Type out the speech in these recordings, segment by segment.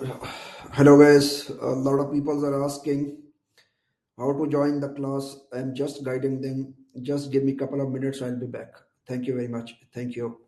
Hello guys, a lot of people are asking how to join the class. I'm just guiding them. Just give me a couple of minutes, I'll be back. Thank you very much. Thank you.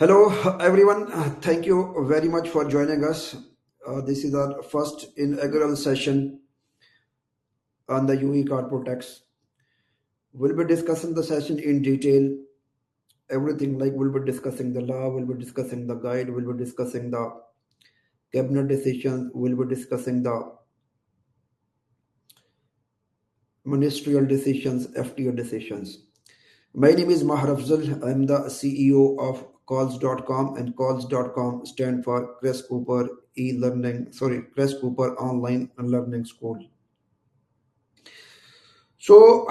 Hello, everyone. Thank you very much for joining us. This is our first inaugural session on the UE Corporate Tax. We'll be discussing the session in detail. Everything like we'll be discussing the law, we'll be discussing the guide, we'll be discussing the cabinet decisions, we'll be discussing the ministerial decisions, FTO decisions. My name is Mahar Afzal. I'm the CEO of calls.com, and calls.com stand for Chris Cooper Chris Cooper Online Learning School. So,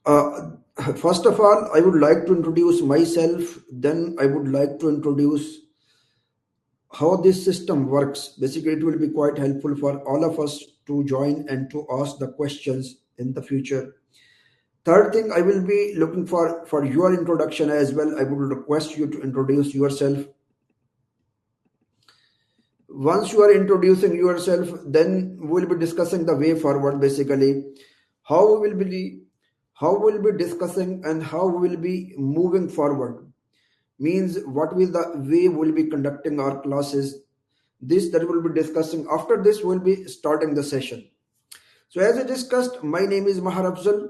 uh, first of all, I would like to introduce myself, then I would like to introduce how this system works. Basically, it will be quite helpful for all of us to join and to ask the questions in the future. Third thing, I will be looking for your introduction as well. I would request you to introduce yourself. Once you are introducing yourself, then we'll be discussing the way forward. Basically, how we will be how we'll be discussing and how we will be moving forward. Means what will the way we'll be conducting our classes. This that we'll be discussing. After this, we'll be starting the session. So as I discussed, my name is Mahar Afzal.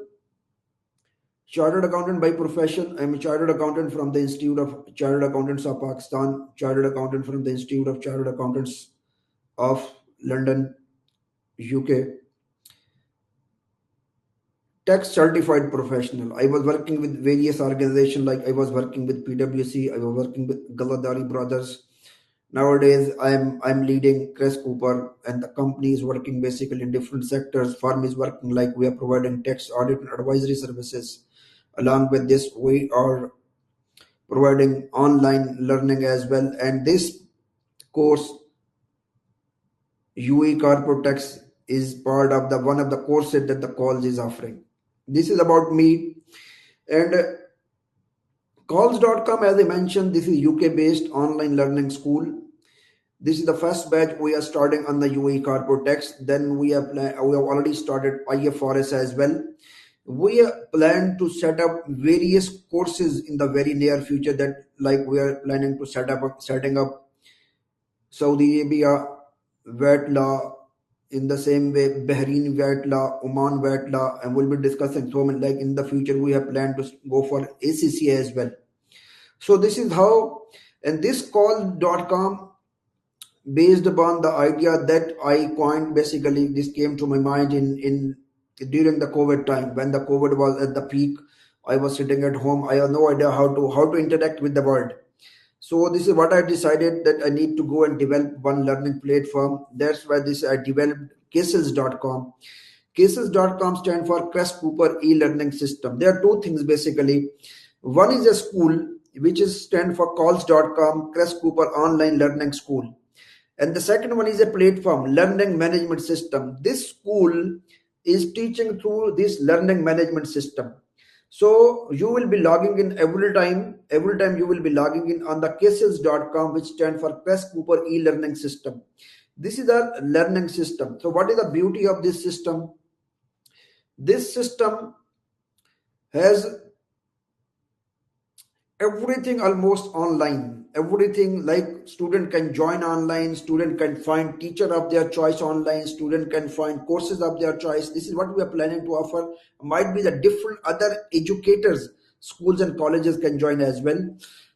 Chartered accountant by profession. I'm a chartered accountant from the Institute of Chartered Accountants of Pakistan, chartered accountant from the Institute of Chartered Accountants of London, UK, tax certified professional. I was working with various organizations, like I was working with PwC, I was working with Galadari Brothers. Nowadays, I'm leading Chris Cooper, and the company is working basically in different sectors. Firm is working like we are providing tax audit and advisory services. Along with this, we are providing online learning as well. And this course, UE Corporate Tax, is part of the one of the courses that the college is offering. This is about me. And calls.com, as I mentioned, this is UK based online learning school. This is the first batch we are starting on the UAE Corporate Tax. Then we have already started IFRS as well. We plan to set up various courses in the very near future, that like we are planning to setting up Saudi Arabia VAT law, in the same way Bahrain VAT law, Oman VAT law, and we'll be discussing so many. Like in the future, we have planned to go for ACC as well. So this is how, and this call.com, based upon the idea that I coined. Basically, this came to my mind in during the COVID time, when the COVID was at the peak. I was sitting at home. I have no idea how to interact with the world. So this is what I decided, that I need to go and develop one learning platform. That's why this I developed cases.com. Cases.com stand for Chris Cooper e-learning system. There are two things basically. One is a school, which is stand for calls.com, Chris Cooper online learning school. And the second one is a platform, learning management system. This school is teaching through this learning management system. So you will be logging in every time you will be logging in on the cases.com, which stand for Chris Cooper e-learning system. This is a learning system. So what is the beauty of this system? This system has everything almost online. Everything, like student can join online, student can find teacher of their choice online, student can find courses of their choice. This is what we are planning to offer. Might be the different other educators, schools and colleges can join as well.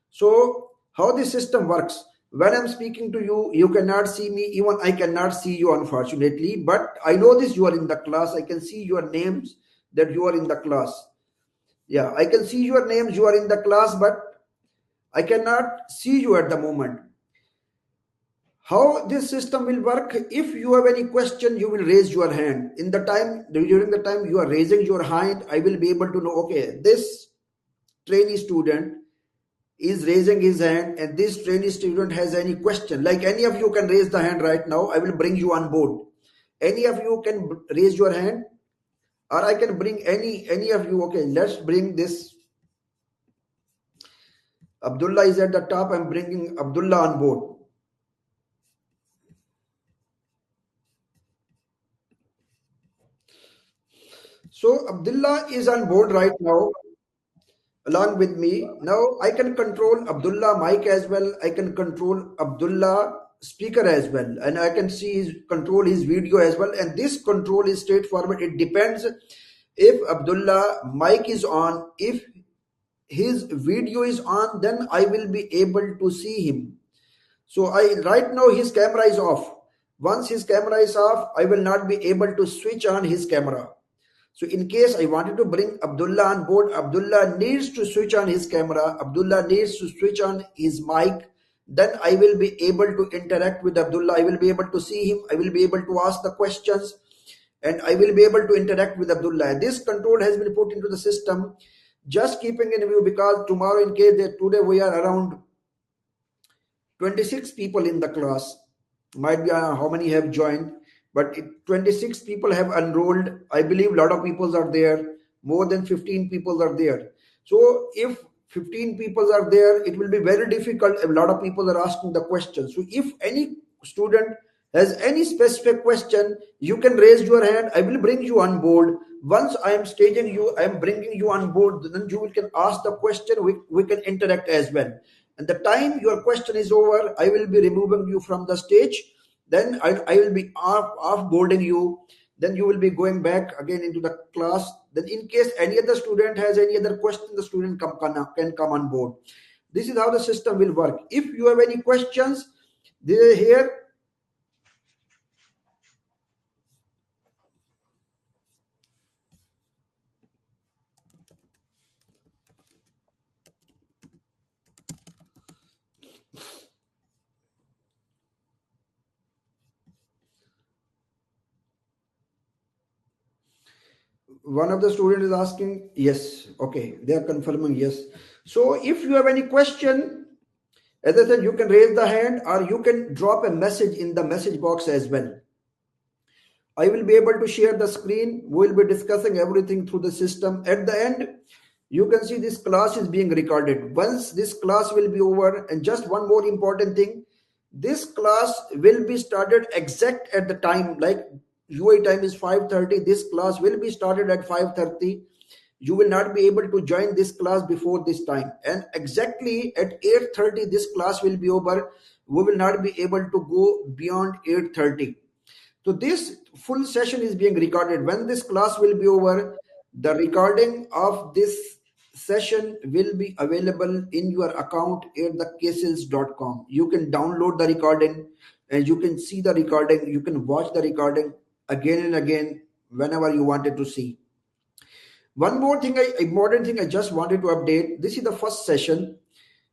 So how this system works: when I'm speaking to you, you cannot see me, even I cannot see you, unfortunately, but I know this, you are in the class. I can see your names, that you are in the class. Yeah, I can see your names, you are in the class, but I cannot see you at the moment. How this system will work: if you have any question, you will raise your hand. In the time, during the time you are raising your hand, I will be able to know, okay, this trainee student is raising his hand, and this trainee student has any question. Like any of you can raise the hand right now, I will bring you on board. Any of you can raise your hand, or I can bring any of you. Okay, let's bring this. Abdullah is at the top. I'm bringing Abdullah on board. So Abdullah is on board right now. along with me. Now I can control Abdullah mic as well. I can control Abdullah speaker as well, and I can see his control his video as well. And this control is straightforward. It depends if Abdullah mic is on, if his video is on, then I will be able to see him. So I right now his camera is off. Once his camera is off, I will not be able to switch on his camera. So in case I wanted to bring Abdullah on board, Abdullah needs to switch on his camera, Abdullah needs to switch on his mic, then I will be able to interact with Abdullah, I will be able to see him, I will be able to ask the questions, and I will be able to interact with Abdullah. This control has been put into the system, just keeping in view, because tomorrow, in case that today we are around 26 people in the class, might be how many have joined, but 26 people have enrolled. I believe a lot of people are there, more than 15 people are there. So if 15 people are there, it will be very difficult if a lot of people are asking the question. So if any student has any specific question, you can raise your hand, I will bring you on board. Once I am staging you, I am bringing you on board, then you can ask the question, we can interact as well. And the time your question is over, I will be removing you from the stage. Then I will be off-boarding you. Then you will be going back again into the class. Then in case any other student has any other question, the student can come on board. This is how the system will work. If you have any questions, here. One of the student is asking, yes, okay, they are confirming yes. So if you have any question, as I said, you can raise the hand or you can drop a message in the message box as well. I will be able to share the screen. We will be discussing everything through the system. At the end, you can see this class is being recorded. Once this class will be over, and just one more important thing, this class will be started exact at the time, like UAE time is 5:30. This class will be started at 5:30. You will not be able to join this class before this time. And exactly at 8:30, this class will be over. We will not be able to go beyond 8:30. So this full session is being recorded. When this class will be over, the recording of this session will be available in your account at thecases.com. You can download the recording and you can see the recording. You can watch the recording again and again whenever you wanted to see. One more thing, important thing I just wanted to update. This is the first session.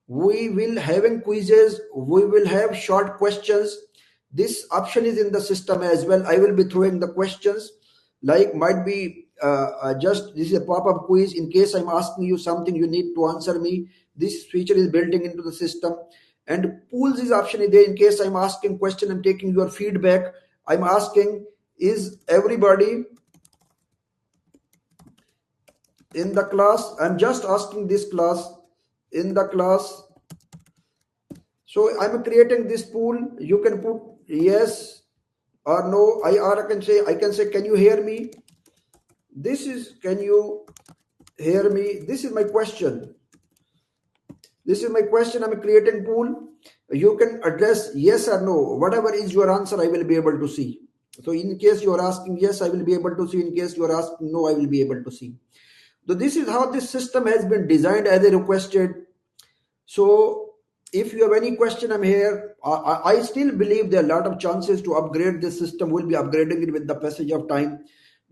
We will having quizzes. We will have short questions. This option is in the system as well. I will be throwing the questions, like might be just this is a pop-up quiz. In case I'm asking you something, you need to answer me. This feature is building into the system. And pools is option is there. In case I'm asking question, I'm taking your feedback. I'm asking, is everybody in the class? I'm just asking this class, in the class. So I'm creating this pool. You can put yes or no. I can say, can you hear me? This is, can you hear me? This is my question. This is my question. I'm creating pool. You can address yes or no. Whatever is your answer, I will be able to see. So in case you are asking yes, I will be able to see. In case you are asking no, I will be able to see. So this is how this system has been designed as I requested. So if you have any question, I'm here. I still believe there are a lot of chances to upgrade this system. We'll be upgrading it with the passage of time.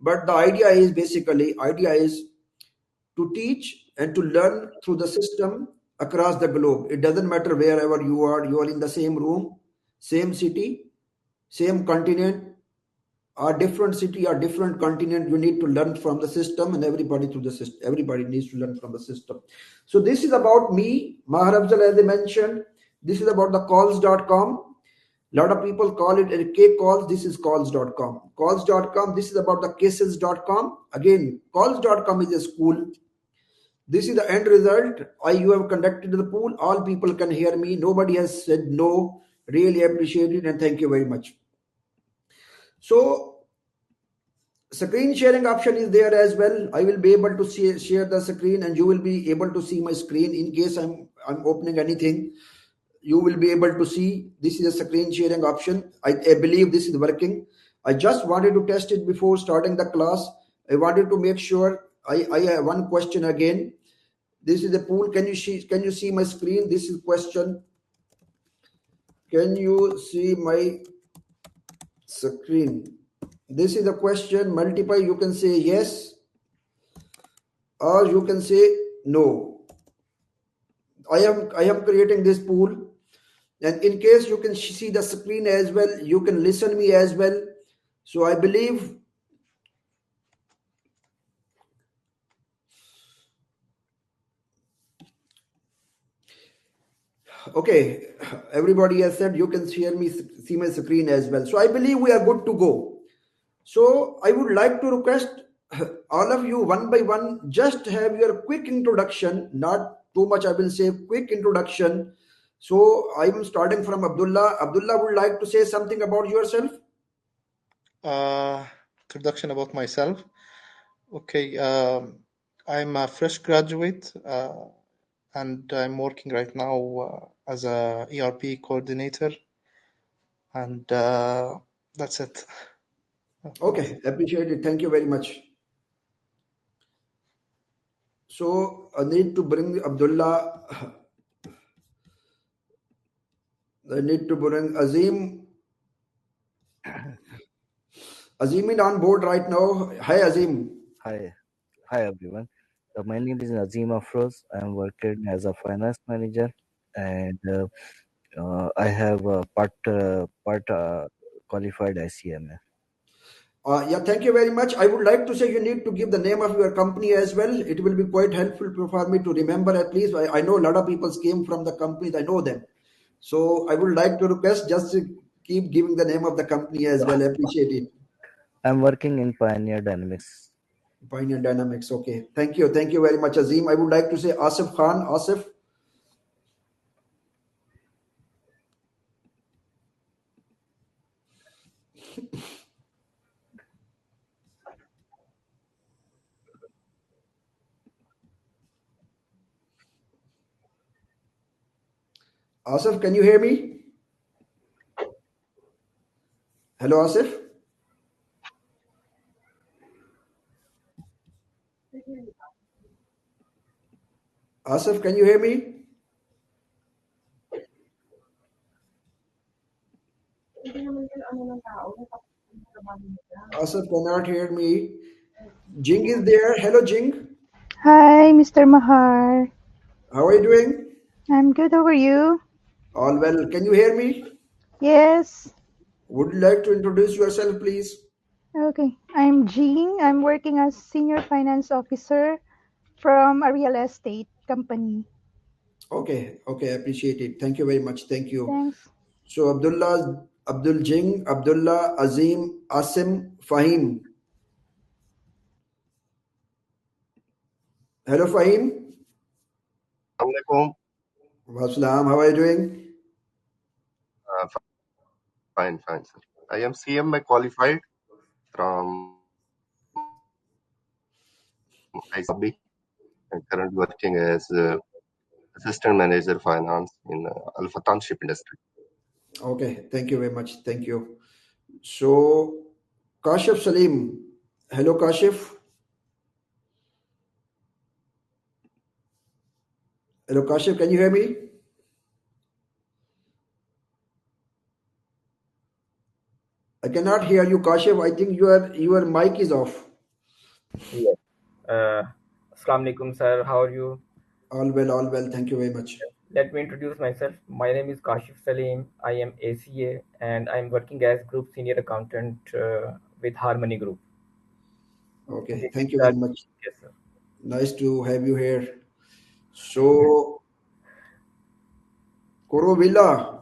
But the idea is to teach and to learn through the system across the globe. It doesn't matter wherever you are in the same room, same city, same continent, or different city or different continent. You need to learn from the system, and everybody through the system. Everybody needs to learn from the system. So this is about me, Mahar Afzal, as I mentioned. This is about the calls.com. A lot of people call it a K calls. This is calls.com. Calls.com. This is about the cases.com. Again, calls.com is a school. This is the end result. You have conducted the pool. All people can hear me. Nobody has said no. Really appreciate it and thank you very much. So Screen sharing option is there as well. I will be able to share the screen, and you will be able to see my screen in case I'm opening anything. You will be able to see. This is a screen sharing option. I believe this is working. I just wanted to test it before starting the class. I wanted to make sure. I have one question again. This is the pool. Can you see my screen? This is question. Can you see my screen? This is the question. Multiply. You can say yes, or you can say no. I am creating this pool, and in case you can see the screen as well, you can listen me as well. So I believe, okay, everybody has said you can see my screen as well. So I believe we are good to go. So I would like to request all of you one by one, just have your quick introduction, not too much, I will say quick introduction. So I'm starting from Abdullah. Abdullah would like to say something about yourself. Uh, Introduction about myself. Okay, I'm a fresh graduate, and I'm working right now as a ERP coordinator, and that's it. For now. Okay, appreciate it. Thank you very much. So I need to bring Abdullah. I need to bring Azim. Azim is on board right now. Hi, Azim. Hi, hi everyone. My name is Nazim Afroz. I'm working as a finance manager, and I have a part qualified ICMA. Yeah, thank you very much. I would like to say you need to give the name of your company as well. It will be quite helpful for me to remember at least. I know a lot of people came from the companies, I know them. So I would like to request just to keep giving the name of the company as well. Appreciate it. I'm working in Pioneer Dynamics. Pioneer Dynamics. Okay. Thank you. Thank you very much, Azim. I would like to say Asif Khan. Asif. Asif, can you hear me? Hello, Asif. Asif, can you hear me? Asif cannot hear me. Jing is there. Hello, Jing. Hi, Mr. Mahar. How are you doing? I'm good. How are you? All well. Can you hear me? Yes. Would you like to introduce yourself, please? Okay. I'm Jean. I'm working as senior finance officer from a real estate company. Okay, okay, appreciate it. Thank you very much. Thank you. Thanks. So Abdullah, Abdul Jing, Abdullah, Azim, Asim, Fahim. Hello, Fahim. Assalamualaikum. Wassalam. How are you doing? Fine, sir. I am CMA qualified from ICB and currently working as assistant manager finance in Al Fatan ship industry. Okay, thank you very much. Thank you. So Kashif Salim. Hello, Kashif. Hello, Kashif. Can you hear me? I cannot hear you, Kashif. I think your mic is off. Yes. Uh, Assalamu alaikum, sir. How are you? All well, all well. Thank you very much. Let me introduce myself. My name is Kashif Salim. I am ACA and I'm working as Group Senior Accountant with Harmony Group. Okay, This is thank you very the much. yes, sir. Nice to have you here. So Korovilla.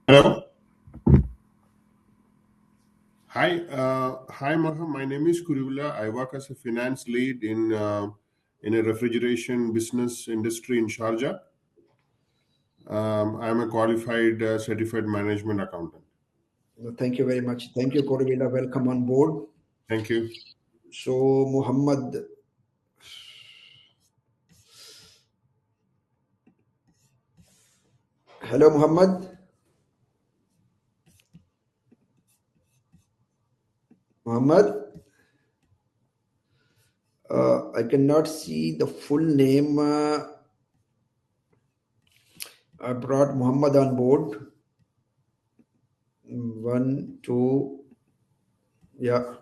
Hello. Hi, Marham. My name is Kurivula. I work as a finance lead in a refrigeration business industry in Sharjah. I'm a qualified certified management accountant. Thank you very much. Thank you, Corvilla. Welcome on board. Thank you. So, Muhammad. Hello, Muhammad. Muhammad. I cannot see the full name. I brought Muhammad on board. 1, 2. Yeah.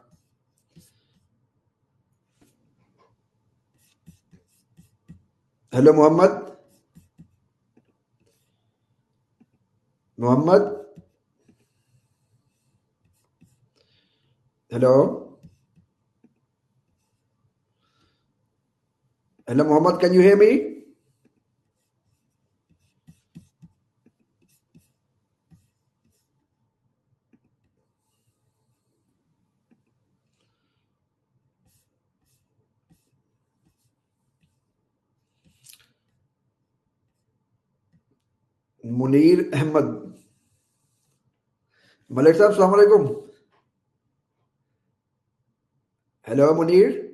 Hello, Muhammad. Muhammad. Hello. Hello, Muhammad. Can you hear me? Munir Ahmed. Malik Saab, Assalamu alaikum. Hello, Munir.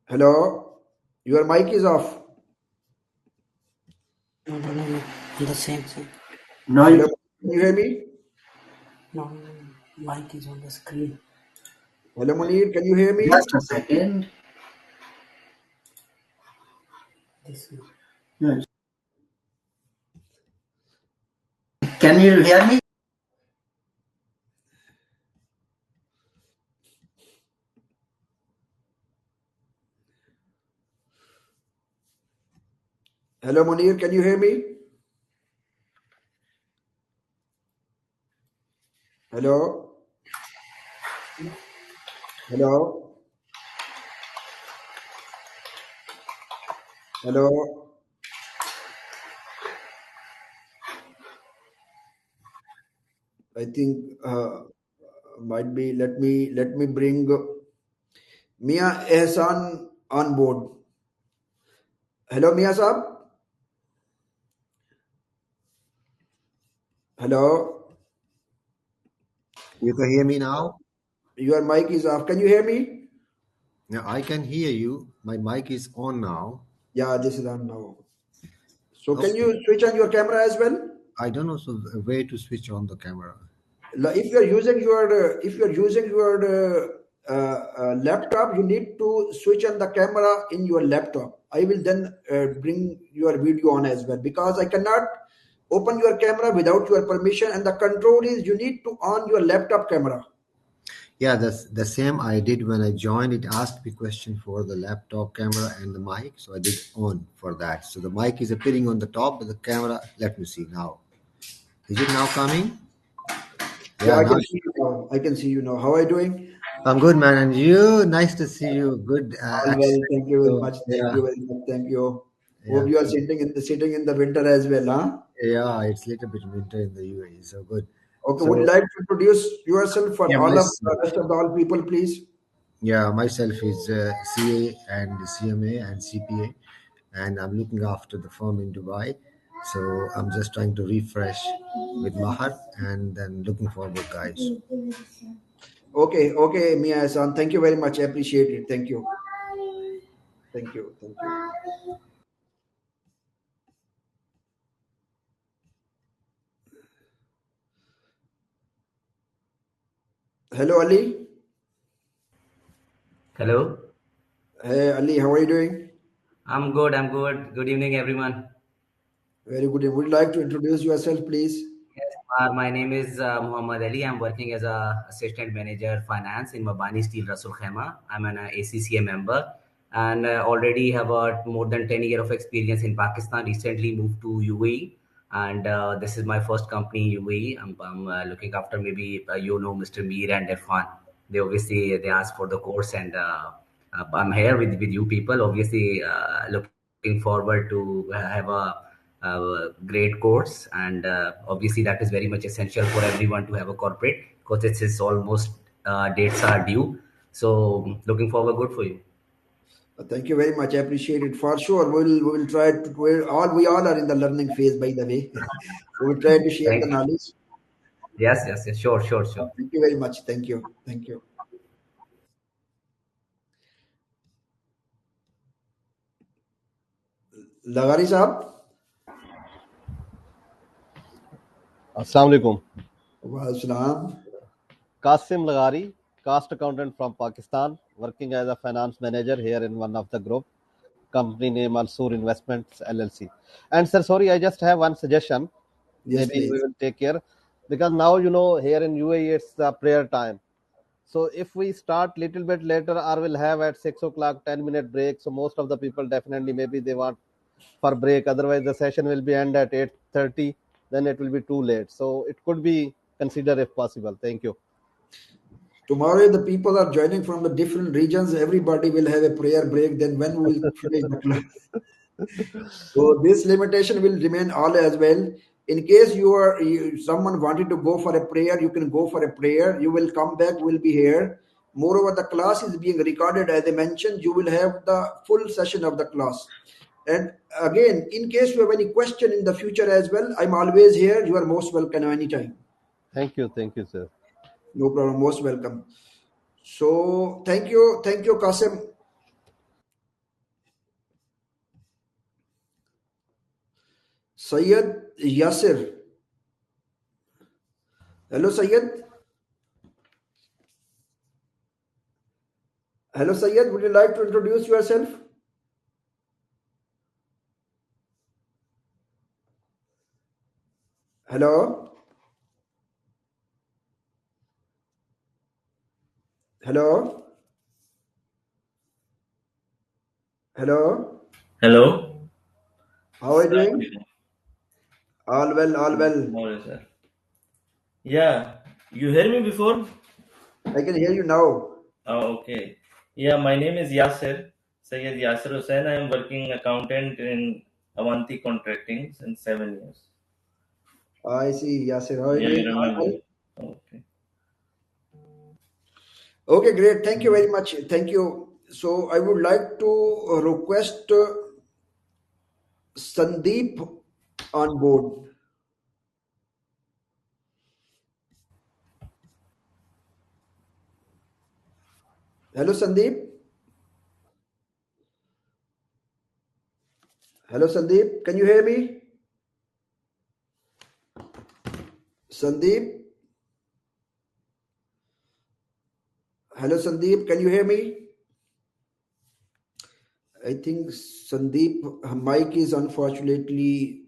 Hello. Your mic is off. No, on the same thing. No. Hello, can you hear me? No, mic is on the screen. Hello, Munir. Can you hear me? Just a second. This one. No. Can you hear me? Hello, Munir. Can you hear me? Hello. Hello. Hello. I think might be. Let me bring Mia Ehsan on board. Hello, Mia Saab. Hello. You can hear me now? Your mic is off. Can you hear me? Yeah, I can hear you. My mic is on now. Yeah, this is on now. So Okay. can you switch on your camera as well? I don't know so where to switch on the camera. If you are using your laptop, you need to switch on the camera in your laptop. I will then bring your video on as well, because I cannot open your camera without your permission, and the control is you need to on your laptop camera. Yeah, that's the same I did when I joined. It asked me question for the laptop camera and the mic, so I did on for that. So the mic is appearing on the top, but the camera, let me see now. Is it now coming? Yeah, I now can see you now. I can see you now. How are you doing? I'm good, man. And you? Nice to see you. Good All well. Thank you very So, much. Thank yeah, you very much. Thank you. yeah, Hope you are sitting in the winter as well, huh? yeah. It's a little bit winter in the UAE, so good. Okay, would you So like to introduce yourself for yeah, all of the rest of the all people, please? yeah, myself is CA and CMA and CPA, and I'm looking after the firm in Dubai. So I'm just trying to refresh with Mahar and then looking forward, guys. Okay, Mia-san. Thank you very much. I appreciate it. Thank you. Thank you. Thank you. Hello, Ali. Hello. Hey, Ali, how are you doing? I'm good. I'm good. Good evening, everyone. Very good. Would you like to introduce yourself, please? Yes, my name is Muhammad Ali. I'm working as a assistant manager finance in Mabani Steel Rasul Khaima. I'm an ACCA member and already have more than 10 years of experience in Pakistan. Recently moved to UAE, and this is my first company in UAE. I'm looking after maybe you know Mr. Mir and Irfan. They asked for the course, and I'm here with you people. Obviously, looking forward to have a great course, and obviously that is very much essential for everyone to have a corporate, because it's almost dates are due. So looking forward good for you. Thank you very much. I appreciate it. For sure, we will try to. We all are in the learning phase, by the way. So we'll try to share the Thank you. knowledge. Yes, yes, yes. Sure, sure, sure. Thank you very much. Thank you. Thank you. Lagari Saab. Assalamu alaikum. Wa salam. Qasim Lagari, cost accountant from Pakistan, working as a finance manager here in one of the group, company name Al-Sur Investments LLC. And sir, sorry, I just have one suggestion. Yes, Maybe we please. will take care because now here in UAE it's the prayer time. So if we start little bit later, or we'll have at 6 o'clock 10-minute break. So most of the people definitely maybe they want for break. Otherwise the session will be end at 8:30. Then it will be too late. So it could be considered if possible. Thank you. Tomorrow, the people are joining from the different regions. Everybody will have a prayer break. Then when we will finish the class. So this limitation will remain all as well. In case someone wanted to go for a prayer, you can go for a prayer. You will come back. We'll be here. Moreover, the class is being recorded. As I mentioned, you will have the full session of the class. And again, in case you have any question in the future as well, I'm always here. You are most welcome anytime. Thank you, sir. No problem. Most welcome. So thank you, Qasim. Sayyid Yasir. Hello, Sayyid. Hello, Sayyid. Would you like to introduce yourself? Hello? Hello? Hello? Hello. How are you Assalamu doing? alaikum. All well, all well. Morning, sir. Yeah, you hear me before? I can hear you now. Oh, okay. Yeah, my name is Yasser, Sayyid Yasser Hussain. I am working accountant in Avanti Contracting since 7 years. I see, Yasir. How are you Yeah, you doing? All remember. well? Okay. Okay, great. Thank you very much. Thank you. So I would like to request Sandeep on board. Hello, Sandeep. Hello, Sandeep. Can you hear me? Sandeep? Hello, Sandeep. Can you hear me? I think Sandeep, her mic is unfortunately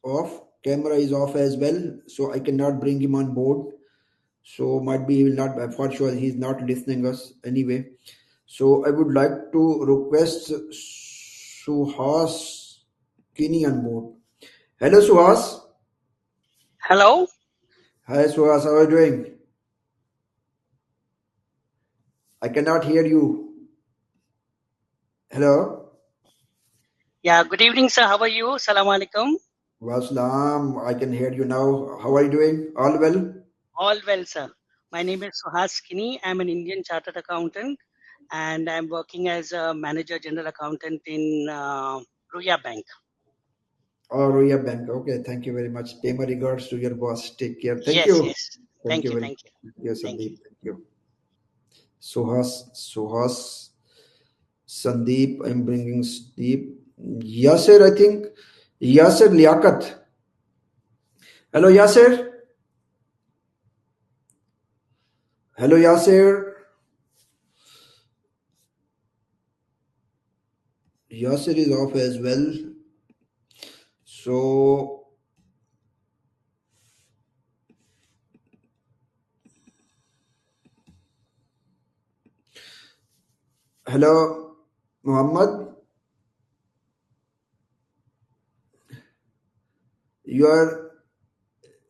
off. Camera is off as well, so I cannot bring him on board. So might be he will not. For sure, he's not listening us anyway. So I would like to request Suhas Kini on board. Hello, Suhas. Hello. Hi, Suhas. How are you doing? I cannot hear you. Hello. Yeah, good evening, sir. How are you? Assalamu alaikum. Wassalam. I can hear you now. How are you doing? All well? All well, sir. My name is Suhas Kini. I'm an Indian chartered accountant and I'm working as a manager general accountant in Ruya Bank. Oh, Roya Bank. Okay, thank you very much. Pay my regards to your boss. Take care. Thank Yes, you. yes. Thank Thank you you, very thank you, much. Yes, thank you. Sandeep. Thank you. Suhas, Sandeep. I'm bringing Sandeep. Yasir, I think. Yasir Liaquat. Hello, Yasir. Hello, Yasir. Yasir is off as well. So, hello, Muhammad. You are,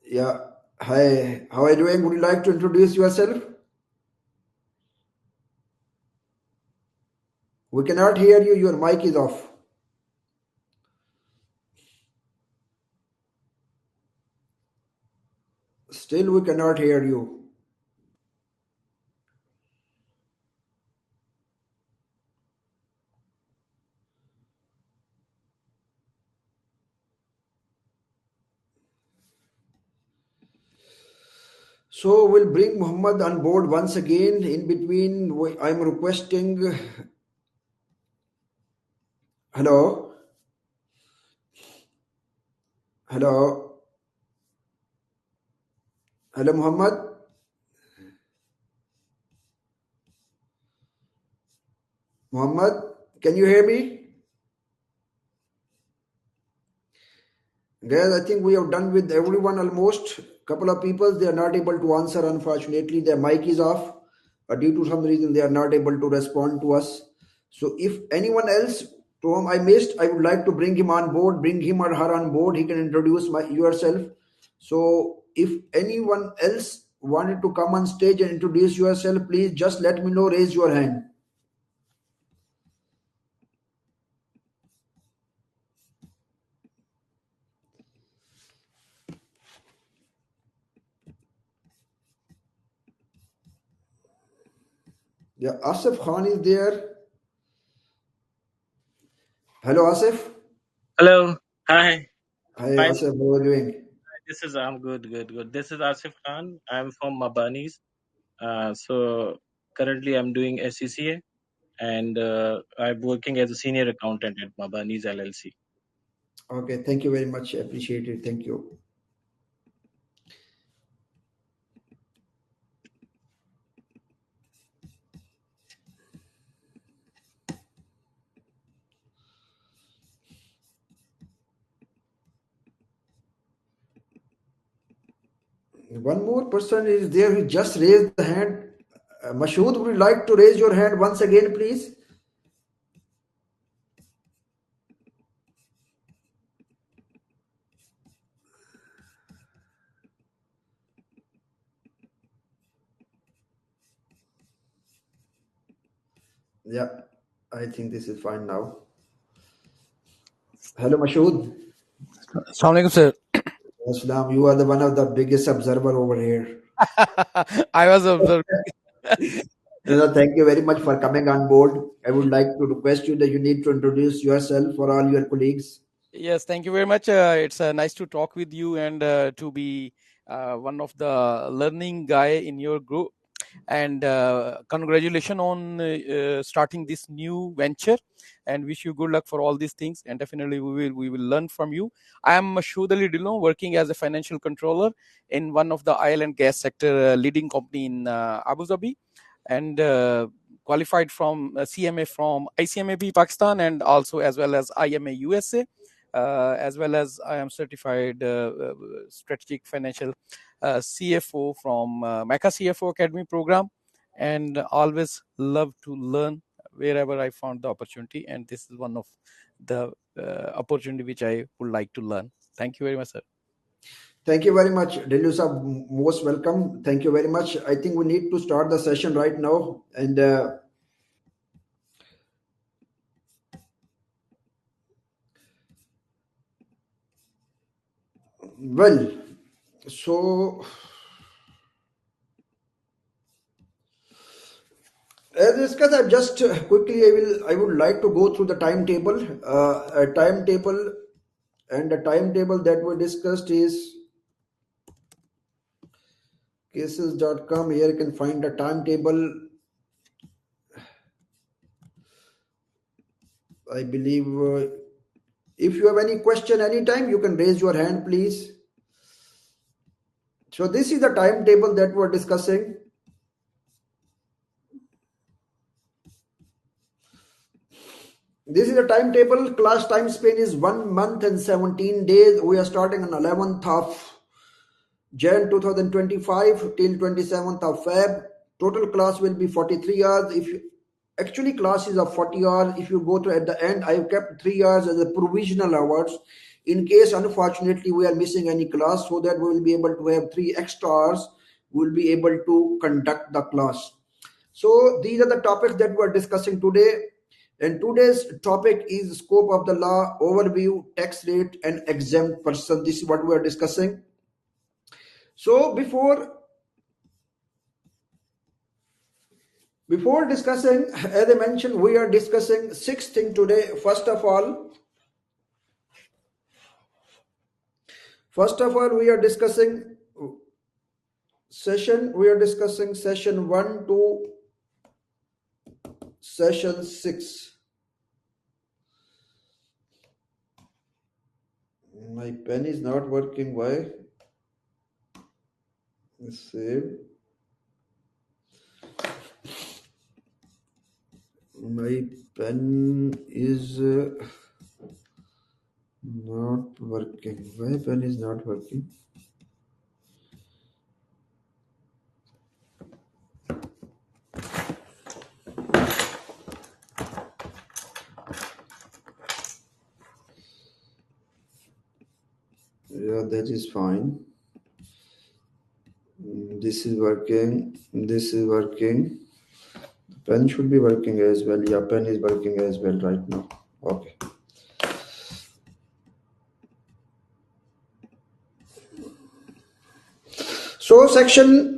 yeah. Hi, how are you doing? Would you like to introduce yourself? We cannot hear you. Your mic is off. Still, we cannot hear you. So we'll bring Muhammad on board once again. In between, I'm requesting. Hello, hello, hello, Muhammad. Muhammad, can you hear me? Guys, I think we have done with everyone almost. Couple of people, they are not able to answer. Unfortunately, their mic is off. Due to some reason, they are not able to respond to us. So if anyone else to whom I missed, I would like to bring him on board, bring him or her on board. He can introduce yourself. So if anyone else wanted to come on stage and introduce yourself, please just let me know, raise your hand. Yeah, Asif Khan is there. Hello, Asif. Hello. Hi. Hi, Fine. Asif. How are you doing? I'm good. This is Asif Khan. I'm from Mabanis. So currently I'm doing SCCA and I'm working as a senior accountant at Mabanis LLC. Okay, thank you very much. I appreciate it. Thank you. One more person is there who just raised the hand. Mashood, would you like to raise your hand once again, please? Yeah, I think this is fine now. Hello, Mashood. Assalamualaikum, sir. Aslam, you are the one of the biggest observer over here. I was observing. Thank you very much for coming on board. I would like to request you that you need to introduce yourself for all your colleagues. Yes, thank you very much. It's nice to talk with you and to be one of the learning guy in your group. And congratulations on starting this new venture, and wish you good luck for all these things. And definitely we will learn from you. I am Mashood Ali Dillon, working as a financial controller in one of the oil and gas sector leading company in Abu Dhabi, and qualified from CMA from ICMAB Pakistan, and also as well as IMA USA. As well as I am certified strategic financial CFO from Mecca CFO Academy program, and always love to learn wherever I found the opportunity. And this is one of the opportunity which I would like to learn. Thank you very much, sir. Thank you very much, Delhu sir. Most welcome. Thank you very much. I think we need to start the session right now. And well, so as discussed, I just quickly I would like to go through the timetable. And the timetable that we discussed is cases.com. Here you can find the timetable. I believe if you have any question anytime, you can raise your hand, please. So this is the timetable that we're discussing. This is the timetable. Class time span is 1 month and 17 days. We are starting on 11th of Jan 2025 till 27th of Feb. Total class will be 43 hours. If you, actually class is of 40 hours. If you go to at the end, I've kept 3 hours as a provisional hours in case unfortunately we are missing any class, so that we will be able to have 3 extra hours. We will be able to conduct the class. So these are the topics that we are discussing today. And today's topic is scope of the law, overview, tax rate, and exempt person. This is what we are discussing. So before discussing, as I mentioned, we are discussing 6 things today. First of all, we are discussing session we are discussing session 1 to session 6. My pen is not working. Why? Save. My pen is not working. Why pen is not working? Yeah, that is fine. This is working. This is working. Pen should be working as well. Yeah, pen is working as well right now. Okay. So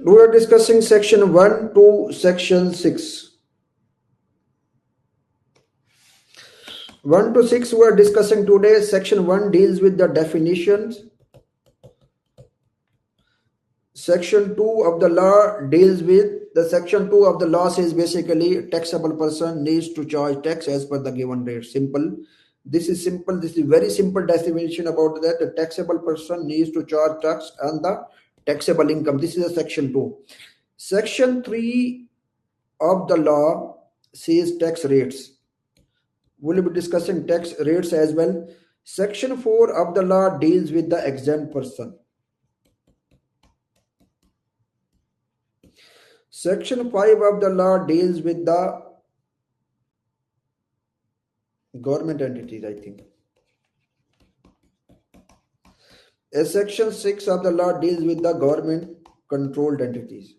we are discussing section 1 to section 6. 1 to 6 we are discussing today. Section 1 deals with the definitions. Section 2 of the law deals with the section 2 of the law says basically taxable person needs to charge tax as per the given rate. Simple. This is simple. This is very simple definition about that. The taxable person needs to charge tax on the taxable income. This is a section 2. Section 3 of the law says tax rates. We'll be discussing tax rates as well. Section 4 of the law deals with the exempt person. Section 5 of the law deals with the government entities, I think. Section 6 of the law deals with the government controlled entities.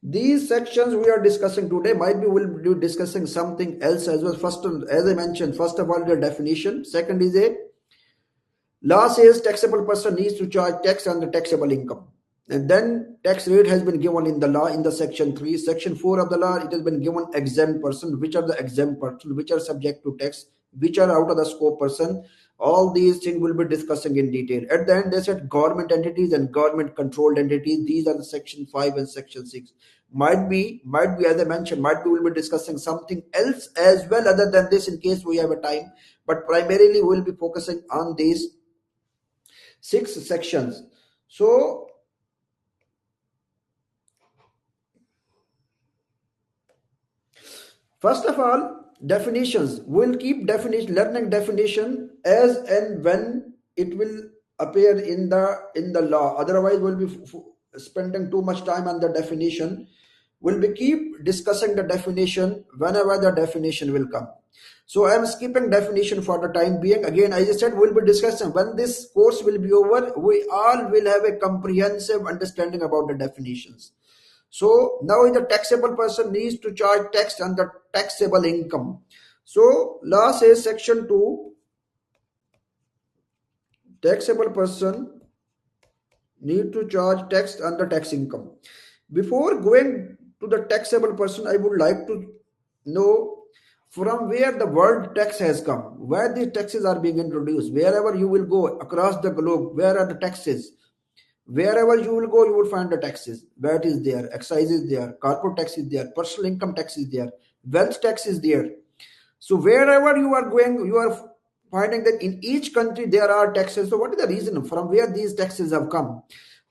These sections we are discussing today, might be we'll be discussing something else as well. First, as I mentioned, first of all, the definition. Second is a law says taxable person needs to charge tax on the taxable income. And then tax rate has been given in the law in the section 3. Section 4 of the law, it has been given exempt person, which are the exempt person, which are subject to tax, which are out of the scope person. All these things we'll be discussing in detail. At the end, they said government entities and government controlled entities. These are the section 5 and section 6. Might be, as I mentioned, we'll be discussing something else as well other than this in case we have a time. But primarily we'll be focusing on these 6 sections. So, first of all, definitions. We'll keep learning definition as and when it will appear in the law. Otherwise, we'll be spending too much time on the definition. We'll be keep discussing the definition whenever the definition will come. So I'm skipping definition for the time being. Again, I just said we'll be discussing when this course will be over. We all will have a comprehensive understanding about the definitions. So now the taxable person needs to charge tax on the taxable income. So law says section 2, taxable person need to charge tax on the tax income. Before going to the taxable person, I would like to know from where the word tax has come, where these taxes are being introduced. Wherever you will go across the globe, where are the taxes? Wherever you will go, you will find the taxes. VAT is there, excise is there, corporate tax is there, personal income tax is there, wealth tax is there. So wherever you are going, you are finding that in each country there are taxes. So what is the reason from where these taxes have come?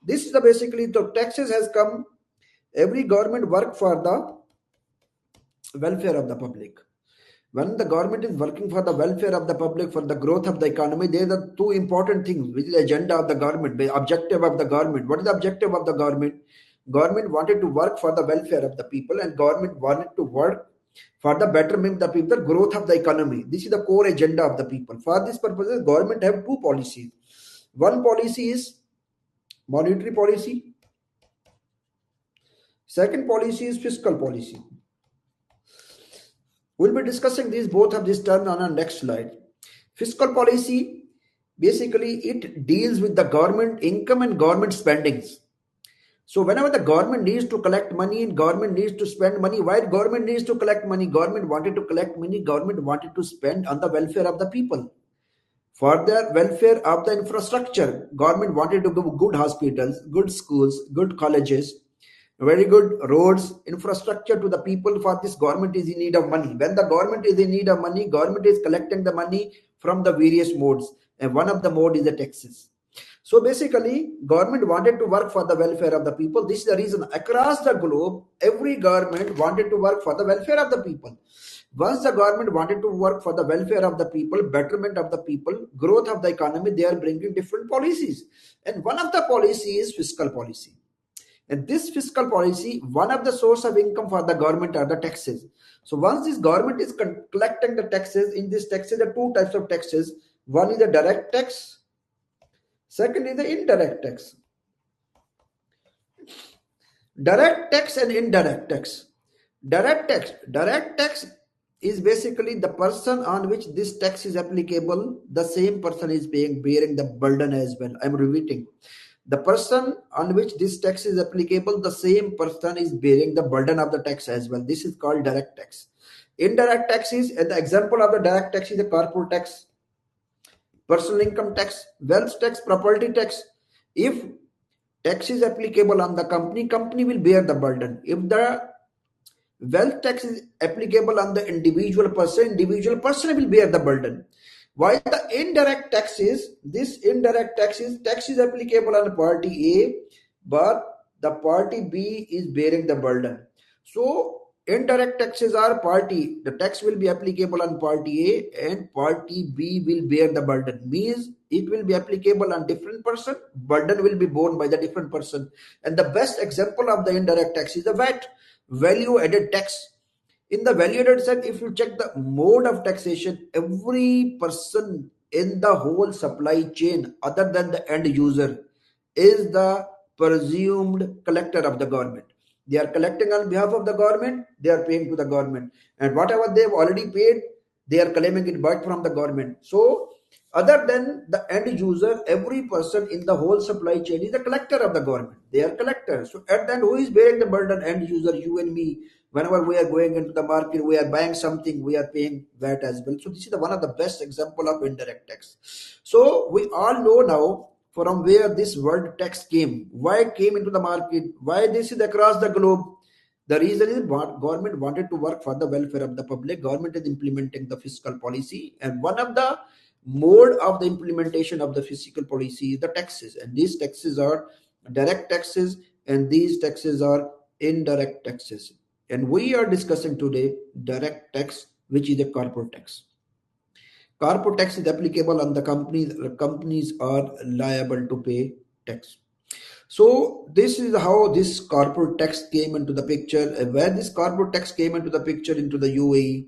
This is basically the taxes has come. Every government work for the welfare of the public. When the government is working for the welfare of the public, for the growth of the economy, there are 2 important things, which is the agenda of the government, the objective of the government. What is the objective of the government? Government wanted to work for the welfare of the people, and government wanted to work for the betterment of the people, growth of the economy. This is the core agenda of the people. For this purpose, government have 2 policies. One policy is monetary policy. Second policy is fiscal policy. We'll be discussing both of these terms on our next slide. Fiscal policy, basically it deals with the government income and government spendings. So whenever the government needs to collect money and government needs to spend money, why government needs to collect money? Government wanted to collect money, government wanted to spend on the welfare of the people. For the welfare of the infrastructure. Government wanted to give good hospitals, good schools, good colleges, very good roads, infrastructure to the people. For this, government is in need of money. When the government is in need of money, government is collecting the money from the various modes, and one of the mode is the taxes. So basically, government wanted to work for the welfare of the people. This is the reason across the globe, every government wanted to work for the welfare of the people. Once the government wanted to work for the welfare of the people, betterment of the people, growth of the economy, they are bringing different policies. And one of the policy is fiscal policy. And this fiscal policy, one of the source of income for the government are the taxes. So once this government is collecting the taxes, in this taxes, there are two types of taxes. One is the direct tax. Second is the indirect tax. Direct tax and indirect tax. Direct tax is basically the person on which this tax is applicable. The same person is bearing the burden as well. I'm repeating. The person on which this tax is applicable, the same person is bearing the burden of the tax as well. This is called direct tax. Indirect tax is, and the example of the direct tax is the corporate tax, personal income tax, wealth tax, property tax. If tax is applicable on the company, company will bear the burden. If the wealth tax is applicable on the individual person will bear the burden. Why the indirect tax is, this indirect tax is applicable on party A, but the party B is bearing the burden. So indirect taxes are party, the tax will be applicable on party A and party B will bear the burden. Means it will be applicable on different person, burden will be borne by the different person. And the best example of the indirect tax is the VAT, value added tax. In the value added tax, if you check the mode of taxation, every person in the whole supply chain other than the end user is the presumed collector of the government. They are collecting on behalf of the government, they are paying to the government, and whatever they have already paid, they are claiming it back from the government. So other than the end user, every person in the whole supply chain is the collector of the government. They are collectors. So at the end, who is bearing the burden? End user, you and me. Whenever we are going into the market, we are buying something, we are paying VAT as well. So this is one of the best example of indirect tax. So we all know now from where this word tax came, why it came into the market, why this is across the globe. The reason is what government wanted to work for the welfare of the public. Government is implementing the fiscal policy, and one of the mode of the implementation of the fiscal policy is the taxes, and these taxes are direct taxes and these taxes are indirect taxes. And we are discussing today direct tax, which is the corporate tax. Corporate tax is applicable on the companies. Companies are liable to pay tax. So this is how this corporate tax came into the picture. Where this corporate tax came into the picture into the UAE,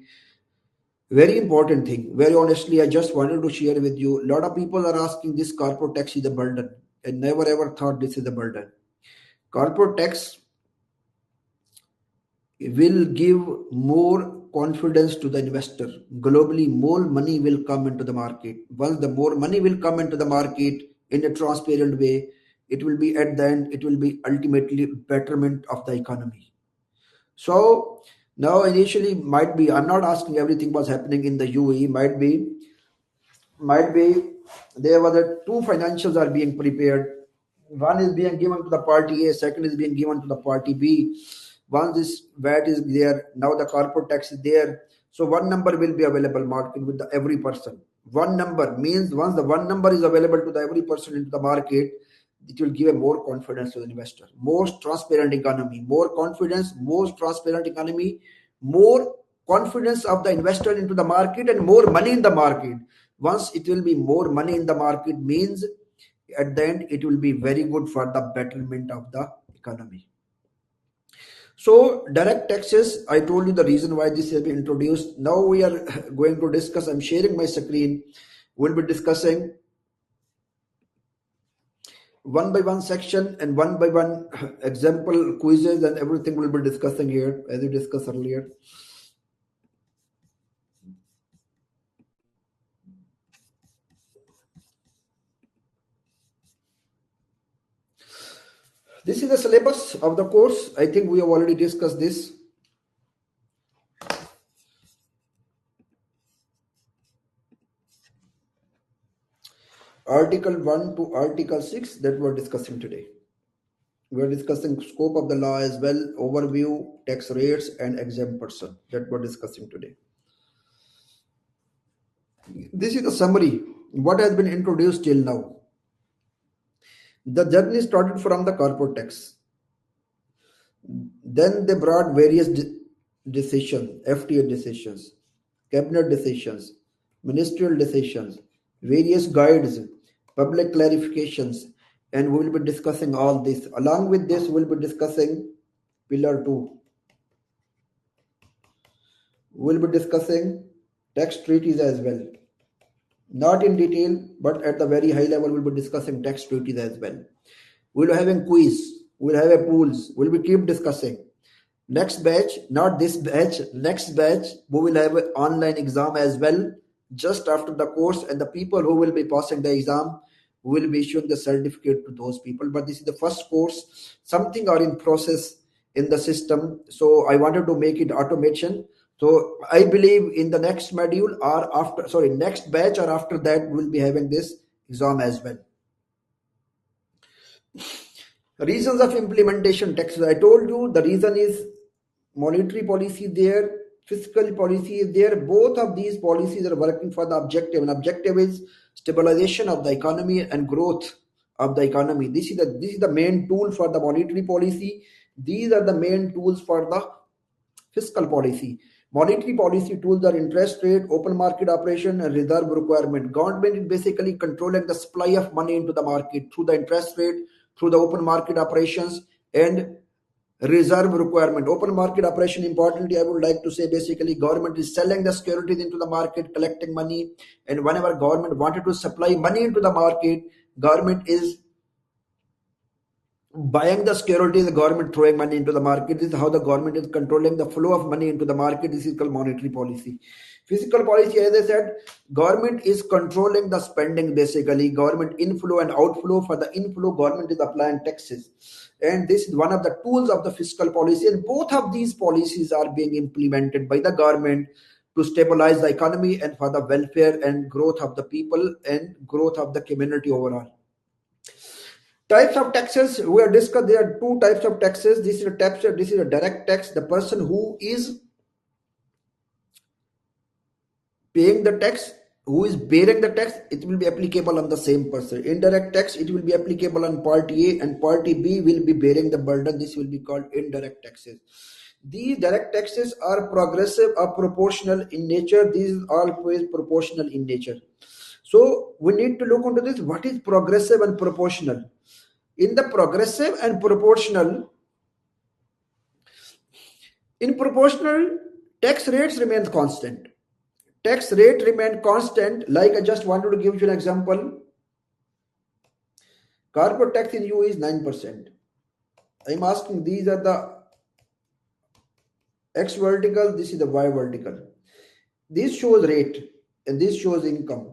very important thing. Very honestly, I just wanted to share with you. A lot of people are asking this corporate tax is a burden, and never ever thought this is a burden. Corporate tax will give more confidence to the investor. Globally, more money will come into the market. Once the more money will come into the market in a transparent way, it will be at the end, it will be ultimately betterment of the economy. So now initially might be, I'm not asking everything what's happening in the UAE, might be there were the two financials are being prepared. One is being given to the party A, second is being given to the party B. Once this VAT is there, now the corporate tax is there. So one number will be available market with the every person. One number means once the one number is available to the every person into the market, it will give a more confidence to the investor. Most transparent economy, more confidence, most transparent economy, more confidence of the investor into the market and more money in the market. Once it will be more money in the market means at the end it will be very good for the betterment of the economy. So direct taxes, I told you the reason why this has been introduced. Now we are going to discuss, I'm sharing my screen, we'll be discussing one by one section and one by one example quizzes and everything we'll be discussing here as we discussed earlier. This is the syllabus of the course. I think we have already discussed this. Article 1 to Article 6 that we're discussing today. We're discussing scope of the law as well, overview, tax rates, and exempt person that we're discussing today. This is the summary. What has been introduced till now? The journey started from the corporate tax. Then they brought various decisions, FTA decisions, cabinet decisions, ministerial decisions, various guides, public clarifications, and we will be discussing all this. Along with this, we'll be discussing Pillar 2. We'll be discussing tax treaties as well. Not in detail, but at the very high level, we'll be discussing tax treaties as well. We'll be having quiz, we'll have a pools, we'll be keep discussing. Next batch, not this batch, next batch, we will have an online exam as well, just after the course, and the people who will be passing the exam will be issuing the certificate to those people. But this is the first course, something are in process in the system, so I wanted to make it automation. So I believe in the next module or after, next batch or after that, we'll be having this exam as well. Reasons of implementation taxes. I told you the reason is monetary policy there, fiscal policy is there. Both of these policies are working for the objective, and objective is stabilization of the economy and growth of the economy. This is the main tool for the monetary policy. These are the main tools for the fiscal policy. Monetary policy tools are interest rate, open market operation, and reserve requirement. Government is basically controlling the supply of money into the market through the interest rate, through the open market operations, and reserve requirement. Open market operation, importantly, I would like to say basically government is selling the securities into the market, collecting money, and whenever government wanted to supply money into the market, government is buying the securities, the government throwing money into the market. This is how the government is controlling the flow of money into the market. This is called monetary policy. Fiscal policy, as I said, government is controlling the spending basically, government inflow and outflow. For the inflow, government is applying taxes. And this is one of the tools of the fiscal policy. And both of these policies are being implemented by the government to stabilize the economy and for the welfare and growth of the people and growth of the community overall. Types of taxes we have discussed. There are two types of taxes. This is a tax. This is a direct tax. The person who is paying the tax, who is bearing the tax, it will be applicable on the same person. Indirect tax, it will be applicable on party A, and party B will be bearing the burden. This will be called indirect taxes. These direct taxes are progressive or proportional in nature. These are always proportional in nature. So we need to look into this. What is progressive and proportional? In the progressive and proportional, in proportional, tax rates remain constant. Tax rate remain constant. Like I just wanted to give you an example. Corporate tax in UAE is 9%. I'm asking, these are the X vertical, this is the Y vertical. This shows rate and this shows income.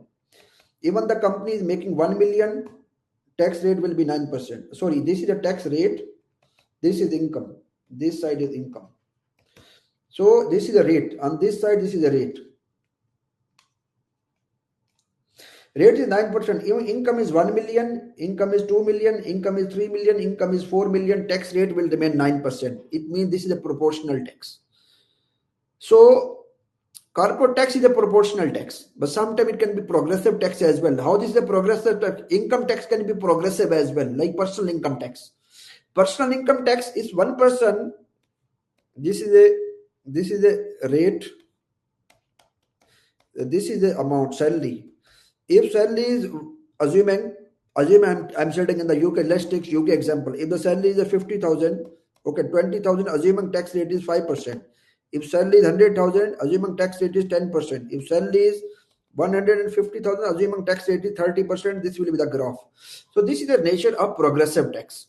Even the company is making 1 million, tax rate will be 9%. Sorry, this is the tax rate. This is income. This side is income. So this is the rate. On this side, this is the rate. Rate is 9%. Even income is 1 million, income is 2 million, income is 3 million, income is 4 million. Tax rate will remain 9%. It means this is a proportional tax. So corporate tax is a proportional tax, but sometimes it can be progressive tax as well. How this is a progressive tax? Income tax can be progressive as well, like personal income tax. Personal income tax is one person. This is a rate. This is the amount, salary. If salary is assume I'm sitting in the UK. Let's take UK example. If the salary is a 50,000, okay, 20,000, assuming tax rate is 5%. If salary is 100,000, assuming tax rate is 10%. If salary is 150,000, assuming tax rate is 30%, this will be the graph. So this is the nature of progressive tax.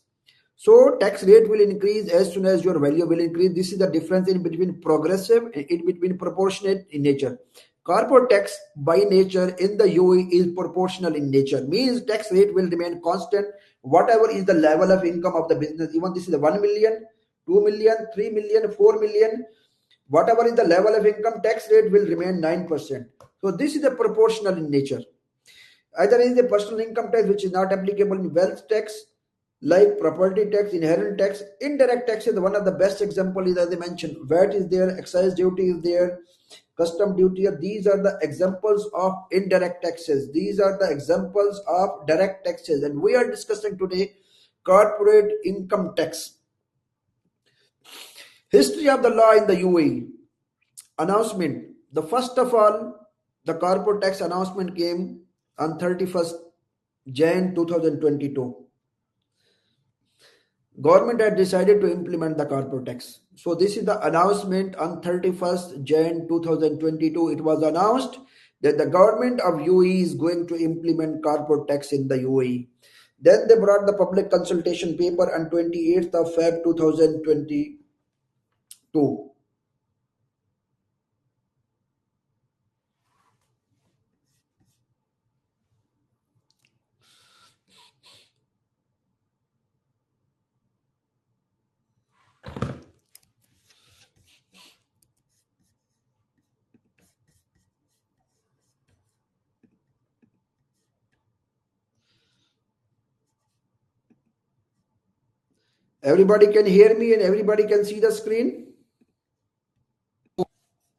So tax rate will increase as soon as your value will increase. This is the difference in between progressive and in between proportionate in nature. Corporate tax by nature in the UAE is proportional in nature. Means tax rate will remain constant whatever is the level of income of the business. Even this is the 1 million, 2 million, 3 million, 4 million. Whatever is the level of income, tax rate will remain 9%. So this is the proportional in nature. Either is a personal income tax which is not applicable in wealth tax, like property tax, inherent tax. Indirect tax is one of the best example is, as I mentioned, VAT is there, excise duty is there, custom duty. These are the examples of indirect taxes. These are the examples of direct taxes, and we are discussing today corporate income tax. History of the law in the UAE. Announcement. The first of all, the corporate tax announcement came on 31st Jan 2022. Government had decided to implement the corporate tax. So this is the announcement on 31st Jan 2022. It was announced that the government of UAE is going to implement corporate tax in the UAE. Then they brought the public consultation paper on 28th of Feb 2022. Everybody can hear me and everybody can see the screen?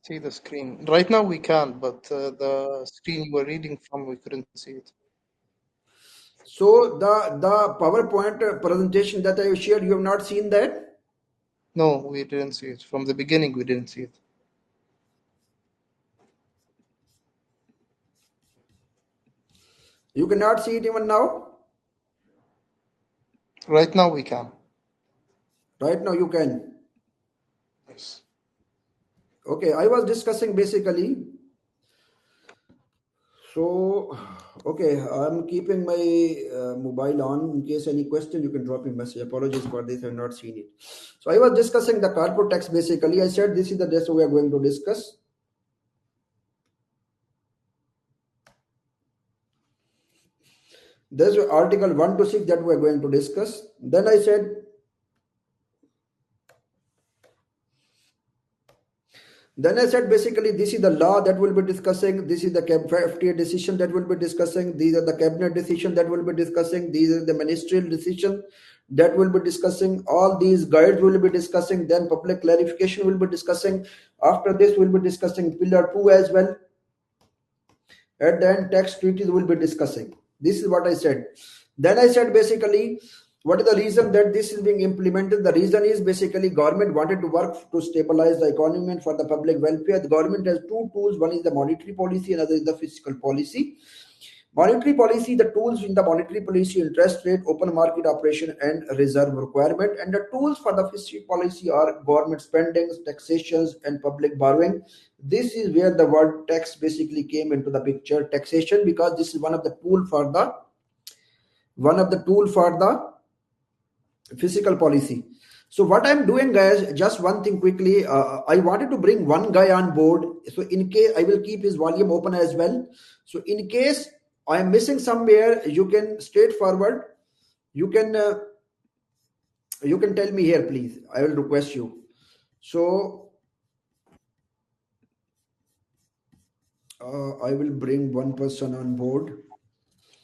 See the screen. Right now we can, but the screen you were reading from, we couldn't see it. So the PowerPoint presentation that I shared, you have not seen that? No, we didn't see it. From the beginning, we didn't see it. You cannot see it even now? Right now we can. Right now you can. Yes. Okay, I was discussing basically. So, okay, I'm keeping my mobile on. In case any question, you can drop me a message. Apologies for this, I've not seen it. So I was discussing the corporate tax basically. I said this is the day we are going to discuss. There's article 1 to 6 that we are going to discuss. Then I said basically this is the law that we'll be discussing. This is the FTA decision that we'll be discussing. These are the cabinet decision that we'll be discussing. These are the ministerial decision that we'll be discussing. All these guides we'll be discussing. Then public clarification we'll be discussing. After this we'll be discussing pillar 2 as well. At the end, tax treaties we'll be discussing. This is what I said. Then I said basically what is the reason that this is being implemented? The reason is basically government wanted to work to stabilize the economy and for the public welfare. The government has two tools. One is the monetary policy, another is the fiscal policy. Monetary policy, the tools in the monetary policy, interest rate, open market operation, and reserve requirement. And the tools for the fiscal policy are government spendings, taxations, and public borrowing. This is where the word tax basically came into the picture, taxation, because this is one of the tool for the fiscal policy. So what I'm doing, guys, just one thing quickly, I wanted to bring one guy on board. So in case, I will keep his volume open as well. So in case I am missing somewhere, you can straightforward, you can tell me here, please. I will request you. So I will bring one person on board.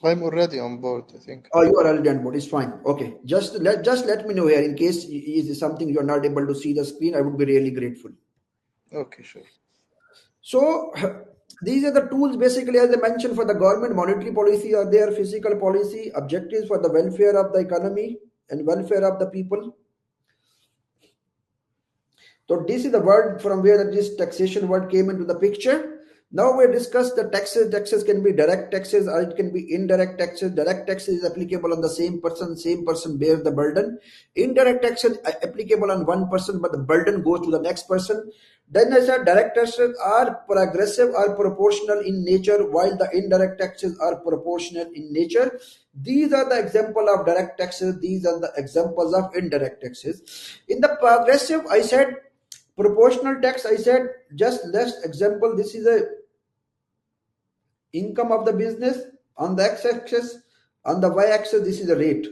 I'm already on board, I think. Oh, you are already on board. It's fine. Okay. Just let me know here in case is something you're not able to see the screen. I would be really grateful. Okay, sure. So these are the tools basically, as I mentioned, for the government. Monetary policy are there, fiscal policy, objectives for the welfare of the economy and welfare of the people. So this is the word from where this taxation word came into the picture. Now we discussed the taxes. Taxes can be direct taxes or it can be indirect taxes. Direct taxes is applicable on the same person bears the burden. Indirect taxes are applicable on one person, but the burden goes to the next person. Then I said direct taxes are progressive or proportional in nature, while the indirect taxes are proportional in nature. These are the example of direct taxes. These are the examples of indirect taxes. In the progressive, I said proportional tax, I said just last example, this is a income of the business on the x-axis, on the y-axis this is the rate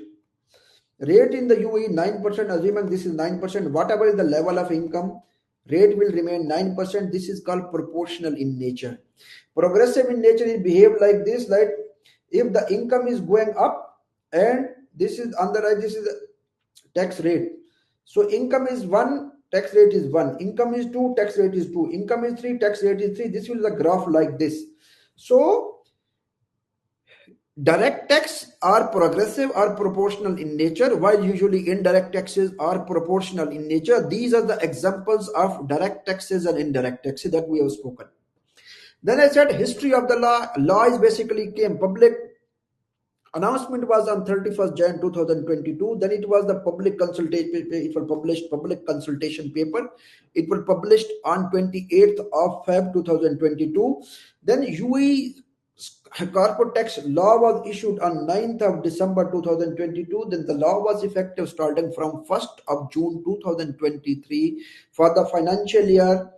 in the UAE 9%, assuming this is 9%, whatever is the level of income, rate will remain 9%. This is called proportional in nature. Progressive in nature is behave like this, like if the income is going up, and this is on the right, this is the tax rate. So income is 1, tax rate is 1. Income is 2, tax rate is 2. Income is 3, tax rate is 3. This will be the graph like this. So direct tax are progressive or proportional in nature, while usually indirect taxes are proportional in nature. These are the examples of direct taxes and indirect taxes that we have spoken. Then I said history of the law. Law is basically came public announcement was on 31st Jan 2022. Then it was the public consultation. It was published public consultation paper. It was published on 28th of Feb 2022. Then UAE corporate tax law was issued on 9th of December 2022. Then the law was effective starting from 1st of June 2023 for the financial year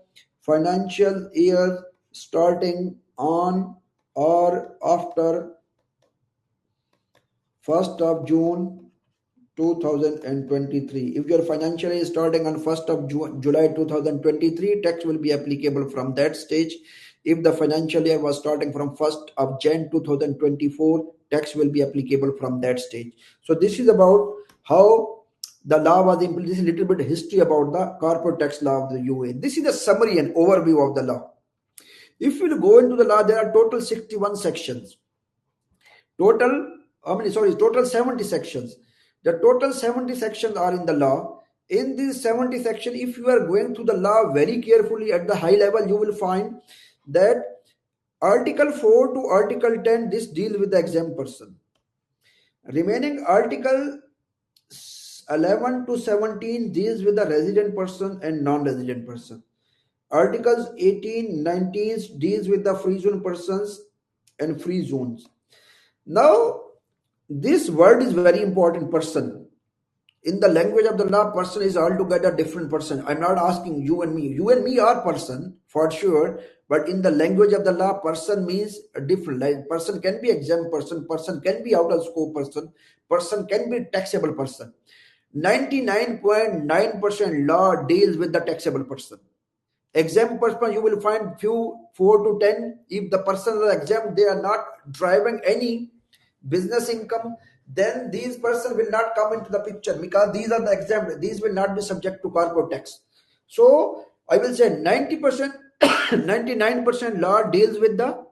starting on or after 1st of June 2023. If your financial year is starting on 1st of July 2023, tax will be applicable from that stage. If the financial year was starting from 1st of Jan 2024, tax will be applicable from that stage. So this is about how the law was implemented. This is a little bit history about the corporate tax law of the UAE. This is the summary and overview of the law. If you go into the law, there are total 61 sections. Total 70 sections. The total 70 sections are in the law. In these 70 sections, if you are going through the law very carefully at the high level, you will find that Article 4 to Article 10, this deals with the exempt person. Remaining Article 11 to 17 deals with the resident person and non-resident person. Articles 18, 19 deals with the free zone persons and free zones. Now, this word is very important, person. In the language of the law, person is altogether different person. I'm not asking you and me. You and me are person for sure, but in the language of the law, person means a different. Like person can be exempt person, person can be out of scope person, person can be taxable person. 99.9% law deals with the taxable person. Exempt person, you will find few 4 to 10. If the person is exempt, they are not driving any business income, then these person will not come into the picture because these are the exempt. These will not be subject to corporate tax. So I will say 90%, 99% law deals with the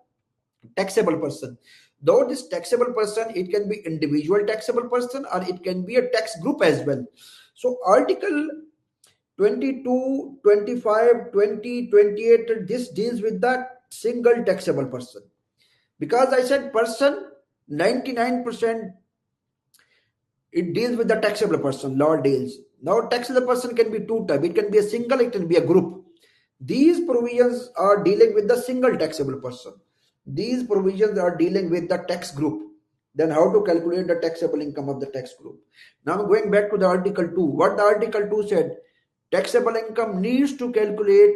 taxable person. Though this taxable person, it can be individual taxable person or it can be a tax group as well. So Article 22, 25, 20, 28, this deals with the single taxable person. Because I said person, 99% it deals with the taxable person, law deals. Now taxable person can be two types. It can be a single, it can be a group. These provisions are dealing with the single taxable person. These provisions are dealing with the tax group. Then how to calculate the taxable income of the tax group. Now going back to the Article 2. What the Article 2 said, taxable income needs to calculate,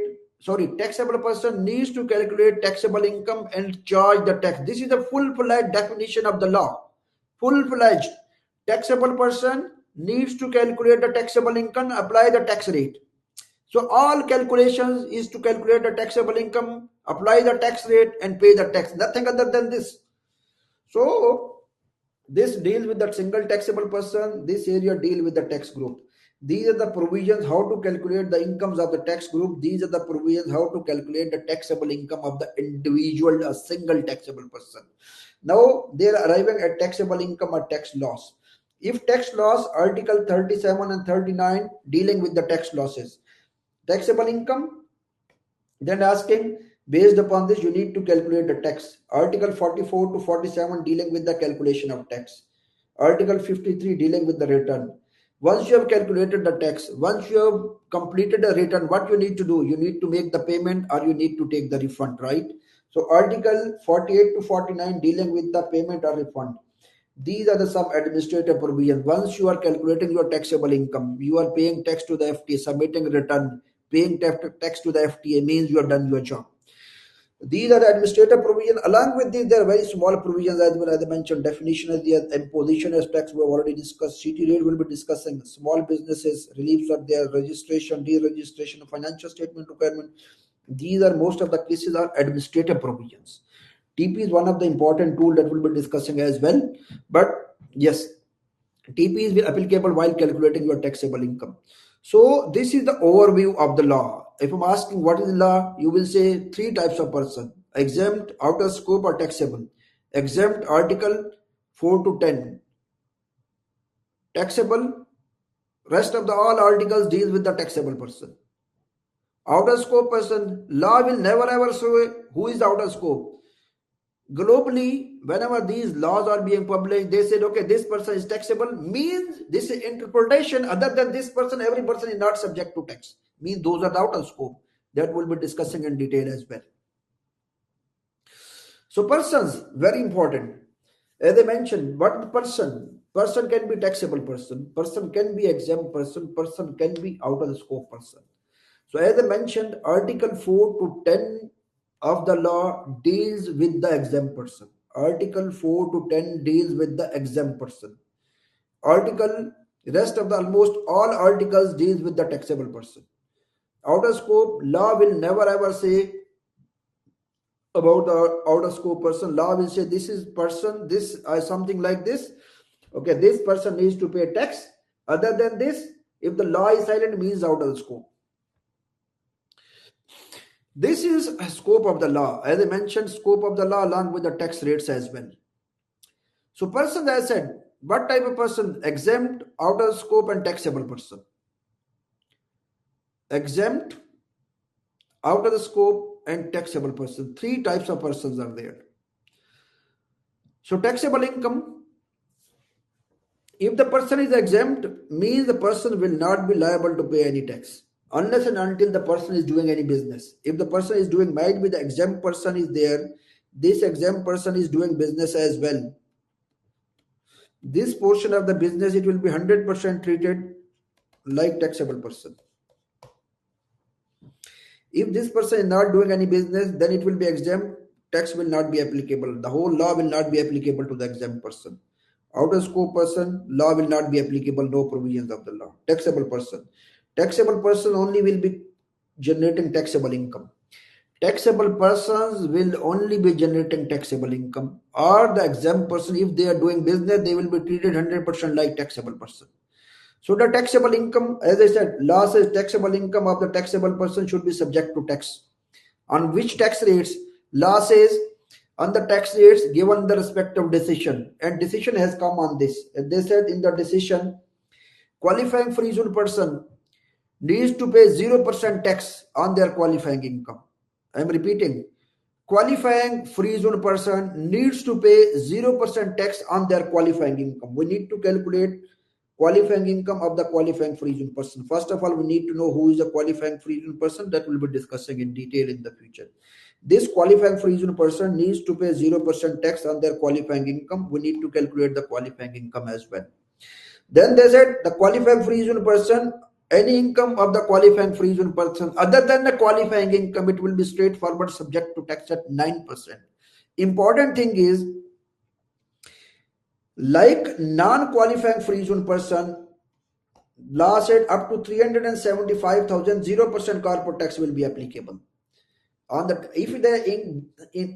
taxable person needs to calculate taxable income and charge the tax. This is the full-fledged definition of the law. Full-fledged. Taxable person needs to calculate the taxable income, apply the tax rate. So all calculations is to calculate the taxable income, apply the tax rate and pay the tax. Nothing other than this. So this deals with the single taxable person. This area deal with the tax group. These are the provisions how to calculate the incomes of the tax group. These are the provisions how to calculate the taxable income of the individual, a single taxable person. Now they are arriving at taxable income or tax loss. If tax loss, Article 37 and 39 dealing with the tax losses. Taxable income, then asking based upon this you need to calculate the tax. Article 44 to 47 dealing with the calculation of tax. Article 53 dealing with the return. Once you have calculated the tax, once you have completed a return, what you need to do? You need to make the payment or you need to take the refund, right? So Article 48 to 49 dealing with the payment or refund. These are the some administrative provisions. Once you are calculating your taxable income, you are paying tax to the FTA, submitting return, paying tax to the FTA means you have done your job. These are the administrative provisions. Along with these, there are very small provisions as well. As I mentioned, definition of the imposition as tax we have already discussed. CT rate will be discussing. Small businesses, reliefs of their registration, deregistration, financial statement requirement. These are most of the cases are administrative provisions. TP is one of the important tool that we'll be discussing as well. But yes, TP is applicable while calculating your taxable income. So this is the overview of the law. If I'm asking what is the law, you will say three types of person: exempt, out of scope, or taxable. Exempt, article 4 to 10. Taxable, rest of the all articles deal with the taxable person. Out of scope person, law will never ever say who is out of scope. Globally, whenever these laws are being published, they said, okay, this person is taxable, means this is interpretation. Other than this person, every person is not subject to tax. Means those are out of scope. That we'll be discussing in detail as well. So persons, very important. As I mentioned, what person? Person can be taxable person can be exempt person can be out of the scope person. So as I mentioned, Article 4 to 10 of the law deals with the exempt person. Article 4 to 10 deals with the exempt person. Rest of the almost all articles deals with the taxable person. Out of scope, law will never ever say about the out of scope person. Law will say this is person, this something like this. Okay, this person needs to pay tax. Other than this, if the law is silent, means out of the scope. This is a scope of the law. As I mentioned, scope of the law along with the tax rates as well. So person, as I said, what type of person? Exempt, out of scope, and taxable person. Exempt, out of the scope, and taxable person. Three types of persons are there. So taxable income, if the person is exempt, means the person will not be liable to pay any tax unless and until the person is doing any business. If the person is doing, might be the exempt person is there, this exempt person is doing business as well. This portion of the business, it will be 100% treated like taxable person. If this person is not doing any business, then it will be exempt. Tax will not be applicable. The whole law will not be applicable to the exempt person. Out of scope person, law will not be applicable, no provisions of the law. Taxable person only will be generating taxable income. Taxable persons will only be generating taxable income, or the exempt person, if they are doing business, they will be treated 100% like taxable person. So the taxable income, as I said, law says taxable income of the taxable person should be subject to tax. On which tax rates? Law says on the tax rates given the respective decision, and decision has come on this. And they said in the decision, qualifying free zone person needs to pay 0% tax on their qualifying income. I am repeating, qualifying free zone person needs to pay 0% tax on their qualifying income. We need to calculate qualifying income of the qualifying free zone person. First of all, we need to know who is a qualifying free zone person. That we'll be discussing in detail in the future. This qualifying free zone person needs to pay 0% tax on their qualifying income. We need to calculate the qualifying income as well. Then they said the qualifying free zone person, any income of the qualifying free zone person other than the qualifying income, it will be straightforward subject to tax at 9%. Important thing is, like non-qualifying free zone person, law said up to 375,000, 0% corporate tax will be applicable. On the, if the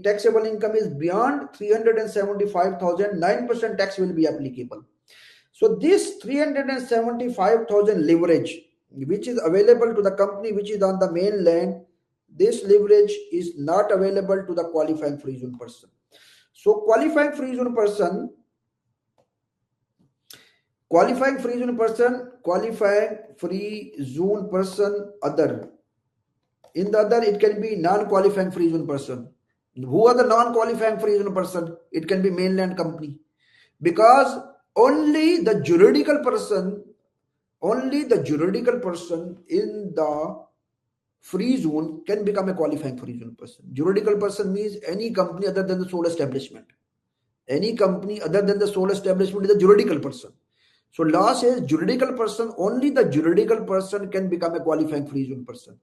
taxable income is beyond 375,000, 9% tax will be applicable. So this 375,000 leverage, which is available to the company which is on the mainland, this leverage is not available to the qualifying free zone person. So qualifying free zone person, other. In the other, it can be non-qualifying free zone person. Who are the non-qualifying free zone person? It can be mainland company, because only the juridical person in the free zone can become a qualifying free zone person. Juridical person means any company other than the sole establishment. Any company other than the sole establishment is a juridical person. So law says juridical person, only the juridical person can become a qualifying free zone person.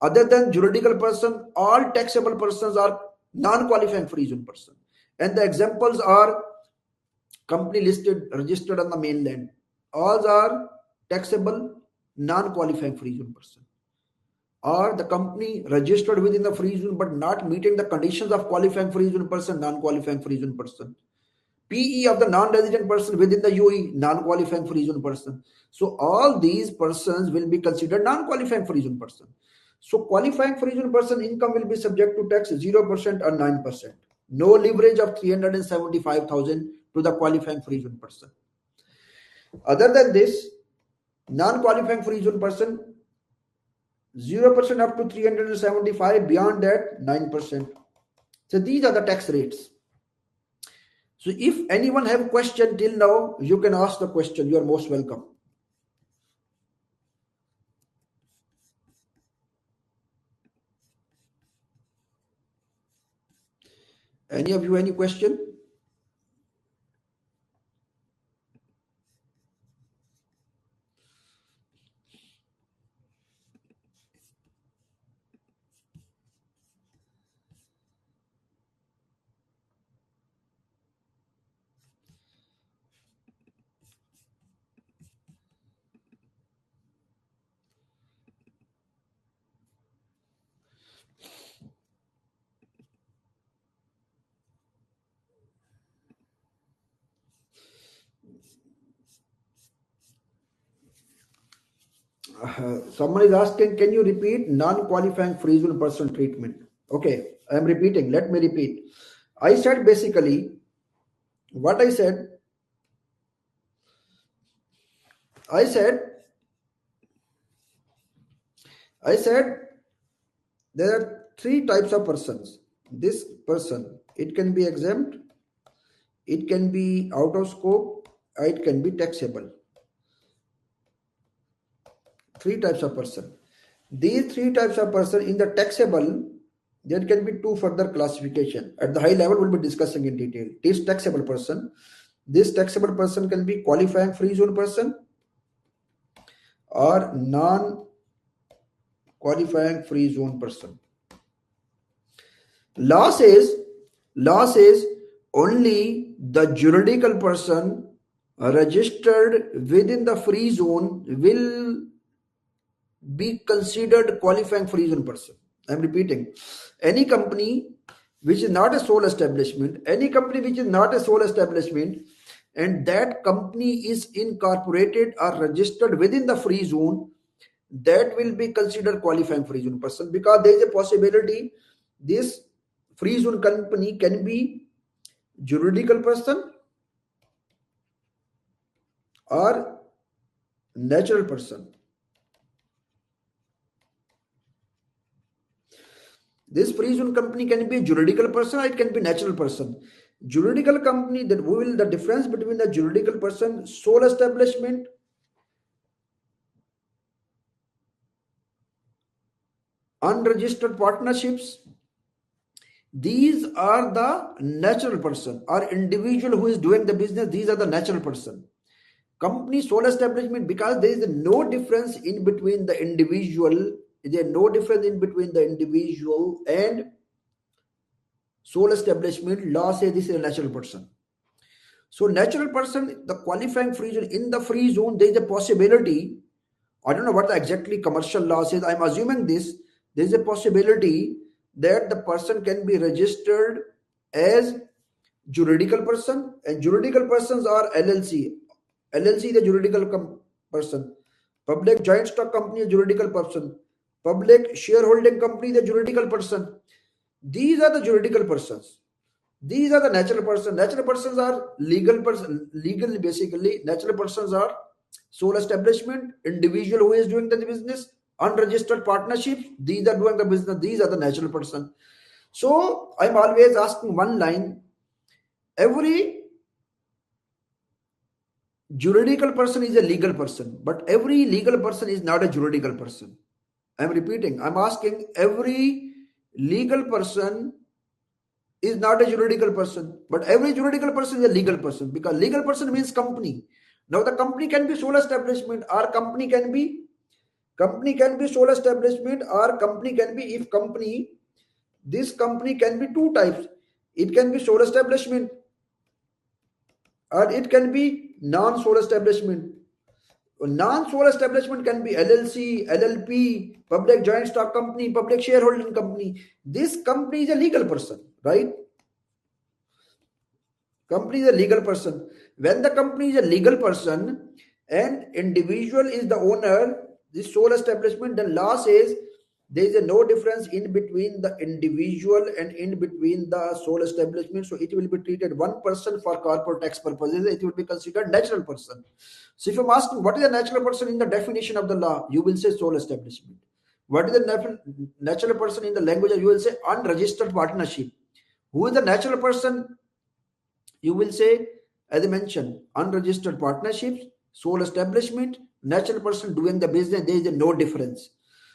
Other than juridical person, all taxable persons are non-qualifying free zone person. And the examples are company listed, registered on the mainland. All are taxable, non-qualifying free zone person. or the company registered within the free zone but not meeting the conditions of qualifying free zone person, non-qualifying free zone person. PE of the non-resident person within the UAE, non-qualifying free zone person. So all these persons will be considered non-qualifying free zone person. So qualifying free zone person income will be subject to tax 0% or 9%. No leverage of 375,000 to the qualifying free zone person. Other than this, non-qualifying free zone person 0% up to 375, beyond that 9%. So these are the tax rates. So if anyone have a question till now, you can ask the question. You are most welcome. Any of you, any question? Someone is asking, can you repeat non-qualifying free zone person treatment? Okay, I am repeating. Let me repeat. I said basically what I said. I said there are three types of persons. This person, it can be exempt, it can be out of scope, or it can be taxable. Three types of person. These three types of person, in the taxable, there can be two further classification. At the high level, we'll be discussing in detail. This taxable person can be qualifying free zone person or non-qualifying free zone person. Law says only the juridical person registered within the free zone will be considered qualifying free zone person. I'm repeating. Any company which is not a sole establishment, and that company is incorporated or registered within the free zone, that will be considered qualifying free zone person, because there is a possibility this free zone company can be juridical person or natural person. This free zone company can be a juridical person or it can be natural person. Juridical company, the difference between the juridical person, sole establishment, unregistered partnerships, these are the natural person, or individual who is doing the business, these are the natural person. Company sole establishment, because there is no difference in between the individual, and sole establishment. Law says this is a natural person. So natural person, the qualifying free zone, in the free zone, there is a possibility, I don't know what the exactly commercial law says, I'm assuming this, there is a possibility that the person can be registered as juridical person, and juridical persons are LLC. LLC is a juridical person. Public joint stock company is a juridical person. Public shareholding company is a juridical person. These are the juridical persons. These are the natural persons. Natural persons are legal person. Legally, basically, natural persons are sole establishment, individual who is doing the business, unregistered partnerships. These are doing the business. These are the natural person. So I'm always asking one line. Every juridical person is a legal person, but every legal person is not a juridical person. I'm repeating. I'm asking, every legal person is not a juridical person, but every juridical person is a legal person, because legal person means company. Now the company can be sole establishment, or company can be sole establishment, or company can be, if company, this company can be two types. It can be sole establishment or it can be non-sole establishment. Non-sole establishment can be LLC, LLP, public joint stock company, public shareholding company. This company is a legal person, right? Company is a legal person. When the company is a legal person and individual is the owner, this sole establishment, the law says there is a no difference in between the individual and in between the sole establishment. So it will be treated one person for corporate tax purposes. It will be considered natural person. So if I'm asking what is a natural person in the definition of the law, you will say sole establishment. What is the natural person in the language? You will say unregistered partnership. Who is the natural person? You will say, as I mentioned, unregistered partnerships, sole establishment, natural person doing the business, there is no difference.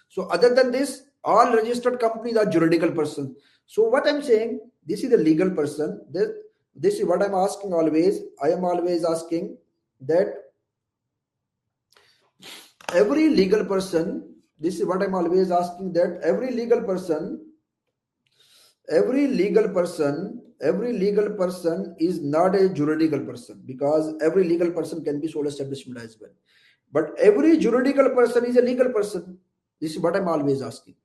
So other than this, all registered companies are juridical person. So what I'm saying, this is a legal person. This is what I'm asking always. I am always asking that every legal person, this is what I'm always asking, that every legal person is not a juridical person, because every legal person can be sole establishment as well, but every juridical person is a legal person. This is what I'm always asking.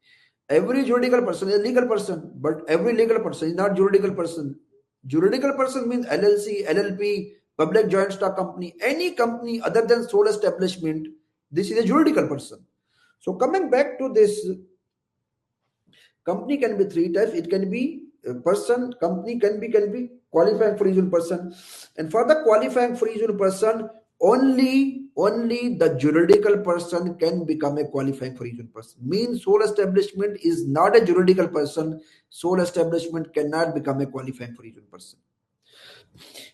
Every juridical person is a legal person, but every legal person is not juridical person. Juridical person means LLC, LLP, public joint stock company, any company other than sole establishment. This is a juridical person. So coming back to this, company can be three types. It can be a person, company can be qualifying for regional person. And for the qualifying for regional person, only the juridical person can become a qualifying for regional person. Means sole establishment is not a juridical person. Sole establishment cannot become a qualifying for regional person.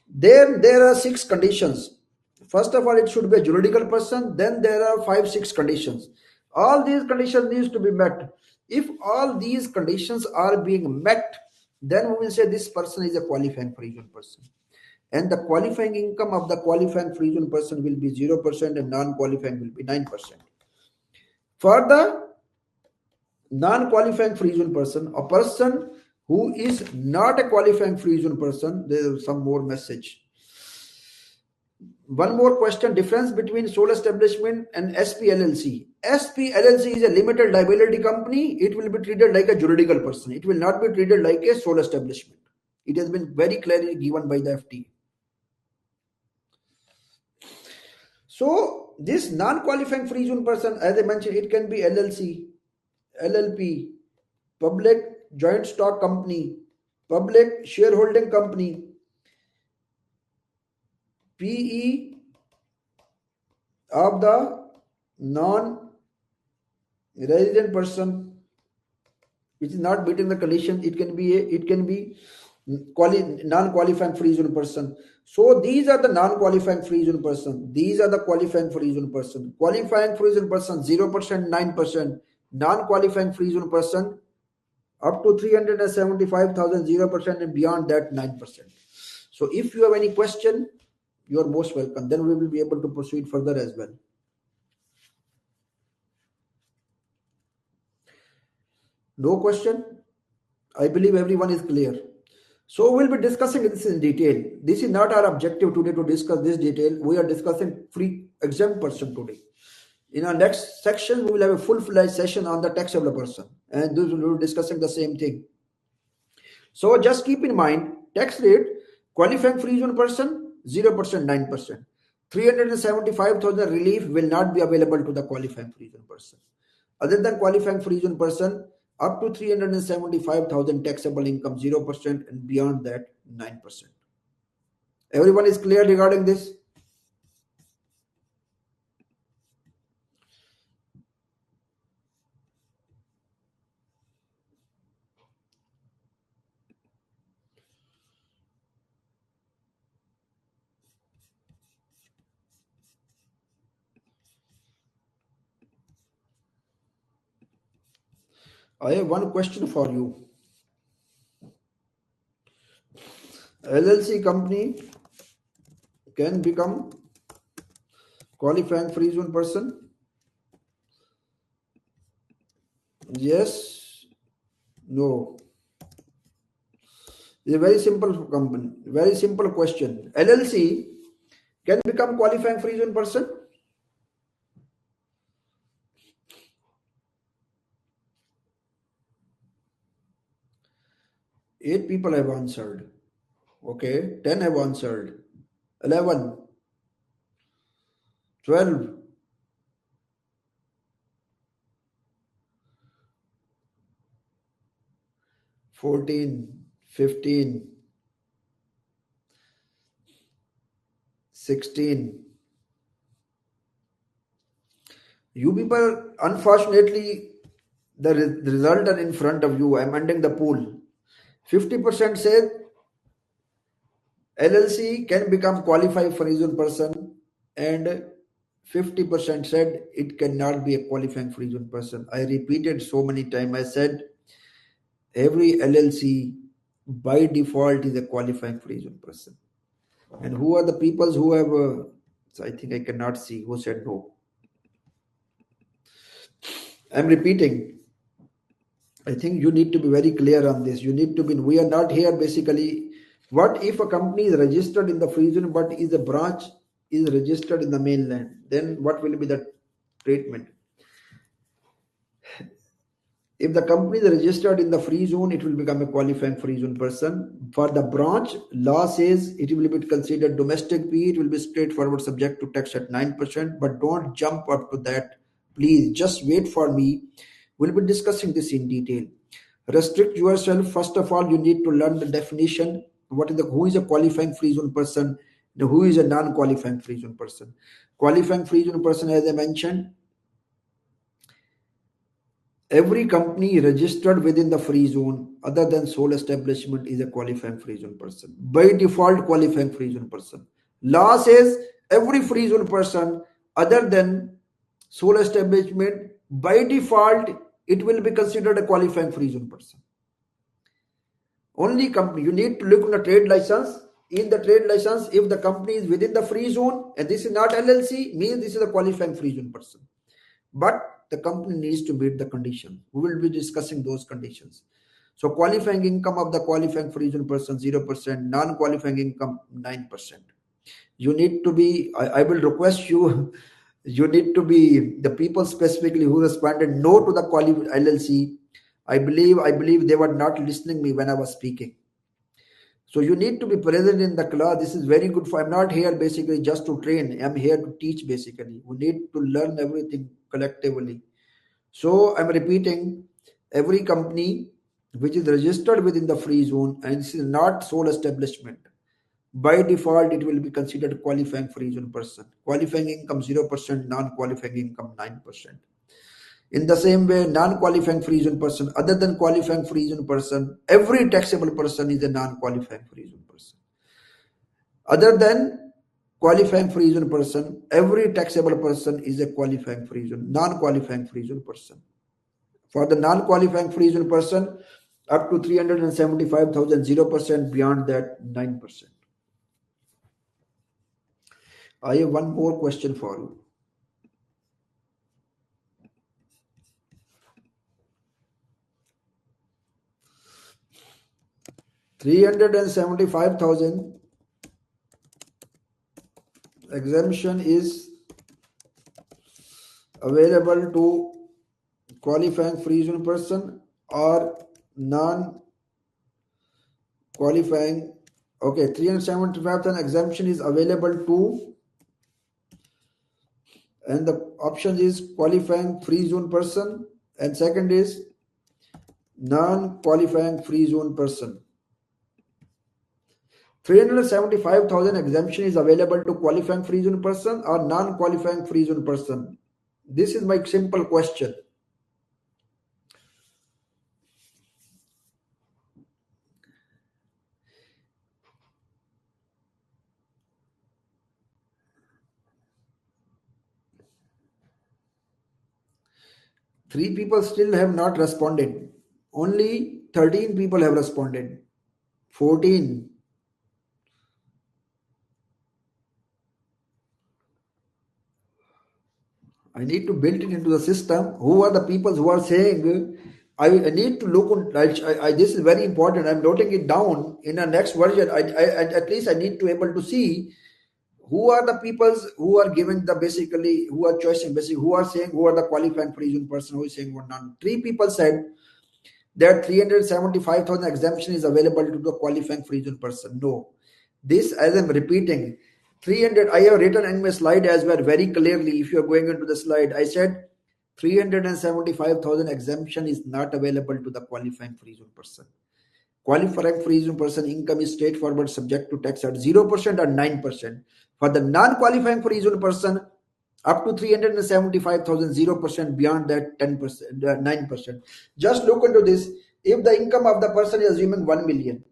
Then there are 6 conditions. First of all, it should be a juridical person. Then there are 5-6 conditions. All these conditions needs to be met. If all these conditions are being met, then we will say this person is a qualifying for regional person. And the qualifying income of the qualifying for regional person will be 0% and non-qualifying will be 9%. For the non-qualifying for regional person, a person who is not a qualifying for regional person, there is some more message. One more question, difference between sole establishment and SPLLC. SPLLC is a limited liability company. It will be treated like a juridical person. It will not be treated like a sole establishment. It has been very clearly given by the FT. So this non-qualifying free zone person, as I mentioned, it can be LLC, LLP, public joint stock company, public shareholding company, PE of the non-resident person, which is not meeting the condition. It can be non-qualifying free zone person. So these are the non-qualifying free zone person. These are the qualifying free zone person. Qualifying free zone person 0%, 9%. Non-qualifying free zone person up to 375,000, 0%, and beyond that 9%. So if you have any question, you are most welcome. Then we will be able to proceed further as well. No question? I believe everyone is clear. So we'll be discussing this in detail. This is not our objective today to discuss this detail. We are discussing free exempt person today. In our next section, we will have a full-fledged session on the taxable person, and this will be discussing the same thing. So just keep in mind, tax rate, qualifying free zone person, 0%, 9%. 375,000 relief will not be available to the qualifying free zone person. Other than qualifying free zone person, up to 375,000 taxable income, 0%, and beyond that 9%. Everyone is clear regarding this? I have one question for you. LLC company can become qualifying free zone person? Yes, no. It's a very simple company, very simple question. LLC can become qualifying free zone person? 8 people have answered. Okay, 10 have answered. 11, 12, 14, 15, 16. You people, unfortunately, the result are in front of you. I'm ending the pool. 50% said LLC can become qualified for reason person, and 50% said it cannot be a qualifying for reason person. I repeated so many times. I said every LLC by default is a qualifying for reason person. And who are the peoples who have? So I think I cannot see who said no. I'm repeating. I think you need to be very clear on this. You need to be. We are not here basically. What if a company is registered in the free zone, but is a branch is registered in the mainland? Then what will be the treatment? If the company is registered in the free zone, it will become a qualifying free zone person. For the branch, law says it will be considered domestic PE. It will be straightforward, subject to tax at 9%. But don't jump up to that. Please just wait for me. We'll be discussing this in detail. Restrict yourself. First of all, you need to learn the definition. Who is a qualifying free zone person? Who is a non-qualifying free zone person? Qualifying free zone person, as I mentioned, every company registered within the free zone other than sole establishment is a qualifying free zone person. By default, qualifying free zone person. Law says every free zone person other than sole establishment, by default, it will be considered a qualifying free zone person. Only company, you need to look on the trade license. In the trade license, if the company is within the free zone and this is not LLC, means this is a qualifying free zone person. But the company needs to meet the condition. We will be discussing those conditions. So qualifying income of the qualifying free zone person 0%, non-qualifying income 9%. You need to be, I will request you, you need to be the people specifically who responded no to the LLC. I believe they were not listening me when I was speaking. So you need to be present in the class. This is very good for, I'm not here basically just to train. I'm here to teach basically. We need to learn everything collectively. So I'm repeating, every company which is registered within the free zone and this is not sole establishment, by default, it will be considered qualifying free zone person. Qualifying income 0%, non-qualifying income 9%. In the same way, non-qualifying free zone person, other than qualifying free zone person, every taxable person is a non-qualifying free zone person. Other than qualifying free zone person, every taxable person is a qualifying free zone, non-qualifying free zone person. For the non-qualifying free zone person, up to 375,000, 0%, beyond that 9%. I have one more question for you. $375,000 exemption is available to qualifying free zone person or non-qualifying. Okay, 375,000 exemption is available to, and the option is qualifying free zone person, and second is non-qualifying free zone person. 375,000 exemption is available to qualifying free zone person or non-qualifying free zone person. This is my simple question. Three people still have not responded. Only 13 people have responded. 14. I need to build it into the system. Who are the people who are saying, I need to look on, this is very important. I'm noting it down in the next version. At least I need to able to see who are the peoples who are giving the basically, who are choosing basically, who are saying, who are the qualifying free zone person, who is saying what none. Three people said that 375,000 exemption is available to the qualifying free zone person. No. This, as I'm repeating, 300, I have written in my slide as well very clearly. If you're going into the slide, I said 375,000 exemption is not available to the qualifying free zone person. Qualifying free zone person income is straightforward, subject to tax at 0% or 9%. For the non-qualifying free zone person, up to 375,000, 0%, beyond that 10%, 9%. Just look into this. If the income of the person is assuming 1 million,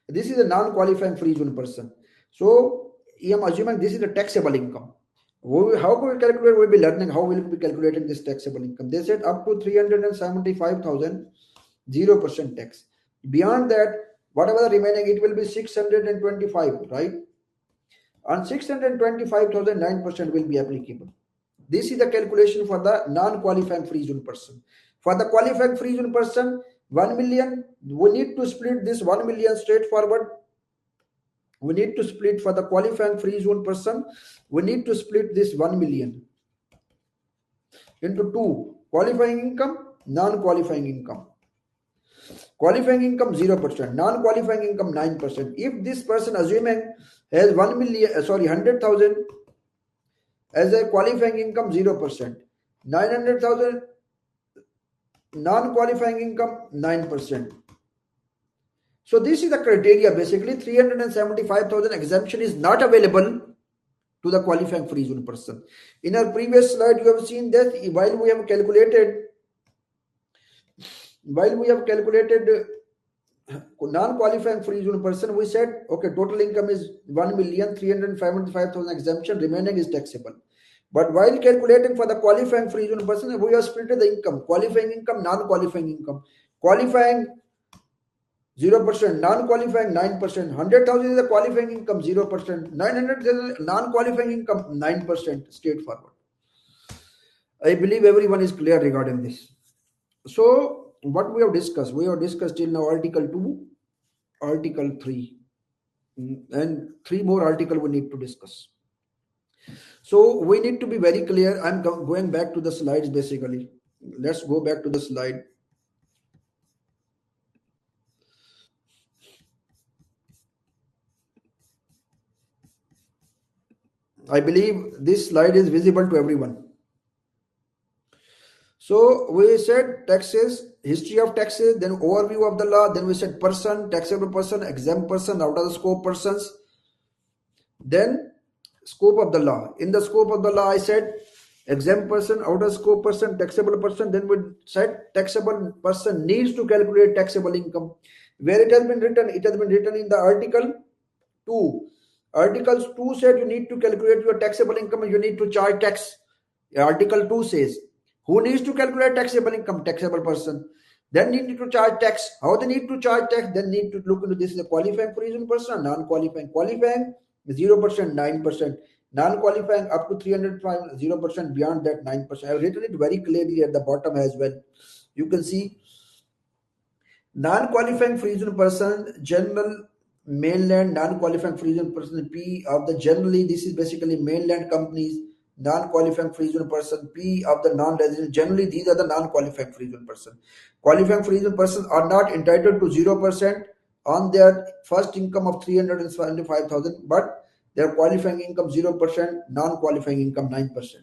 this is a non-qualifying free zone person. So I am assuming this is the taxable income. How can we calculate? We'll be learning how we'll be calculating this taxable income. They said up to 375,000, 0% tax. Beyond that, whatever the remaining, it will be 625, right? On 625,000, 9% will be applicable. This is the calculation for the non-qualifying free zone person. For the qualifying free zone person, 1 million, we need to split this 1 million straightforward. We need to split for the qualifying free zone person, we need to split this 1 million into two: qualifying income, non-qualifying income. Qualifying income 0%, non-qualifying income 9%. If this person assuming has 1 million, 100,000 as a qualifying income, 0%, 900,000 non-qualifying income, 9%. So this is the criteria. Basically 375,000 exemption is not available to the qualifying free zone person. In our previous slide, you have seen that while we have calculated non-qualifying free zone person, we said, okay, total income is 1,375,000 exemption, remaining is taxable. But while calculating for the qualifying free zone person, we have split the income: qualifying income, non-qualifying income. Qualifying 0%, non-qualifying 9%. 100,000 is the qualifying income, 0%. 900 is non-qualifying income, 9%. Straightforward. I believe everyone is clear regarding this. So what we have discussed till now Article 2, Article 3, and 3 more articles we need to discuss. So we need to be very clear. I'm going back to the slides basically. Let's go back to the slide. I believe this slide is visible to everyone. So we said taxes, history of taxes, then overview of the law, then we said person, taxable person, exempt person, out of the scope persons, then scope of the law. In the scope of the law, I said exempt person, out of scope person, taxable person. Then we said taxable person needs to calculate taxable income. Where it has been written? It has been written in the Article 2. Articles 2 said you need to calculate your taxable income and you need to charge tax. Article 2 says who needs to calculate taxable income? Taxable person. Then need to charge tax. How they need to charge tax? Then need to look into this is a qualifying free zone person, non-qualifying. Qualifying 0%, 9%. Non-qualifying up to 305, 0%, beyond that 9%. I have written it very clearly at the bottom as well. You can see non-qualifying free zone person, general mainland, non-qualifying free zone person, P of the generally, this is basically mainland companies, non-qualifying free zone person, P of the non-resident. Generally, these are the non-qualifying free zone person. Qualifying free zone persons are not entitled to 0% on their first income of 375,000, but their qualifying income 0%, non-qualifying income 9%.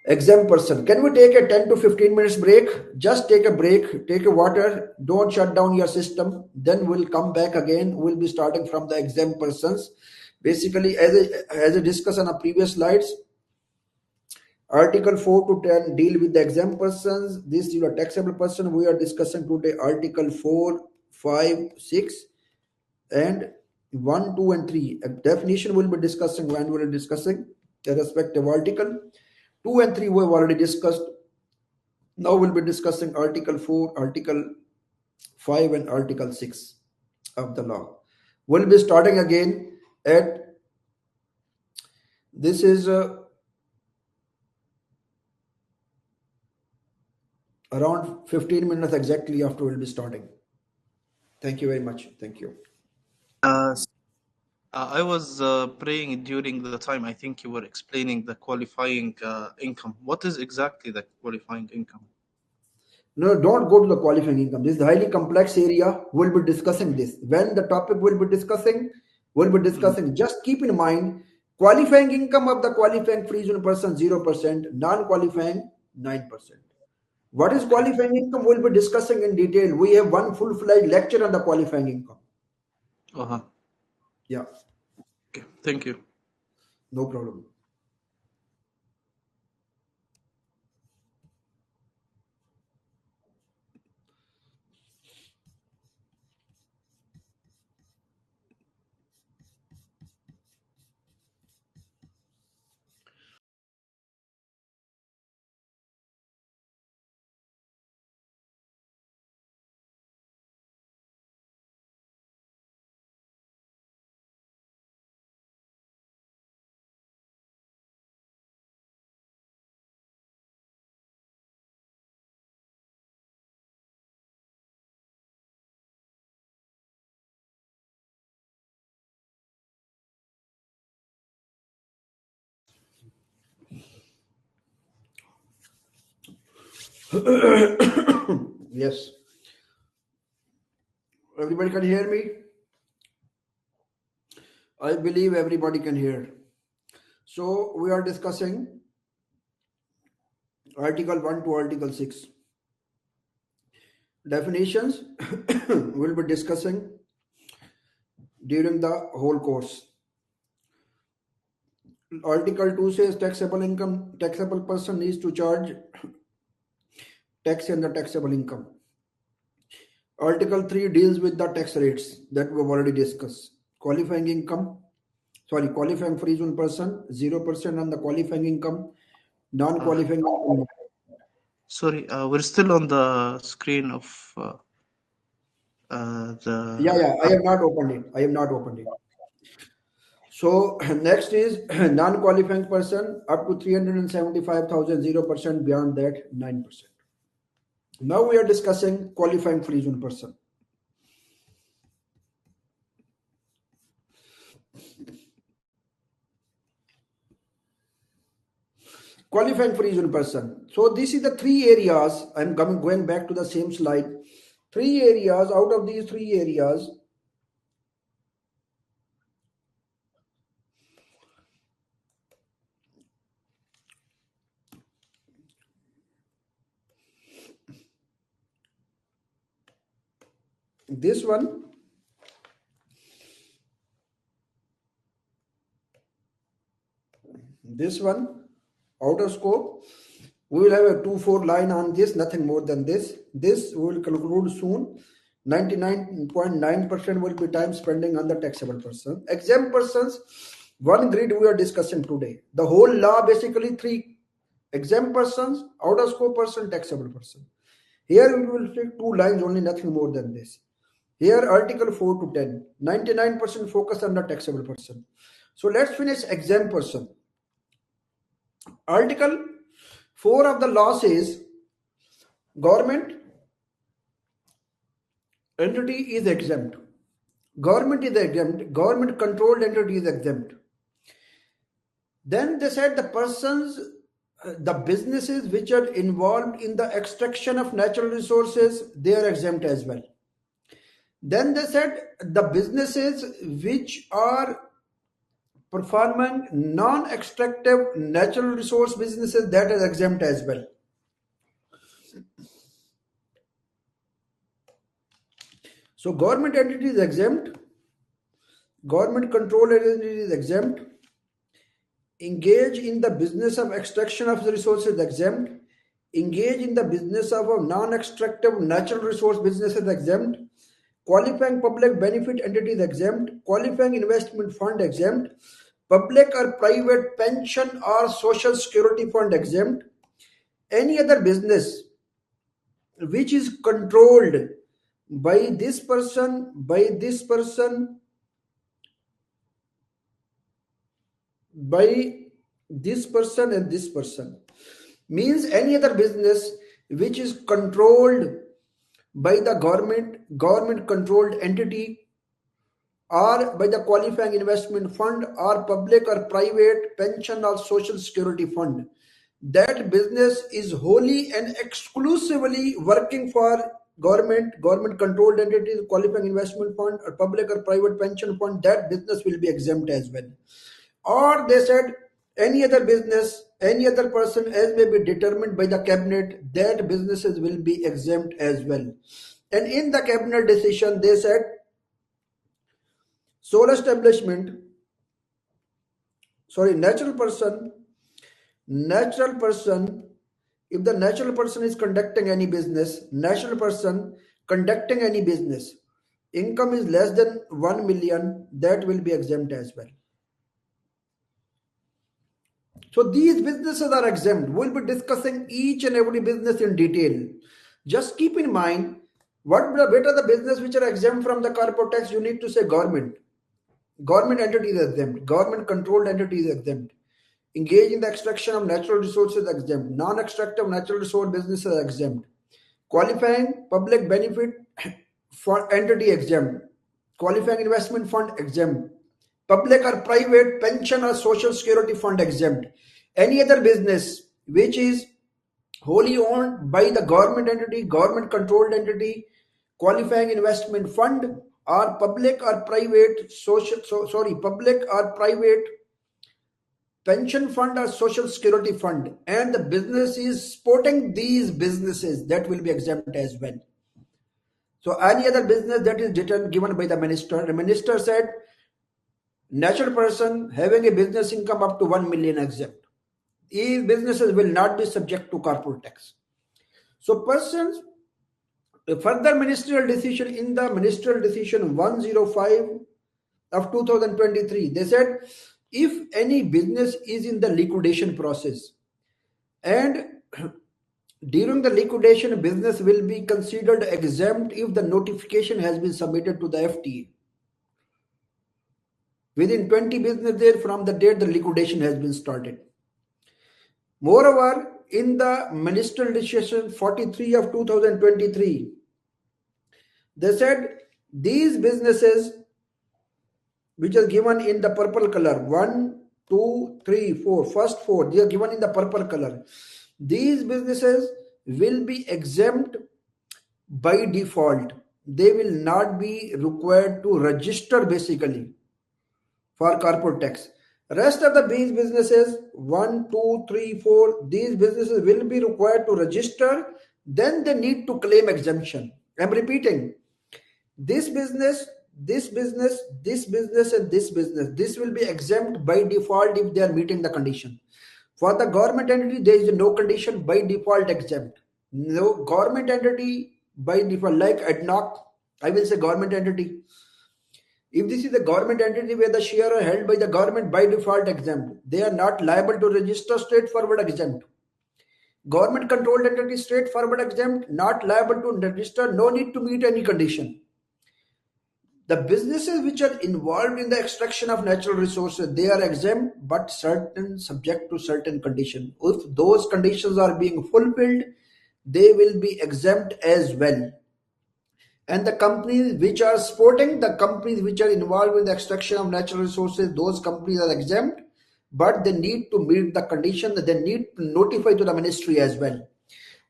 Exempt person. Can we take a 10 to 15 minutes break? Just take a break, take a water, don't shut down your system. Then we'll come back again. We'll be starting from the exempt persons. Basically, as I discussed on our previous slides, Article 4 to 10 deal with the exempt persons. This is a taxable person. We are discussing today Article 4, 5, 6, and 1, 2, and 3. A definition we'll be discussing when we're discussing the respective article. 2 and 3 we have already discussed. Now we'll be discussing Article 4, Article 5, and Article 6 of the law. We'll be starting again at, this is around 15 minutes exactly after we'll be starting. Thank you very much. Thank you. I was praying during the time I think you were explaining the qualifying income. What is exactly the qualifying income? No, don't go to the qualifying income. This is a highly complex area. We'll be discussing this. When the topic we'll be discussing, just keep in mind qualifying income of the qualifying free zone person 0%, non-qualifying 9%. What is qualifying income? We'll be discussing in detail. We have one full-fledged lecture on the qualifying income. Uh-huh. Yeah. Okay, thank you. No problem. Yes. Everybody can hear me? I believe everybody can hear. So we are discussing Article 1 to Article 6. Definitions we'll be discussing during the whole course. Article 2 says taxable income, taxable person needs to charge tax on the taxable income. Article 3 deals with the tax rates that we've already discussed. Qualifying free zone person, 0% on the qualifying income, non-qualifying income. Sorry, we're still on the screen of the... Yeah, I have not opened it. So next is non-qualifying person up to 375,000, 0%, beyond that 9%. Now we are discussing qualifying free zone person. Qualifying free zone person. So this is the three areas. I'm going back to the same slide. Three areas. Out of these three areas, this one, out of scope. We will have a 2-4 line on this, nothing more than this. This we will conclude soon. 99.9% will be time spending on the taxable person. Exempt persons, one grid we are discussing today. The whole law basically three: exempt persons, out of scope person, taxable person. Here we will take 2 lines only, nothing more than this. Here Article 4 to 10, 99% focus on the taxable person. So let's finish exempt person. Article 4 of the law says government entity is exempt. Government is exempt. Government controlled entity is exempt. Then they said the businesses which are involved in the extraction of natural resources, they are exempt as well. Then they said the businesses which are performing non-extractive natural resource businesses, that is exempt as well. So government entity is exempt, government controlled entity is exempt, engage in the business of extraction of the resources exempt, engage in the business of a non-extractive natural resource business is exempt, qualifying public benefit entity is exempt, qualifying investment fund exempt, public or private pension or social security fund exempt, any other business which is controlled by this person, by this person, by this person and this person, means any other business which is controlled by the government controlled entity, or by the qualifying investment fund or public or private pension or social security fund. That business is wholly and exclusively working for government controlled entities, qualifying investment fund or public or private pension fund, that business will be exempt as well. Or they said any other business, any other person as may be determined by the cabinet, that businesses will be exempt as well. And in the cabinet decision, they said sole establishment, sorry, natural person, if the natural person is conducting any business, natural person conducting any business, income is less than 1 million, that will be exempt as well. So these businesses are exempt. We'll be discussing each and every business in detail. Just keep in mind, what are the business which are exempt from the corporate tax? You need to say government. Government entity is exempt. Government controlled entity is exempt. Engage in the extraction of natural resources exempt. Non-extractive natural resource businesses exempt. Qualifying public benefit for entity exempt. Qualifying investment fund exempt. Public or private pension or social security fund exempt. Any other business which is wholly owned by the government entity, government controlled entity, qualifying investment fund, or public or private public or private pension fund or social security fund, and the business is supporting these businesses, that will be exempt as well. So any other business that is given by the minister said natural person having a business income up to 1 million exempt. These businesses will not be subject to corporate tax. So persons, further ministerial decision, in the ministerial decision 105 of 2023, they said if any business is in the liquidation process and during the liquidation, business will be considered exempt if the notification has been submitted to the FTA within 20 business days from the date the liquidation has been started. Moreover, in the ministerial decision 43 of 2023, they said these businesses which are given in the purple color, 1, 2, 3, 4, first 4, they are given in the purple color. These businesses will be exempt by default. They will not be required to register basically for corporate tax. Rest of the these businesses 1, 2, 3, 4, these businesses will be required to register, then they need to claim exemption. I'm repeating, this business, this business, this business and this business, this will be exempt by default if they are meeting the condition. For the government entity, there is no condition, by default exempt. No government entity by default, like ADNOC, I will say government entity. If this is a government entity where the share are held by the government, by default exempt. They are not liable to register, straightforward exempt. Government controlled entity, straightforward exempt, not liable to register, no need to meet any condition. The businesses which are involved in the extraction of natural resources, they are exempt, but subject to certain conditions. If those conditions are being fulfilled, they will be exempt as well. And the companies which are supporting, the companies which are involved in the extraction of natural resources, those companies are exempt, but they need to meet the condition, that they need to notify to the ministry as well.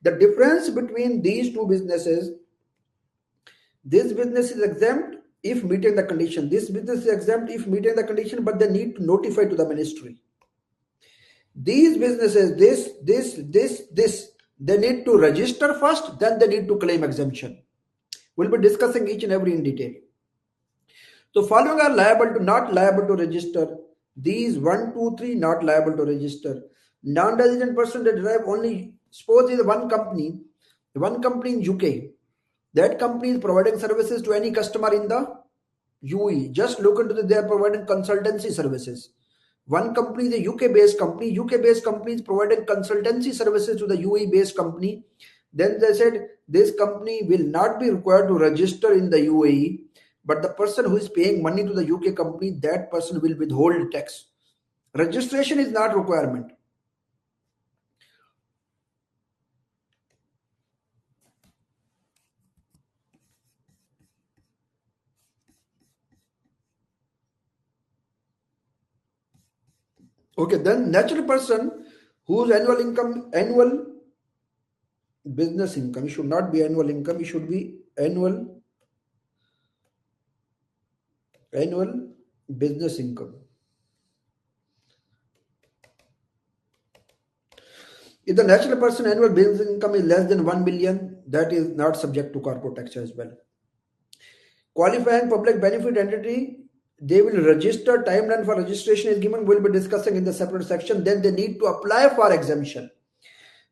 The difference between these two businesses, this business is exempt if meeting the condition, this business is exempt if meeting the condition, but they need to notify to the ministry. These businesses, this, they need to register first, then they need to claim exemption. We'll be discussing each and every in detail. So following are liable to, not liable to register. These 1, 2, 3 not liable to register. Non-resident person that derive only, suppose is one company in UK. That company is providing services to any customer in the UAE. Just look into they are providing consultancy services. One company is a UK-based company. UK-based company is providing consultancy services to the UAE-based company. Then they said this company will not be required to register in the UAE, but the person who is paying money to the UK company, that person will withhold tax. Registration is not requirement. Okay, then natural person whose annual business income, it should not be annual income, it should be annual business income. If the natural person annual business income is less than 1 million, that is not subject to corporate tax as well. Qualifying public benefit entity, they will register, timeline for registration is given, we'll be discussing in the separate section. Then they need to apply for exemption.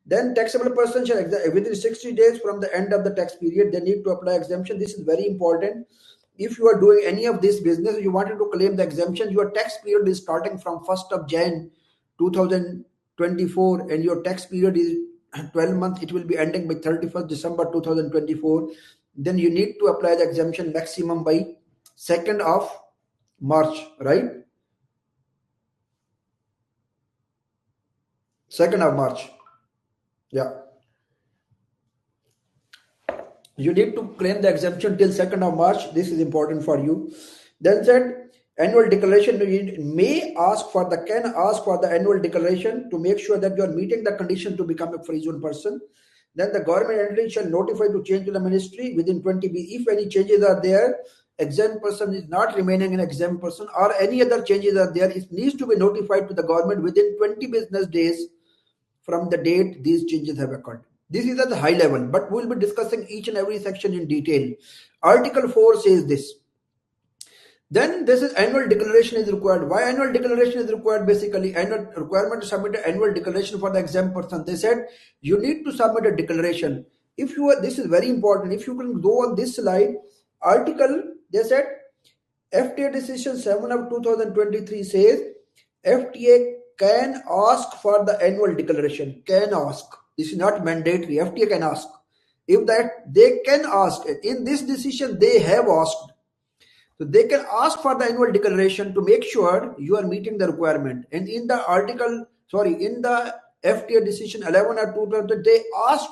Then taxable person shall within 60 days from the end of the tax period, they need to apply exemption. This is very important. If you are doing any of this business, you wanted to claim the exemption, your tax period is starting from 1st of Jan 2024 and your tax period is 12 months. It will be ending by 31st December 2024. Then you need to apply the exemption maximum by 2nd of March, right? 2nd of March. Yeah. You need to claim the exemption till 2nd of March. This is important for you. Then said annual declaration, can ask for the annual declaration to make sure that you are meeting the condition to become a free zone person. Then the government entity shall notify to change to the ministry within 20 B. If any changes are there, exempt person is not remaining an exempt person or any other changes are there, it needs to be notified to the government within 20 business days from the date these changes have occurred. This is at the high level, but we'll be discussing each and every section in detail. Article 4 says this. Then this is annual declaration is required. Why annual declaration is required? Basically, annual requirement to submit an annual declaration for the exempt person. They said you need to submit a declaration. If you are, this is very important. If you can go on this slide, article, they said FTA decision 7 of 2023 says FTA can ask for the annual declaration. Can ask. This is not mandatory. FTA can ask. If that they can ask, in this decision they have asked. So they can ask for the annual declaration to make sure you are meeting the requirement. And in the in the FTA decision 11 or 2000, they asked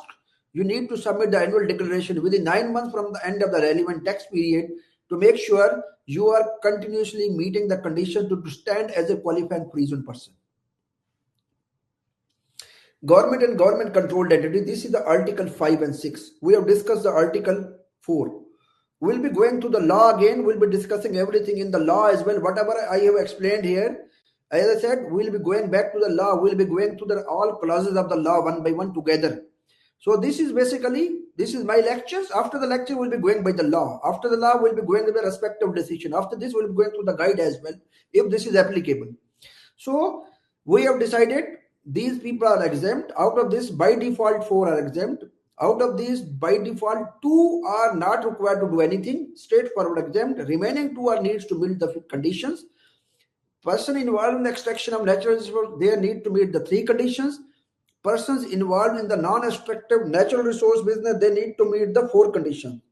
you need to submit the annual declaration within 9 months from the end of the relevant tax period to make sure you are continuously meeting the conditions to stand as a qualifying free zone person. Government and government controlled entity. This is the article 5 and 6. We have discussed the article 4. We'll be going to the law again. We'll be discussing everything in the law as well. Whatever I have explained here, as I said, we'll be going back to the law. We'll be going to the all clauses of the law one by one together. So this is my lectures. After the lecture, we'll be going by the law. After the law, we'll be going to the respective decision. After this, we'll be going to the guide as well, if this is applicable. So we have decided these people are exempt. Out of this, by default, 4 are exempt. Out of these, by default, 2 are not required to do anything. Straightforward exempt. Remaining 2 are needs to meet the conditions. Person involved in the extraction of natural resources, they need to meet the 3 conditions. Persons involved in the non-extractive natural resource business, they need to meet the 4 conditions.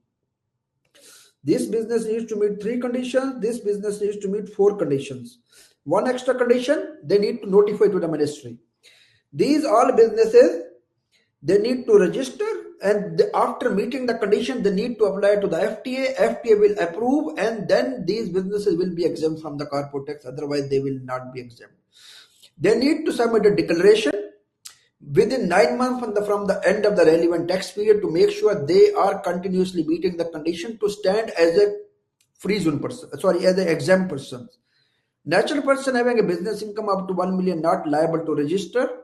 This business needs to meet 3 conditions. This business needs to meet 4 conditions. One extra condition, they need to notify to the ministry. These all businesses, they need to register, and after meeting the condition, they need to apply to the FTA. FTA will approve, and then these businesses will be exempt from the corporate tax. Otherwise, they will not be exempt. They need to submit a declaration within 9 months from the end of the relevant tax period to make sure they are continuously meeting the condition to stand as a free zone person, as an exempt person. Natural person having a business income up to 1 million not liable to register.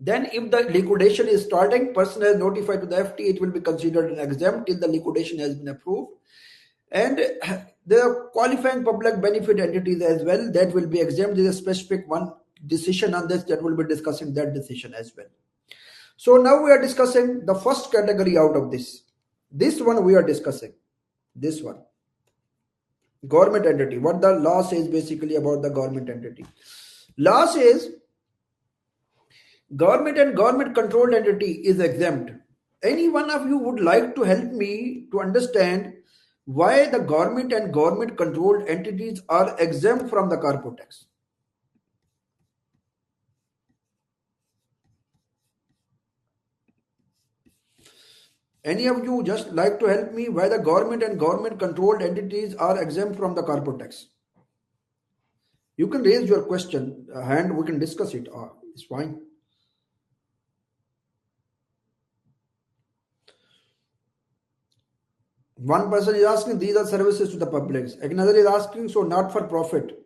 Then if the liquidation is starting, person has notified to the FT, it will be considered an exempt till the liquidation has been approved. And the qualifying public benefit entities as well, that will be exempt. There is a specific one decision on this that will be discussing that decision as well. So now we are discussing the first category out of this. This one we are discussing. This one. Government entity. What the law says basically about the government entity. Law says government and government controlled entity is exempt. Any one of you would like to help me to understand why the government and government controlled entities are exempt from the corporate tax? Any of you just like to help me why the government and government controlled entities are exempt from the corporate tax? You can raise your question, hand, we can discuss it. It's fine. One person is asking, these are services to the public. Another is asking, so not for profit.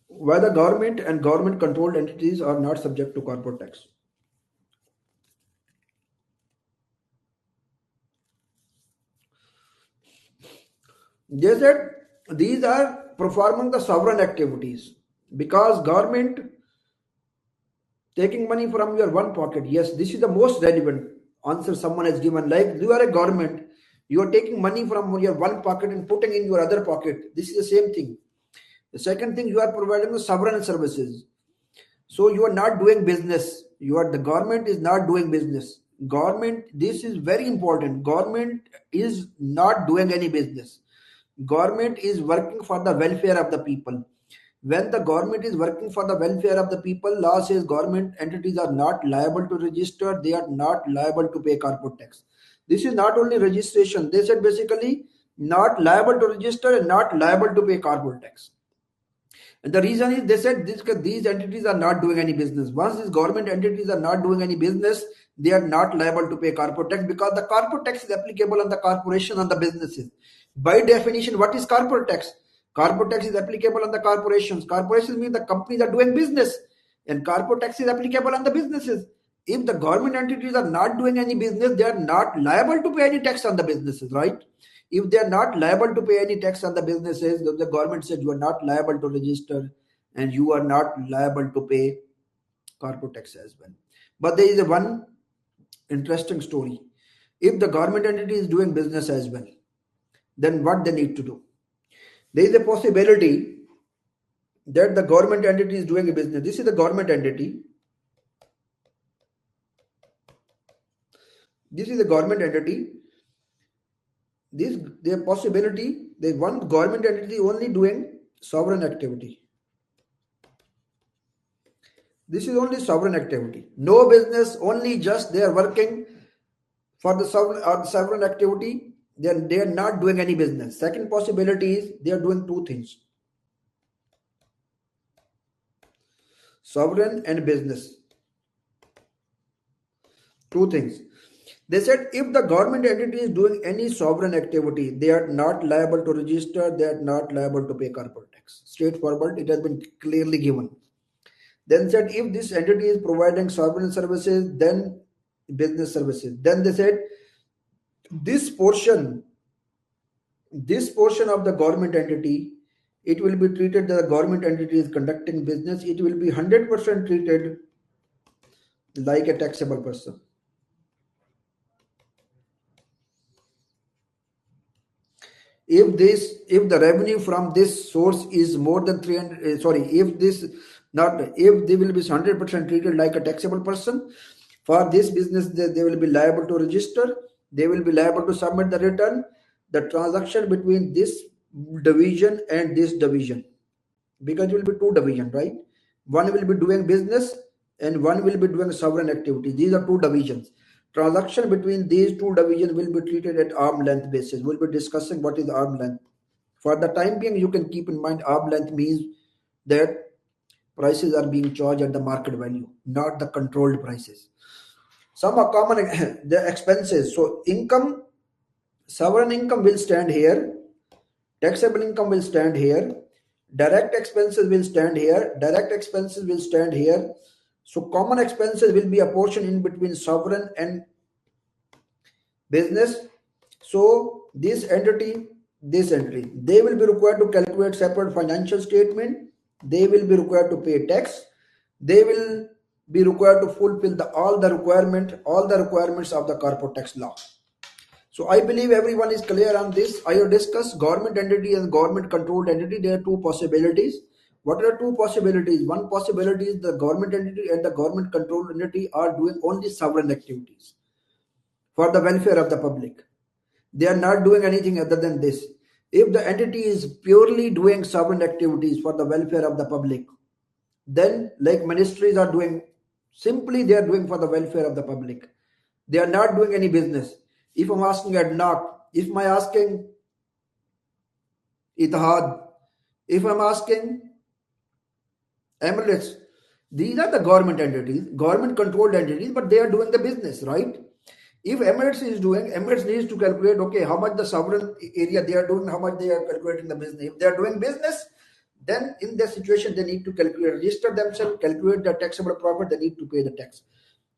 Why the government and government controlled entities are not subject to corporate tax. They said these are performing the sovereign activities because government taking money from your one pocket. Yes, this is the most relevant answer someone has given. Like you are a government, you are taking money from your one pocket and putting in your other pocket. This is the same thing. The second thing, you are providing the sovereign services. So you are not doing business. The government is not doing business. Government, this is very important. Government is not doing any business. Government is working for the welfare of the people. When the government is working for the welfare of the people, law says government entities are not liable to register, they are not liable to pay corporate tax. This is not only registration, they said basically not liable to register and not liable to pay corporate tax. And the reason is they said these entities are not doing any business. Once these government entities are not doing any business, they are not liable to pay corporate tax because the corporate tax is applicable on the corporation and the businesses. By definition, what is corporate tax? Corporate tax is applicable on the corporations. Corporations mean the companies are doing business, and corporate tax is applicable on the businesses. If the government entities are not doing any business, they are not liable to pay any tax on the businesses, right? If they are not liable to pay any tax on the businesses, the government said you are not liable to register and you are not liable to pay corporate tax as well. But there is one interesting story. If the government entity is doing business as well, then what they need to do? There is a possibility that the government entity is doing a business. This is the government entity. This is a government entity. The possibility that one government entity only doing sovereign activity. This is only sovereign activity. No business, only just they are working for the sovereign activity. They are not doing any business. Second possibility is they are doing two things. Sovereign and business. Two things. They said if the government entity is doing any sovereign activity, they are not liable to register, they are not liable to pay corporate tax. Straightforward, it has been clearly given. Then said if this entity is providing sovereign services, then business services. Then they said this portion of the government entity, it will be treated that the government entity is conducting business. It will be 100% treated like a taxable person. If the revenue from this source is more than 300, if they will be 100% treated like a taxable person. For this business, they will be liable to register. They will be liable to submit the return. The transaction between this division and this division, because it will be two divisions, right? One will be doing business and one will be doing sovereign activity. These are two divisions. Transaction between these two divisions will be treated at arm length basis. We'll be discussing what is arm length. For the time being, you can keep in mind arm length means that prices are being charged at the market value, not the controlled prices. Some are common the expenses. So income, sovereign income will stand here, taxable income will stand here, direct expenses will stand here, direct expenses will stand here. So common expenses will be a portion in between sovereign and business. So this entity, they will be required to calculate separate financial statement. They will be required to pay tax. They will be required to fulfill all the requirements of the corporate tax law. So I believe everyone is clear on this. I have discussed government entity and government controlled entity. There are two possibilities. What are two possibilities? One possibility is the government entity and the government controlled entity are doing only sovereign activities for the welfare of the public. They are not doing anything other than this. If the entity is purely doing sovereign activities for the welfare of the public, then like ministries are doing, simply they are doing for the welfare of the public. They are not doing any business. if I'm asking Adnaq, if I'm asking Itihad, if I'm asking Emirates, these are the government entities, government controlled entities, but they are doing the business, right? If Emirates is doing, Emirates needs to calculate, okay, how much the sovereign area they are doing, how much they are calculating the business. If they are doing business, then in that situation, they need to calculate, register themselves, calculate the taxable profit, they need to pay the tax.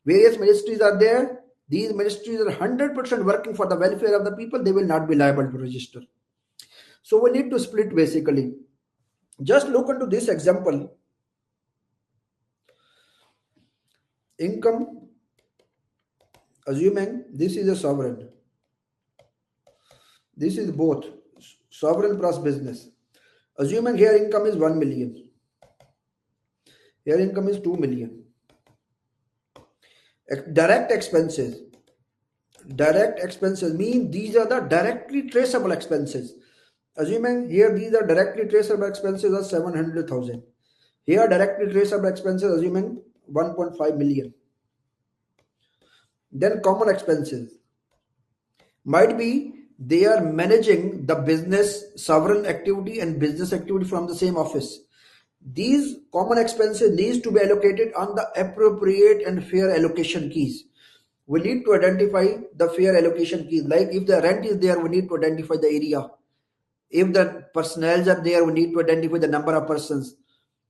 Various ministries are there. These ministries are 100% working for the welfare of the people. They will not be liable to register. So we need to split basically. Just look into this example. Income, assuming this is a sovereign. This is both sovereign plus business. Assuming here income is 1 million. Here income is 2 million. Direct expenses. Direct expenses mean these are the directly traceable expenses. Assuming here these are directly traceable expenses of 700,000. Here directly traceable expenses assuming 1.5 million. Then common expenses. Might be they are managing the business, sovereign activity and business activity from the same office. These common expenses needs to be allocated on the appropriate and fair allocation keys. We need to identify the fair allocation keys. Like if the rent is there, we need to identify the area. If the personnel are there, we need to identify the number of persons.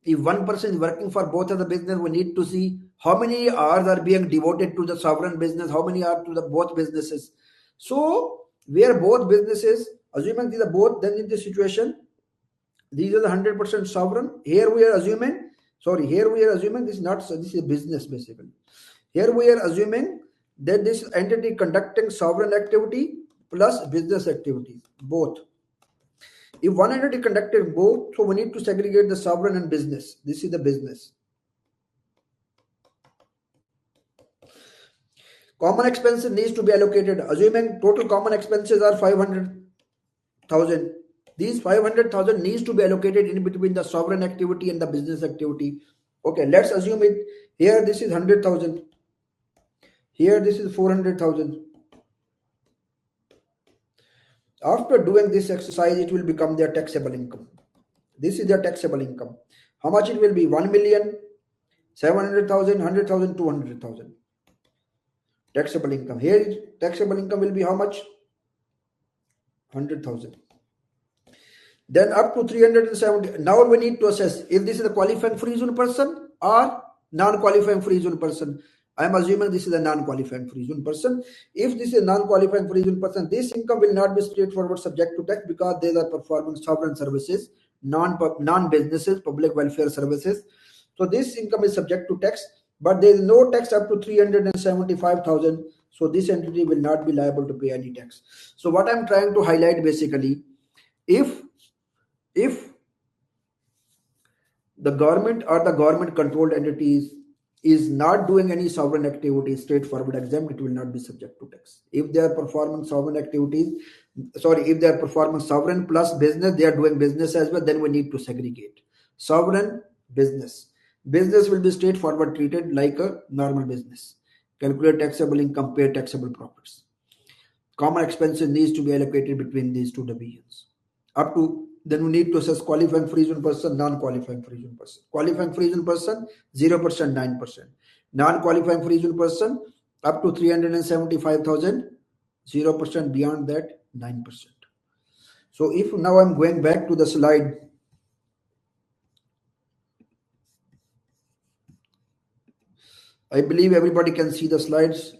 If one person is working for both of the business, we need to see how many hours are being devoted to the sovereign business, how many are to the both businesses. So where both businesses, assuming these are both, then in this situation, these are the 100% sovereign. Here we are assuming this is not, this is business basically. Here we are assuming that this entity conducting sovereign activity plus business activities, both. If one entity conducted both, so we need to segregate the sovereign and business. This is the business. Common expenses needs to be allocated. Assuming total common expenses are 500,000. These 500,000 needs to be allocated in between the sovereign activity and the business activity. Okay, let's assume it. Here this is 100,000. Here this is 400,000. After doing this exercise, it will become their taxable income. This is their taxable income. How much it will be? 1 million, 700,000, 100,000, 200,000. Taxable income. Here taxable income will be how much? 100,000. Then up to 370. Now we need to assess if this is a qualifying free zone person or non-qualifying free zone person. I am assuming this is a non-qualifying free zone person. If this is a non-qualifying free zone person, this income will not be straightforward subject to tax because they are performing sovereign services, non-businesses, public welfare services. So this income is subject to tax, but there is no tax up to 375,000. So this entity will not be liable to pay any tax. So what I'm trying to highlight basically, if the government or the government controlled entities is not doing any sovereign activities, straightforward exempt, it will not be subject to tax. If they are performing sovereign activities, if they are performing sovereign plus business, they are doing business as well, then we need to segregate. Sovereign, business. Business will be straightforward treated like a normal business. Calculate taxable income, pay taxable profits. Common expenses needs to be allocated between these two divisions. Up to, then we need to assess qualifying free zone person, non-qualifying free zone person. Qualifying free zone person, 0%, 9%. Non-qualifying free zone person, up to 375,000, 0%, beyond that, 9%. So if now I'm going back to the slide, I believe everybody can see the slides.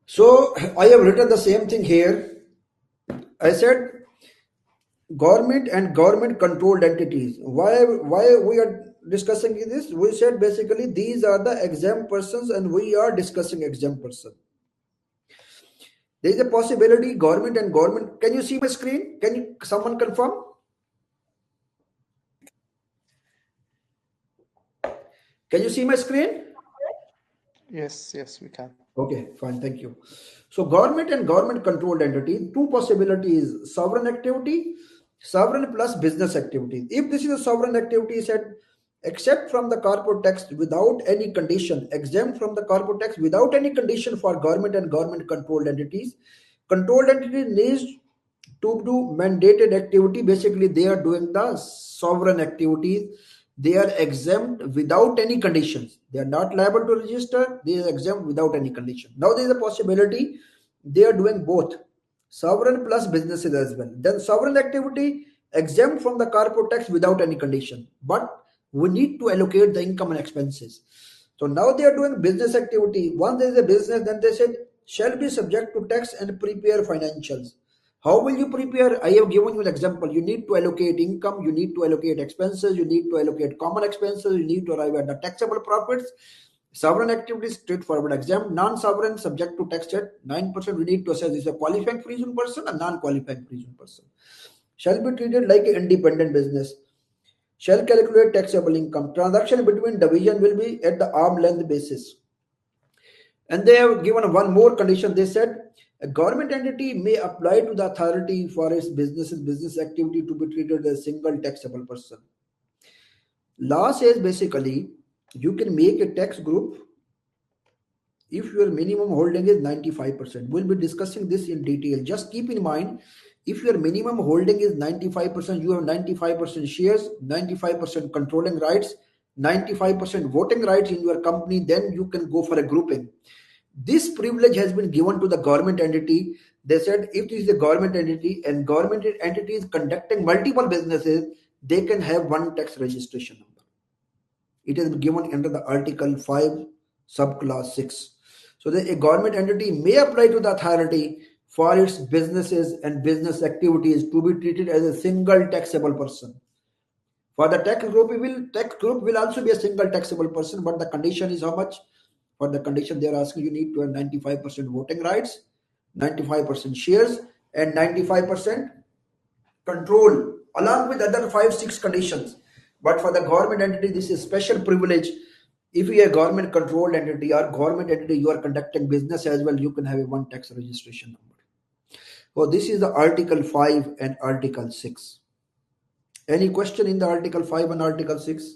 So I have written the same thing here. I said government and government controlled entities. Why we are discussing this? We said basically these are the exempt persons and we are discussing exempt person. There is a possibility government and government. Can you see my screen? Can you someone confirm? Can you see my screen? Yes, we can. Okay, fine, thank you. So government and government controlled entity, two possibilities: sovereign activity, sovereign plus business activity. If this is a sovereign activity, said except from the corporate tax without any condition, exempt from the corporate tax without any condition for government and government controlled entities. Controlled entity needs to do mandated activity. Basically, they are doing the sovereign activities. They are exempt without any conditions. They are not liable to register. They are exempt without any condition. Now there is a possibility they are doing both sovereign plus businesses as well. Then sovereign activity exempt from the corporate tax without any condition. But we need to allocate the income and expenses. So now they are doing business activity. Once there is a business, then they said shall be subject to tax and prepare financials. How will you prepare? I have given you an example. You need to allocate income, you need to allocate expenses, you need to allocate common expenses, you need to arrive at the taxable profits. Sovereign activities straightforward exempt, non-sovereign subject to tax at 9%. We need to assess is a qualifying free-zone person, a non-qualifying free-zone person. Shall be treated like an independent business. Shall calculate taxable income. Transaction between division will be at the arm length basis. And they have given one more condition. They said a government entity may apply to the authority for its business activity to be treated as a single taxable person. Law says basically you can make a tax group if your minimum holding is 95%. We'll be discussing this in detail. Just keep in mind, if your minimum holding is 95%, you have 95% shares, 95% controlling rights, 95% voting rights in your company, then you can go for a grouping. This privilege has been given to the government entity. They said if it is a government entity and government entity is conducting multiple businesses, they can have one tax registration number. It has been given under the Article 5, subclass 6. So a government entity may apply to the authority for its businesses and business activities to be treated as a single taxable person. For the tax group will also be a single taxable person, but the condition is how much? For the condition they are asking, you need to have 95% voting rights, 95% shares, and 95% control, along with other 5-6 conditions. But for the government entity, this is special privilege. If you are a government controlled entity or government entity, you are conducting business as well, you can have a one tax registration number. So this is the Article 5 and Article 6. Any question in the Article 5 and Article 6?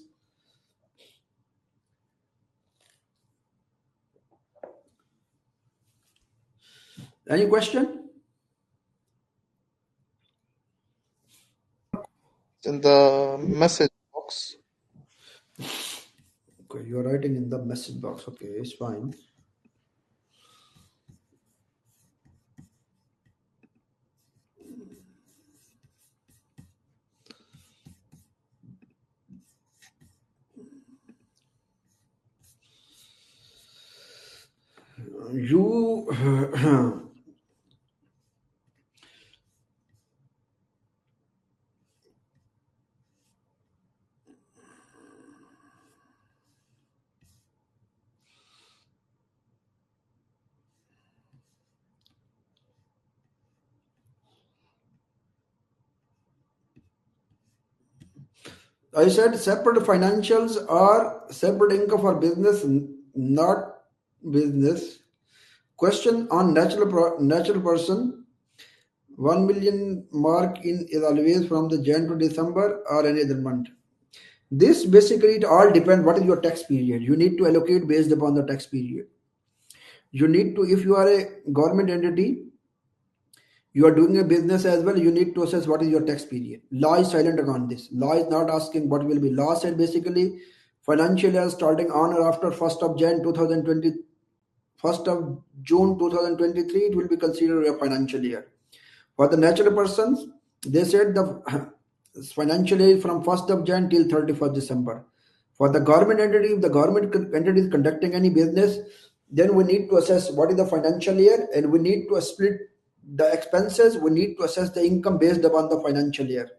Any question? In the message box. Okay, you are writing in the message box. Okay, it's fine. You I said separate financials or separate income for business, not business. Question on natural person. 1 million mark in is always from the Jan to December or any other month. This basically it all depends what is your tax period. You need to allocate based upon the tax period. You need to, if you are a government entity, you are doing a business as well, you need to assess what is your tax period. Law is silent on this. Law is not asking what will be. Law said basically financial year starting on or after 1st of Jan 2020, 1st of June 2023, it will be considered a financial year. For the natural persons, they said the financial year from 1st of Jan till 31st December. For the government entity, if the government entity is conducting any business, then we need to assess what is the financial year and we need to split the expenses. We need to assess the income based upon the financial year.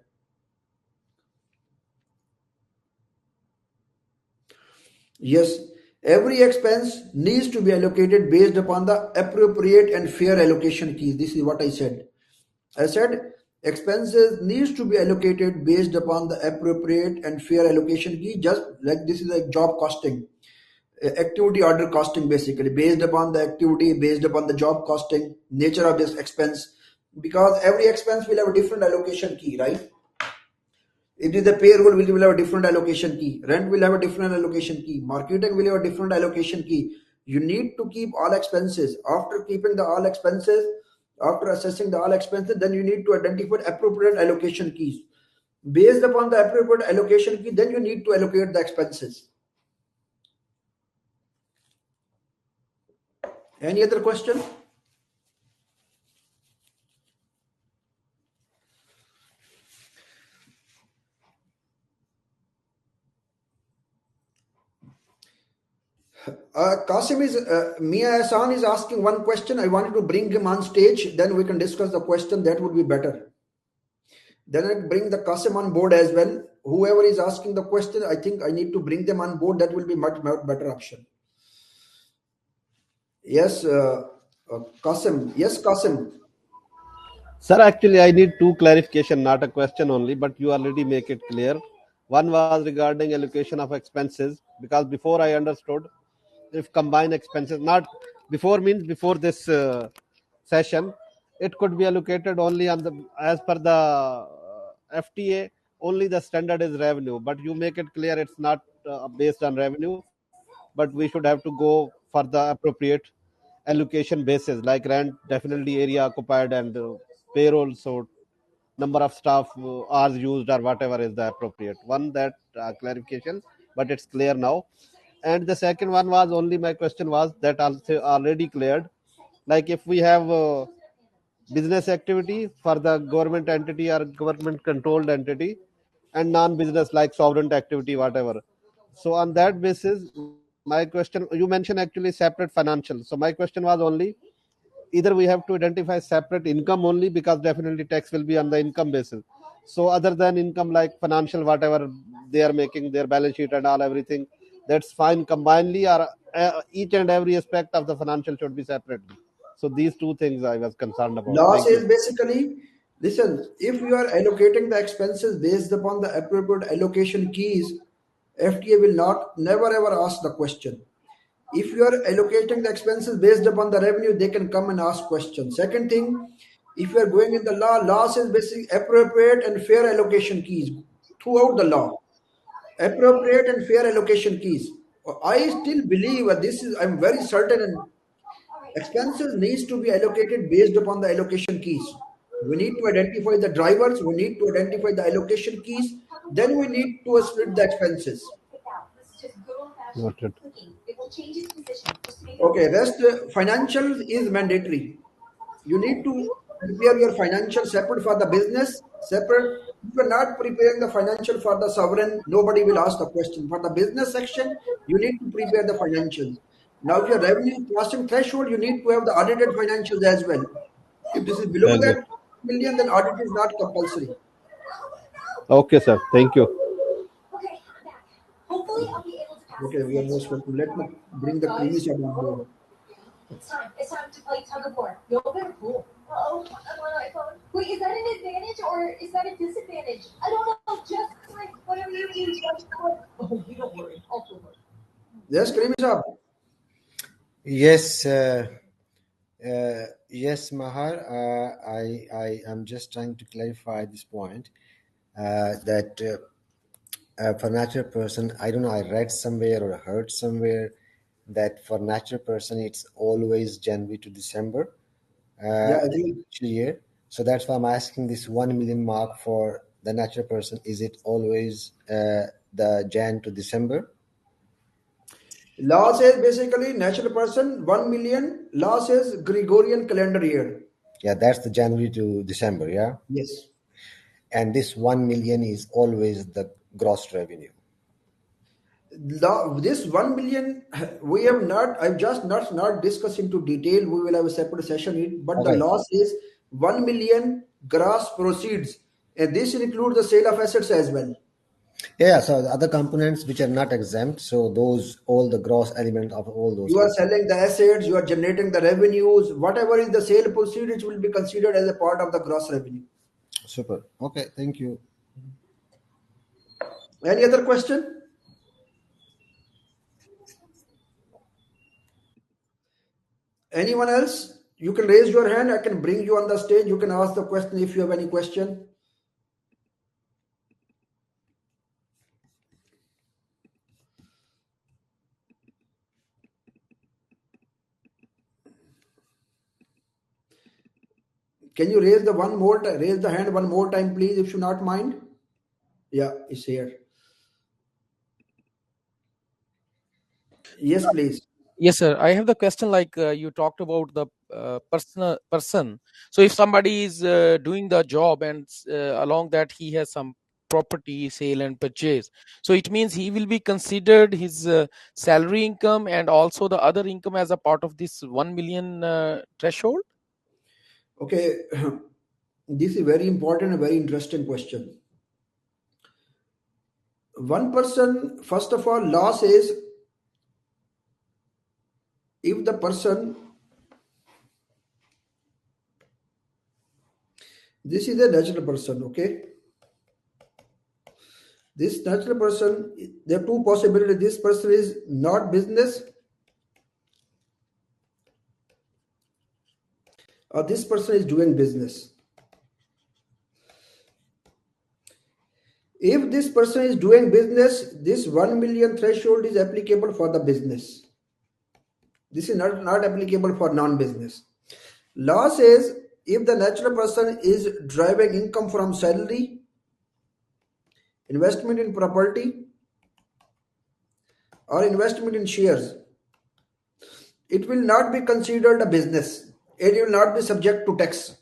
Yes, every expense needs to be allocated based upon the appropriate and fair allocation keys. This is what I said. I said expenses needs to be allocated based upon the appropriate and fair allocation key, just like this is like job costing, activity order costing, basically based upon the activity, based upon the job costing, nature of this expense, because every expense will have a different allocation key, right? It is the payroll will have a different allocation key. Rent will have a different allocation key. Marketing will have a different allocation key. You need to keep all expenses. After keeping the all expenses, after assessing the all expenses, then you need to identify appropriate allocation keys. Based upon the appropriate allocation key, then you need to allocate the expenses. Any other question? Qasim is Mia Ahsan is asking one question. I wanted to bring him on stage. Then we can discuss the question. That would be better. Then I bring the Qasim on board as well. Whoever is asking the question, I think I need to bring them on board. That will be much better option. Yes, Qasim. Yes, Qasim. Sir, actually, I need two clarification, not a question only, but you already make it clear. One was regarding allocation of expenses, because before I understood, if combined expenses, not before means before this session, it could be allocated only on the, as per the FTA, only the standard is revenue. But you make it clear it's not based on revenue, but we should have to go for the appropriate allocation basis, like rent, definitely area occupied, and payroll, so number of staff, hours used, or whatever is the appropriate one. That clarification, but it's clear now. And the second one was, only my question was that also already cleared, like if we have business activity for the government entity or government controlled entity, and non-business like sovereign activity, whatever. So on that basis, my question, you mentioned actually separate financial. So my question was only, either we have to identify separate income only, because definitely tax will be on the income basis. So other than income, like financial, whatever they are making, their balance sheet and all, everything, that's fine combinedly, or each and every aspect of the financial should be separately. So these two things I was concerned about. Law Thank you. says basically, listen, if you are allocating the expenses based upon the appropriate allocation keys, FTA will not never ever ask the question. If you are allocating the expenses based upon the revenue, they can come and ask questions. Second thing, if you are going in the law says basically appropriate and fair allocation keys throughout the law. Appropriate and fair allocation keys. I still believe this is, I'm very certain, and expenses needs to be allocated based upon the allocation keys. We need to identify the drivers, we need to identify the allocation keys, then we need to split the expenses. Noted. Okay, rest financial is mandatory. You need to prepare your financial separate for the business, separate. If you are not preparing the financial for the sovereign, nobody will ask the question. For the business section, you need to prepare the financials. Now, if your revenue is crossing threshold, you need to have the audited financials as well. If this is below Okay. that million, then audit is not compulsory. Okay, sir. Thank you. Okay, we are most welcome. Let me bring the creamy side on board. It's time to play tug of war. You'll get a pool. Oh, I'm on iPhone. Wait, is that an advantage or is that a disadvantage? I don't know. Just like whatever you use. Oh, you don't worry. I'll do it. Yes, creamy side. Yes, yes, Mahar. I am just trying to clarify this point that for natural person, I don't know. I read somewhere or heard somewhere that for natural person it's always January to December Yeah, the agree. financial year. So that's why I'm asking this 1 million mark for the natural person. Is it always the Jan to December? Law says basically natural person 1 million. Law says Gregorian calendar year. Yeah, that's the January to December. Yeah. Yes. And this 1 million is always the gross revenue. This 1 million, we have not, I've just not discussed into detail. We will have a separate session, but the Okay. law says 1 million gross proceeds. And this includes the sale of assets as well. Yeah, so the other components which are not exempt, so those, all the gross element of all those You are components. selling the assets, you are generating the revenues, whatever is the sale proceeds will be considered as a part of the gross revenue. Super. Okay, thank you. Any other question? Anyone else? You can raise your hand. I can bring you on the stage. You can ask the question if you have any question. Can you raise the hand one more time, please, if you not mind? Yeah, it's here. Yes, please. Yes, sir. I have the question like you talked about the person. So if somebody is doing the job and along that he has some property sale and purchase, so it means he will be considered his salary income and also the other income as a part of this 1 million threshold. Okay, this is very important and very interesting question. One person, first of all, law says if the person, this is a natural person, okay? This natural person, there are two possibilities. This person is not business, or this person is doing business. If this person is doing business, this 1 million threshold is applicable for the business. This is not applicable for non-business. Law says if the natural person is driving income from salary, investment in property, or investment in shares, it will not be considered a business. It will not be subject to tax.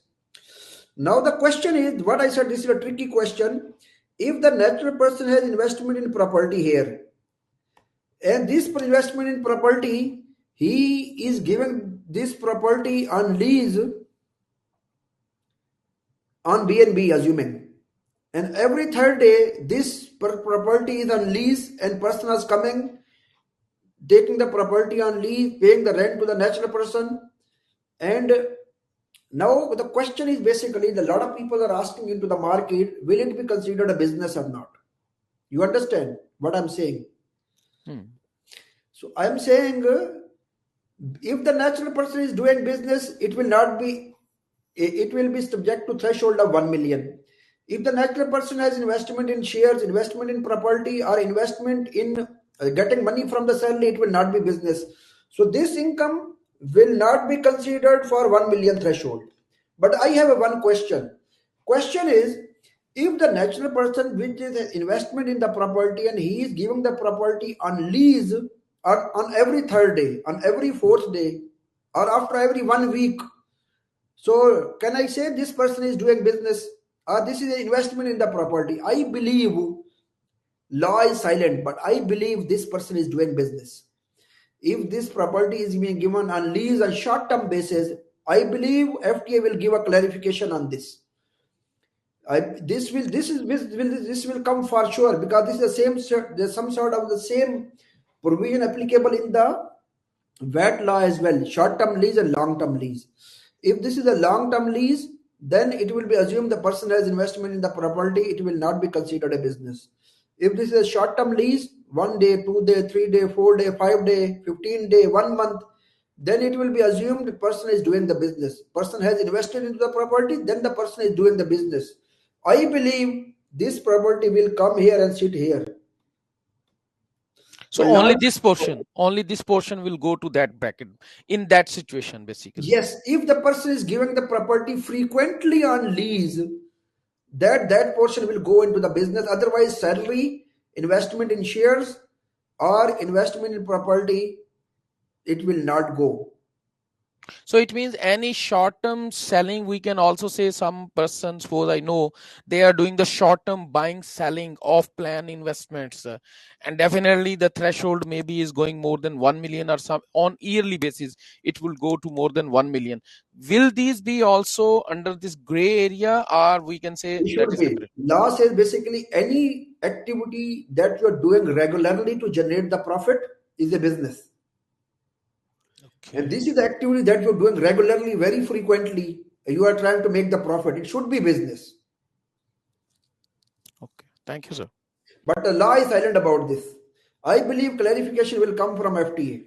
Now the question is, what I said, this is a tricky question. If the natural person has investment in property here, and this investment in property, he is giving this property on lease on B&B, assuming. And every third day, this property is on lease and person is coming, taking the property on lease, paying the rent to the natural person. And now the question is basically, a lot of people are asking into the market, will it be considered a business or not? You understand what I'm saying? So I'm saying if the natural person is doing business, it will be subject to threshold of 1 million. If the natural person has investment in shares, investment in property, or investment in getting money from the salary, it will not be business. So this income will not be considered for 1 million threshold. But I have one question. Question is, if the natural person which is an investment in the property and he is giving the property on lease on every third day, on every fourth day, or after every 1 week, so can I say this person is doing business or this is an investment in the property? I believe law is silent, but I believe this person is doing business. If this property is being given on lease on short-term basis, I believe FTA will give a clarification on this. This will come for sure, because this is the same. There's some sort of the same provision applicable in the VAT law as well. Short-term lease and long-term lease. If this is a long-term lease, then it will be assumed the person has investment in the property. It will not be considered a business. If this is a short-term lease, 1 day, 2 day, 3 day, 4 day, 5 day, 15 day, 1 month, then it will be assumed the person is doing the business. Person has invested into the property, then the person is doing the business. I believe this property will come here and sit here. So only this portion will go to that bracket in that situation, basically. Yes, if the person is giving the property frequently on lease, that portion will go into the business. Otherwise, salary, investment in shares, or investment in property, it will not go. So it means any short-term selling, we can also say some persons, suppose I know, they are doing the short-term buying, selling, off-plan investments, and definitely the threshold maybe is going more than 1 million, or some on yearly basis it will go to more than 1 million. Will these be also under this gray area, or we can say It that should is be. separate? Law says basically any activity that you are doing regularly to generate the profit is a business. Okay. And this is the activity that you're doing regularly, very frequently. You are trying to make the profit. It should be business. Okay. Thank you, sir. But the law is silent about this. I believe clarification will come from FTA.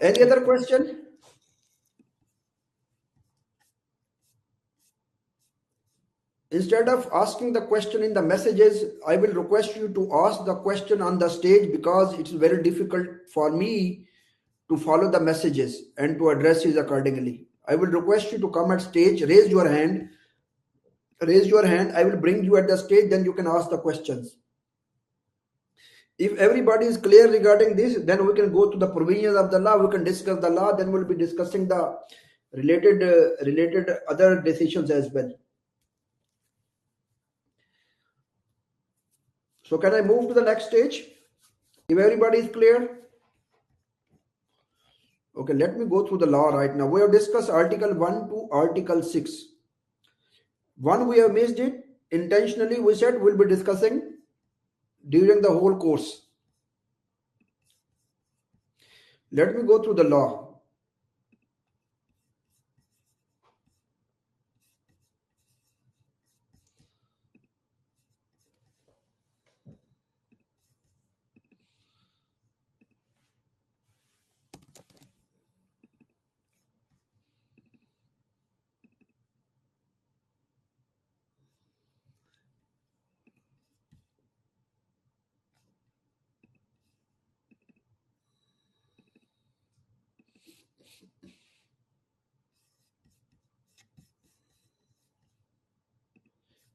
Any other question? Instead of asking the question in the messages, I will request you to ask the question on the stage, because it's very difficult for me to follow the messages and to address you accordingly. I will request you to come at stage, raise your hand. Raise your hand, I will bring you at the stage, then you can ask the questions. If everybody is clear regarding this, then we can go to the provisions of the law, we can discuss the law, then we'll be discussing the related other decisions as well. So can I move to the next stage? If everybody is clear? Okay, let me go through the law right now. We have discussed Article 1 to Article 6. One, we have missed it. Intentionally, we said we'll be discussing during the whole course. Let me go through the law.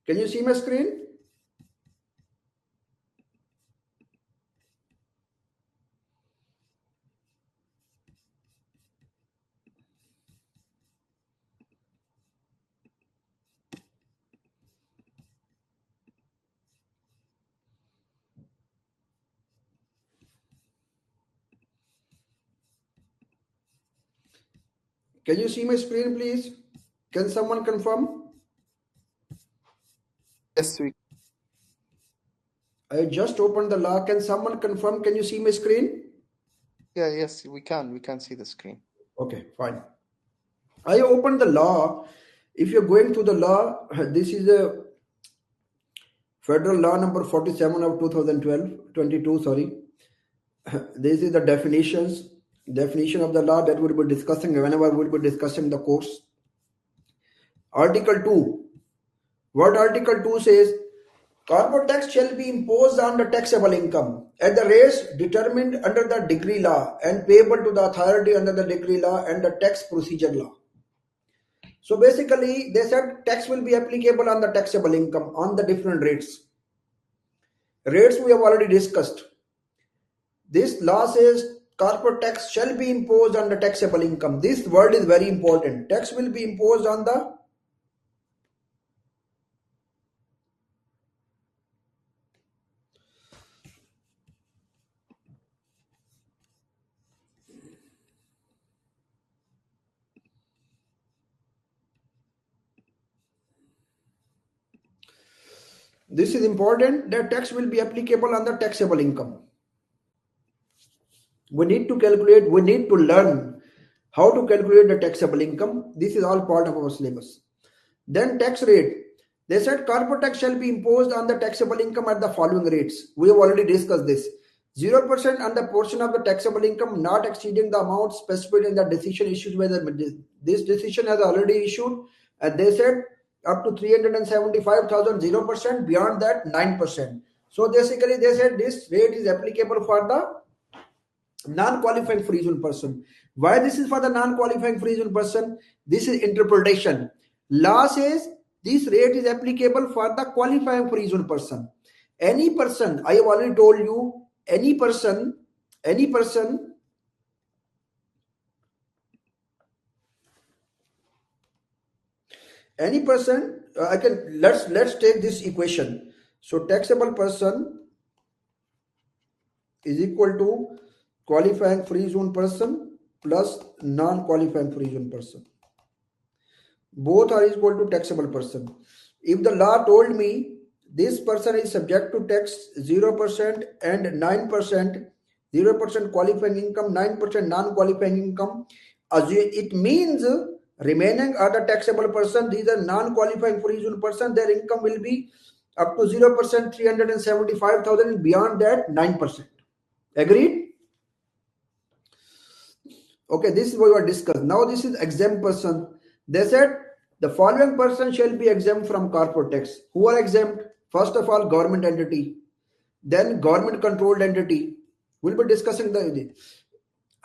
Can you see my screen? Can you see my screen, please? Can someone confirm? Yes, we. I just opened the law. Can someone confirm? Can you see my screen? Yeah, yes, we can. We can see the screen. Okay, fine. I opened the law. If you're going through the law, this is a federal law number 47 of 22, sorry. This is the definition of the law that we'll be discussing whenever we'll be discussing the course. Article 2. What Article 2 says? Corporate tax shall be imposed on the taxable income at the rates determined under the decree law and payable to the authority under the decree law and the tax procedure law. So basically, they said tax will be applicable on the taxable income on the different rates. Rates we have already discussed. This law says corporate tax shall be imposed on the taxable income. This word is very important. Tax will be imposed on the This is important, that tax will be applicable on the taxable income. We need to calculate, we need to learn how to calculate the taxable income. This is all part of our syllabus. Then tax rate. They said corporate tax shall be imposed on the taxable income at the following rates. We have already discussed this. 0% on the portion of the taxable income not exceeding the amount specified in the decision issued by this decision has already issued, and they said up to 375,000 0%, beyond that 9%. So basically they said this rate is applicable for the non-qualifying free zone person. Why this is for the non-qualifying free zone person? This is interpretation. Law says this rate is applicable for the qualifying free zone person. Any person, I have already told you, any person, I can, let's take this equation. So taxable person is equal to qualifying free zone person plus non-qualifying free zone person. Both are equal to taxable person. If the law told me this person is subject to tax 0% and 9%, 0% qualifying income, 9% non-qualifying income, it means remaining are the taxable person. These are non-qualifying free zone person. Their income will be up to 0%, 375,000, beyond that 9%. Agreed? Okay, this is what we are discussed. Now this is exempt person. They said the following person shall be exempt from corporate tax. Who are exempt? First of all, government entity, then government controlled entity. We'll be discussing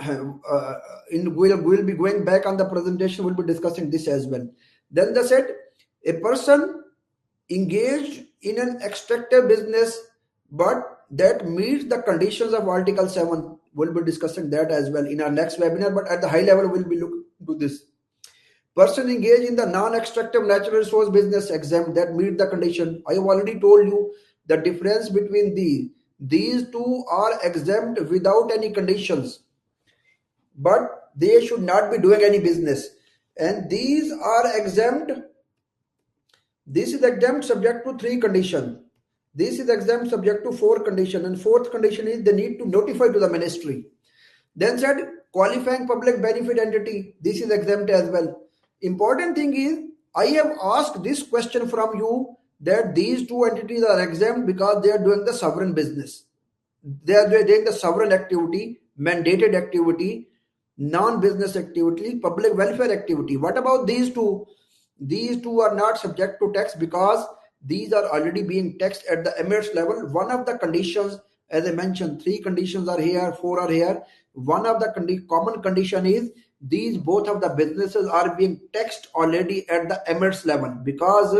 we'll be going back on the presentation, we'll be discussing this as well. Then they said a person engaged in an extractive business but that meets the conditions of Article 7. We'll be discussing that as well in our next webinar, but at the high level we'll be looking to this. Person engaged in the non-extractive natural resource business exempt that meet the condition. I have already told you the difference between these two are exempt without any conditions, but they should not be doing any business. And these are exempt. This is exempt subject to 3 conditions. This is exempt subject to 4 conditions, and 4th condition is they need to notify to the ministry. Then said qualifying public benefit entity. This is exempt as well. Important thing is I have asked this question from you that these 2 entities are exempt because they are doing the sovereign business. They are doing the sovereign activity, mandated activity, non-business activity, public welfare activity. What about these 2? These 2 are not subject to tax because these are already being taxed at the Emirates level. One of the conditions, as I mentioned, 3 conditions are here, 4 are here. One of the common condition is these both of the businesses are being taxed already at the Emirates level because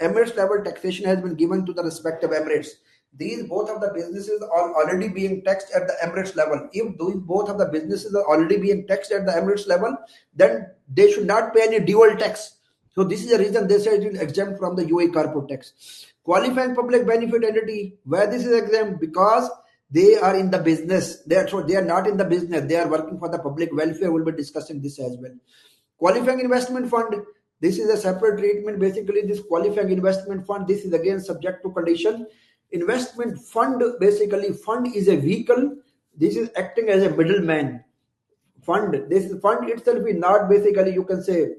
Emirates level taxation has been given to the respective Emirates. These both of the businesses are already being taxed at the Emirates level. If these both of the businesses are already being taxed at the Emirates level, then they should not pay any dual tax. So this is the reason they say it is exempt from the UAE corporate tax. Qualifying public benefit entity, where this is exempt because they are in the business. They are not in the business. They are working for the public welfare. We'll be discussing this as well. Qualifying investment fund. This is a separate treatment. Basically, this qualifying investment fund, this is again subject to condition. Investment fund, basically fund is a vehicle. This is acting as a middleman. Fund, this fund itself is not basically, you can say,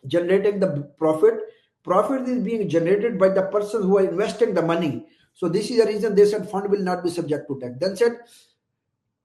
generating the profit. Profit is being generated by the persons who are investing the money. So this is the reason they said fund will not be subject to tax. Then said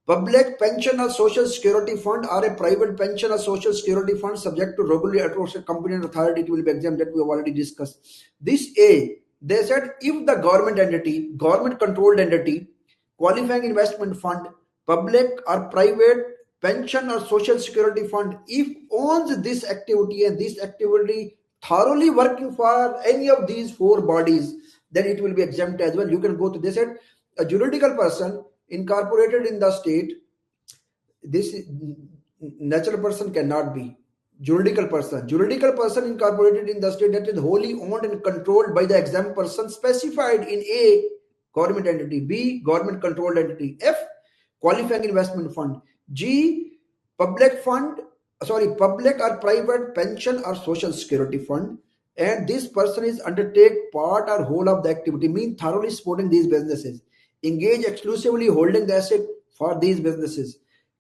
public pension or social security fund or a private pension or social security fund subject to regulatory authority, company and authority, it will be exempt, that we have already discussed. This A, they said if the government entity, government controlled entity, qualifying investment fund, public or private pension or social security fund, if owns this activity and this activity thoroughly working for any of these 4 bodies, then it will be exempt as well. You can go to, they said a juridical person incorporated in the state, this natural person cannot be. Juridical person incorporated in the state that is wholly owned and controlled by the exempt person specified in A, government entity, B, government controlled entity, F, qualifying investment fund, G, public or private pension or social security fund, and this person is undertake part or whole of the activity, mean thoroughly supporting these businesses, engage exclusively holding the asset for these businesses,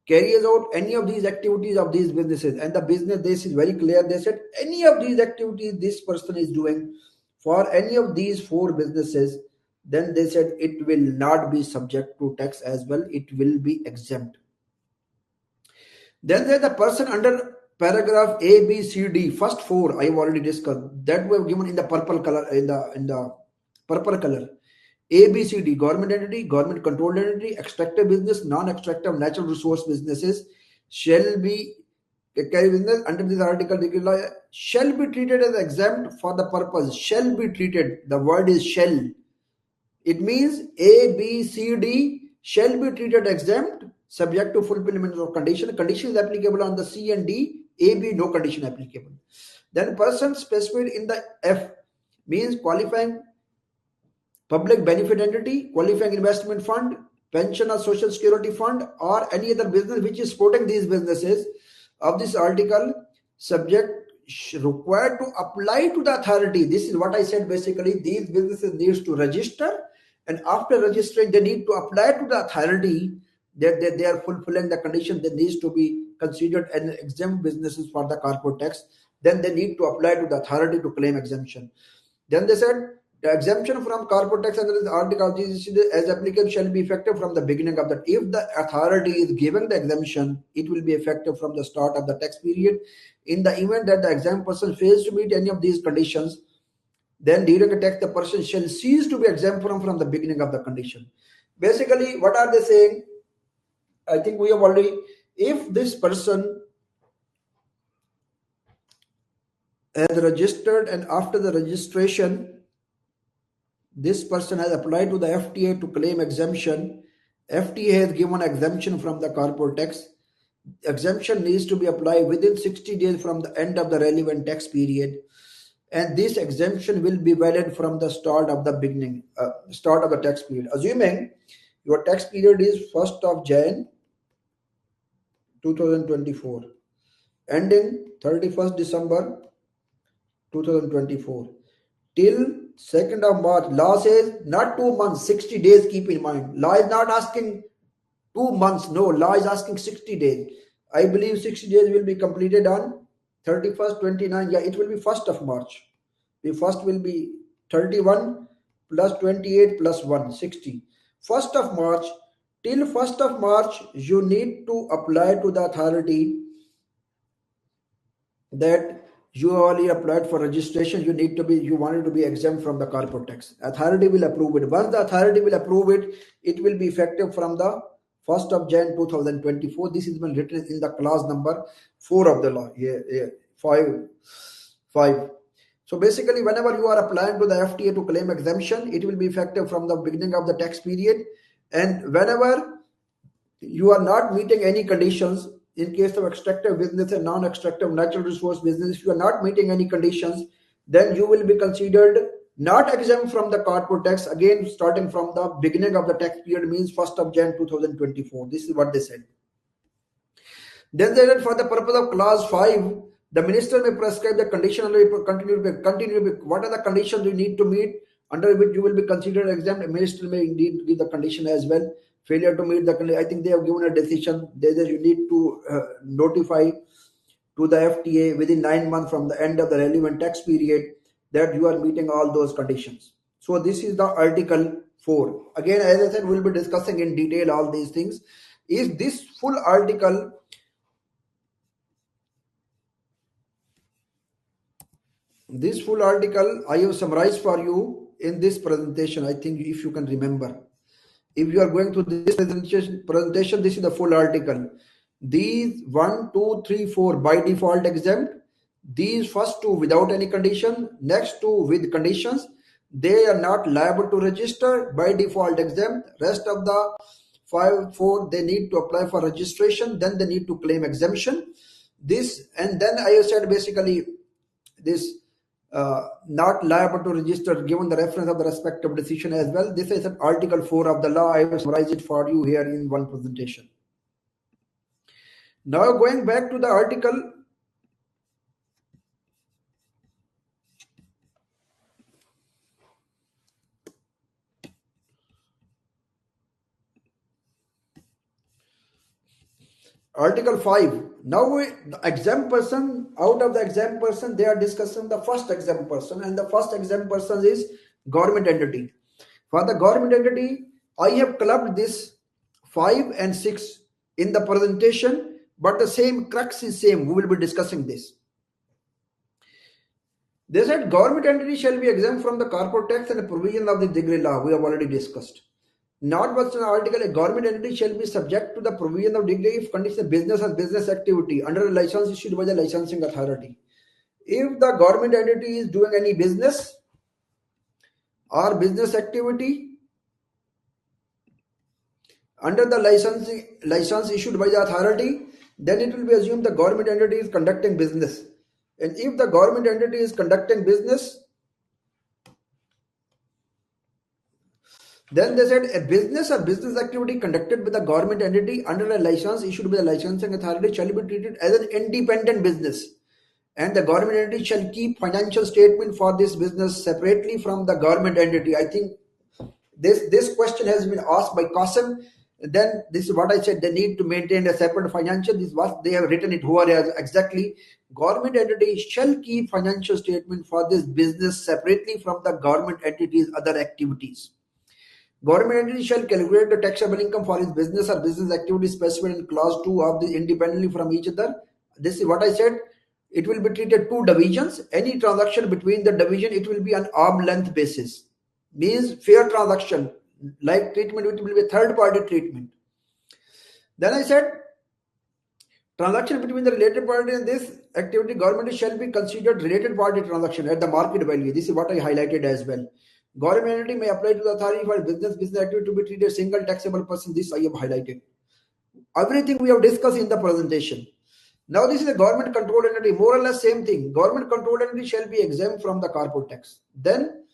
carries out any of these activities of these businesses. And the business, this is very clear, they said any of these activities this person is doing for any of these 4 businesses, then they said it will not be subject to tax as well, it will be exempt. Then there's the person under paragraph A, B, C, D, first 4 I have already discussed, that we have given in the purple color, in the purple color. A, B, C, D, government entity, government controlled entity, extractive business, non-extractive natural resource businesses shall be business under this article shall be treated as exempt for the purpose. Shall be treated, the word is shall. It means A, B, C, D shall be treated exempt subject to fulfillment of condition. Condition is applicable on the C and D. A, B, no condition applicable. Then person specified in the F means qualifying public benefit entity, qualifying investment fund, pension or social security fund, or any other business which is supporting these businesses of this article, subject required to apply to the authority. This is what I said, basically these businesses needs to register, and after registering they need to apply to the authority that they are fulfilling the condition, that needs to be considered as exempt businesses for the corporate tax. Then they need to apply to the authority to claim exemption. Then they said the exemption from corporate tax under this article as applicable shall be effective from the beginning of that. If the authority is giving the exemption, it will be effective from the start of the tax period. In the event that the exempt person fails to meet any of these conditions, then during a tax the person shall cease to be exempt from the beginning of the condition. Basically, what are they saying? I think we have already If this person has registered and after the registration, this person has applied to the FTA to claim exemption, FTA has given exemption from the corporate tax. Exemption needs to be applied within 60 days from the end of the relevant tax period, and this exemption will be valid from the start of the start of the tax period. Assuming your tax period is 1st of Jan 2024, ending 31st December 2024 till 2nd of March. Law says not 2 months, 60 days. Keep in mind, law is not asking 2 months. No, law is asking 60 days. I believe 60 days will be completed on 31st, 29. Yeah, it will be 1st of March. The first will be 31 plus 28 plus 1, 60. 1st of March, till 1st of March, you need to apply to the authority that you already applied for registration. You wanted to be exempt from the corporate tax. Authority will approve it. Once the authority will approve it, it will be effective from the 1st of Jan 2024. This is been written in the clause number 4 of the law. Yeah, 5. So basically, whenever you are applying to the FTA to claim exemption, it will be effective from the beginning of the tax period. And whenever you are not meeting any conditions, in case of extractive business and non-extractive natural resource business, if you are not meeting any conditions, then you will be considered not exempt from the corporate tax, again starting from the beginning of the tax period, means 1st of Jan 2024. This is what they said. Then they said, for the purpose of clause 5, the minister may prescribe the condition continue. What are the conditions you need to meet under which you will be considered exempt? The minister may indeed give the condition as well. Failure to meet the condition, I think they have given a decision. You need to notify to the FTA within 9 months from the end of the relevant tax period that you are meeting all those conditions. So this is the Article 4. Again, as I said, we'll be discussing in detail all these things. Is this full article I have summarized for you in this presentation. I think if you can remember, if you are going to this presentation, this is the full article. These 1, 2, 3, 4 by default exempt. These first two without any condition. Next two with conditions. They are not liable to register, by default exempt. Rest of the 5, 4, they need to apply for registration. Then they need to claim exemption. This, and then I have said basically this not liable to register, given the reference of the respective decision as well. This is an Article 4 of the law. I will summarize it for you here in one presentation. Now going back to the article, Article 5. Now the exempt person, out of the exempt person, they are discussing the first exempt person, and the first exempt person is government entity. For the government entity, I have clubbed this 5 and 6 in the presentation, but the same crux is same. We will be discussing this. They said government entity shall be exempt from the corporate tax and the provision of the degree law. We have already discussed. Notwithstanding article, a government entity shall be subject to the provision of degree if condition business or business activity under a license issued by the licensing authority. If the government entity is doing any business or business activity under the license issued by the authority, then it will be assumed the government entity is conducting business. And if the government entity is conducting business, then they said a business or business activity conducted by the government entity under a license issued by the licensing authority shall be treated as an independent business, and the government entity shall keep financial statement for this business separately from the government entity. I think this question has been asked by Qasim. Then this is what I said, they need to maintain a separate financial. This is what they have written it here as exactly. Government entity shall keep financial statement for this business separately from the government entity's other activities. Government entity shall calculate the taxable income for its business or business activity specified in clause 2 of the independently from each other. This is what I said. It will be treated two divisions. Any transaction between the division, it will be on arm length basis. Means fair transaction, like treatment, it will be third party treatment. Then I said Transaction between the related party and this activity, government shall be considered related party transaction at the market value. This is what I highlighted as well. Government entity may apply to the authority for business activity to be treated single taxable person. This I have highlighted. Everything we have discussed in the presentation. Now this is a government controlled entity, more or less same thing. Government controlled entity shall be exempt from the corporate tax. Then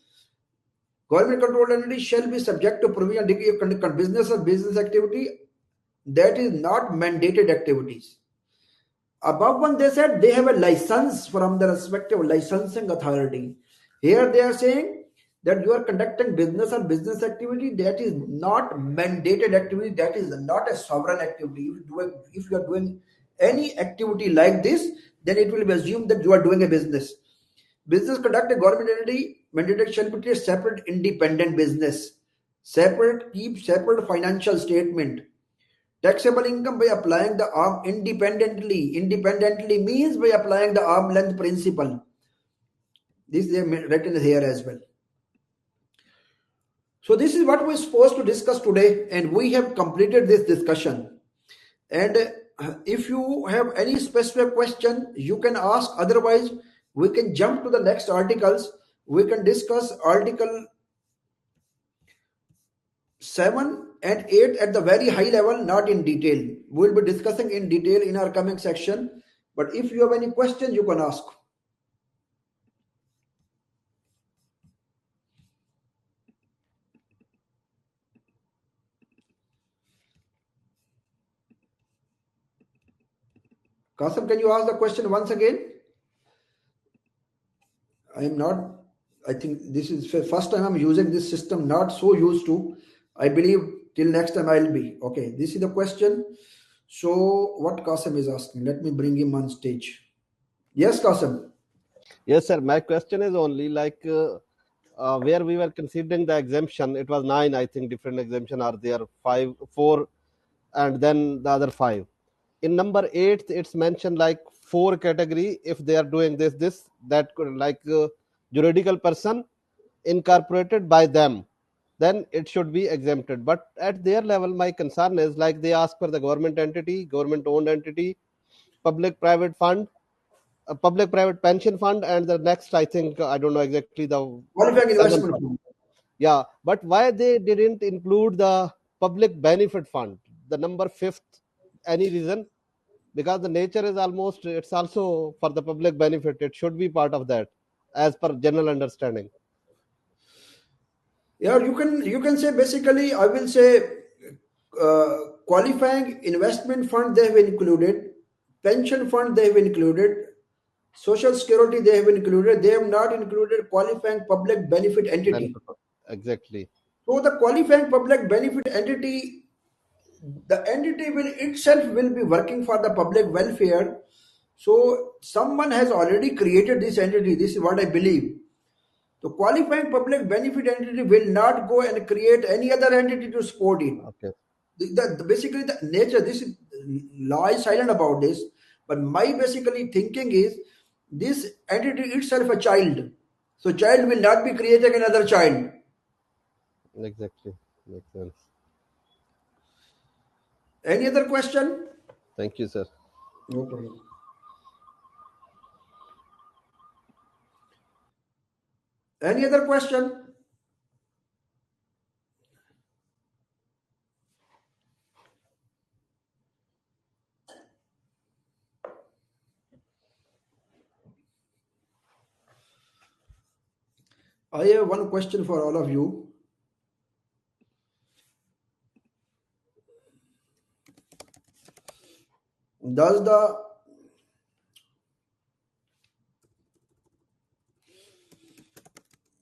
government controlled entity shall be subject to provision degree of conduct business or business activity that is not mandated activities. Above one, they said they have a license from the respective licensing authority. Here they are saying that you are conducting business or business activity that is not mandated activity, that is not a sovereign activity. If you are doing any activity like this, then it will be assumed that you are doing a business. Business conduct a government entity mandated shall be a separate independent business. Keep separate financial statement. Taxable income by applying the arm independently. Independently means by applying the arm length principle. This they have written here as well. So this is what we're supposed to discuss today, and we have completed this discussion. And if you have any specific question, you can ask. Otherwise, we can jump to the next articles. We can discuss article 7 and 8 at the very high level, not in detail. We'll be discussing in detail in our coming section. But if you have any question, you can ask. Qasim, can you ask the question once again? I think this is the first time I'm using this system, not so used to. I believe till next time I'll be. Okay, this is the question. So what Qasim is asking, let me bring him on stage. Yes, Qasim. Yes, sir. My question is only like where we were considering the exemption. It was 9, I think, different exemption are there, 5, 4, and then the other 5. In number 8, it's mentioned like 4 category. If they are doing this, that could like juridical person incorporated by them, then it should be exempted. But at their level, my concern is like they ask for the government entity, government owned entity, public private fund, a public private pension fund, and the next, I think, I don't know exactly the Qualifying investment fund. Yeah, but why they didn't include the public benefit fund, the number 5th? Any reason? Because the nature is almost, it's also for the public benefit. It should be part of that, as per general understanding. Yeah, you can say basically, I will say qualifying investment fund they have included, pension fund they have included, social security they have included. They have not included qualifying public benefit entity. Exactly. So the qualifying public benefit entity, the entity will itself will be working for the public welfare. So someone has already created this entity. This is what I believe. The qualifying public benefit entity will not go and create any other entity to support it. Okay. Basically, the nature, this is, law is silent about this, but my basically thinking is this entity itself a child. So child will not be creating another child. Exactly. Makes sense. Any other question? Thank you, sir. No problem. Any other question? I have one question for all of you. Does the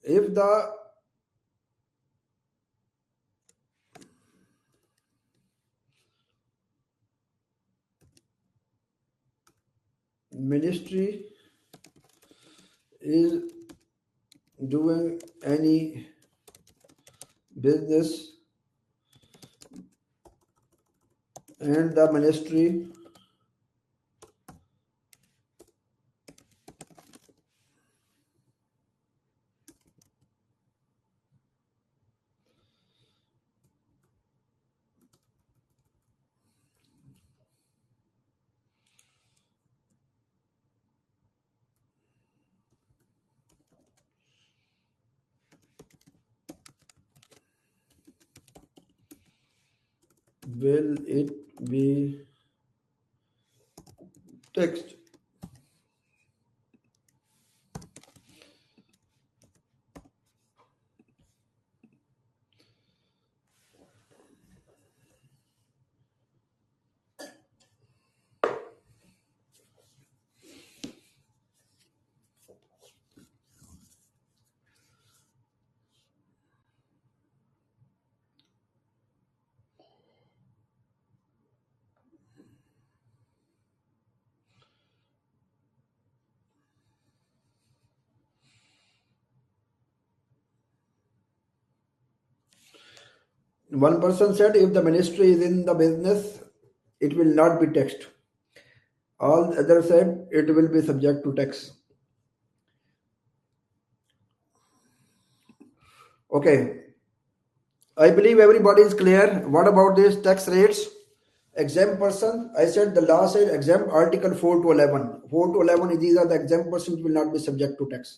if the ministry is doing any business and the ministry will it be taxed? One person said if the ministry is in the business, it will not be taxed. All others said it will be subject to tax. Okay, I believe everybody is clear. What about these tax rates? Exempt person, I said the law said exempt article 4 to 11. 4 to 11, these are the exempt persons will not be subject to tax.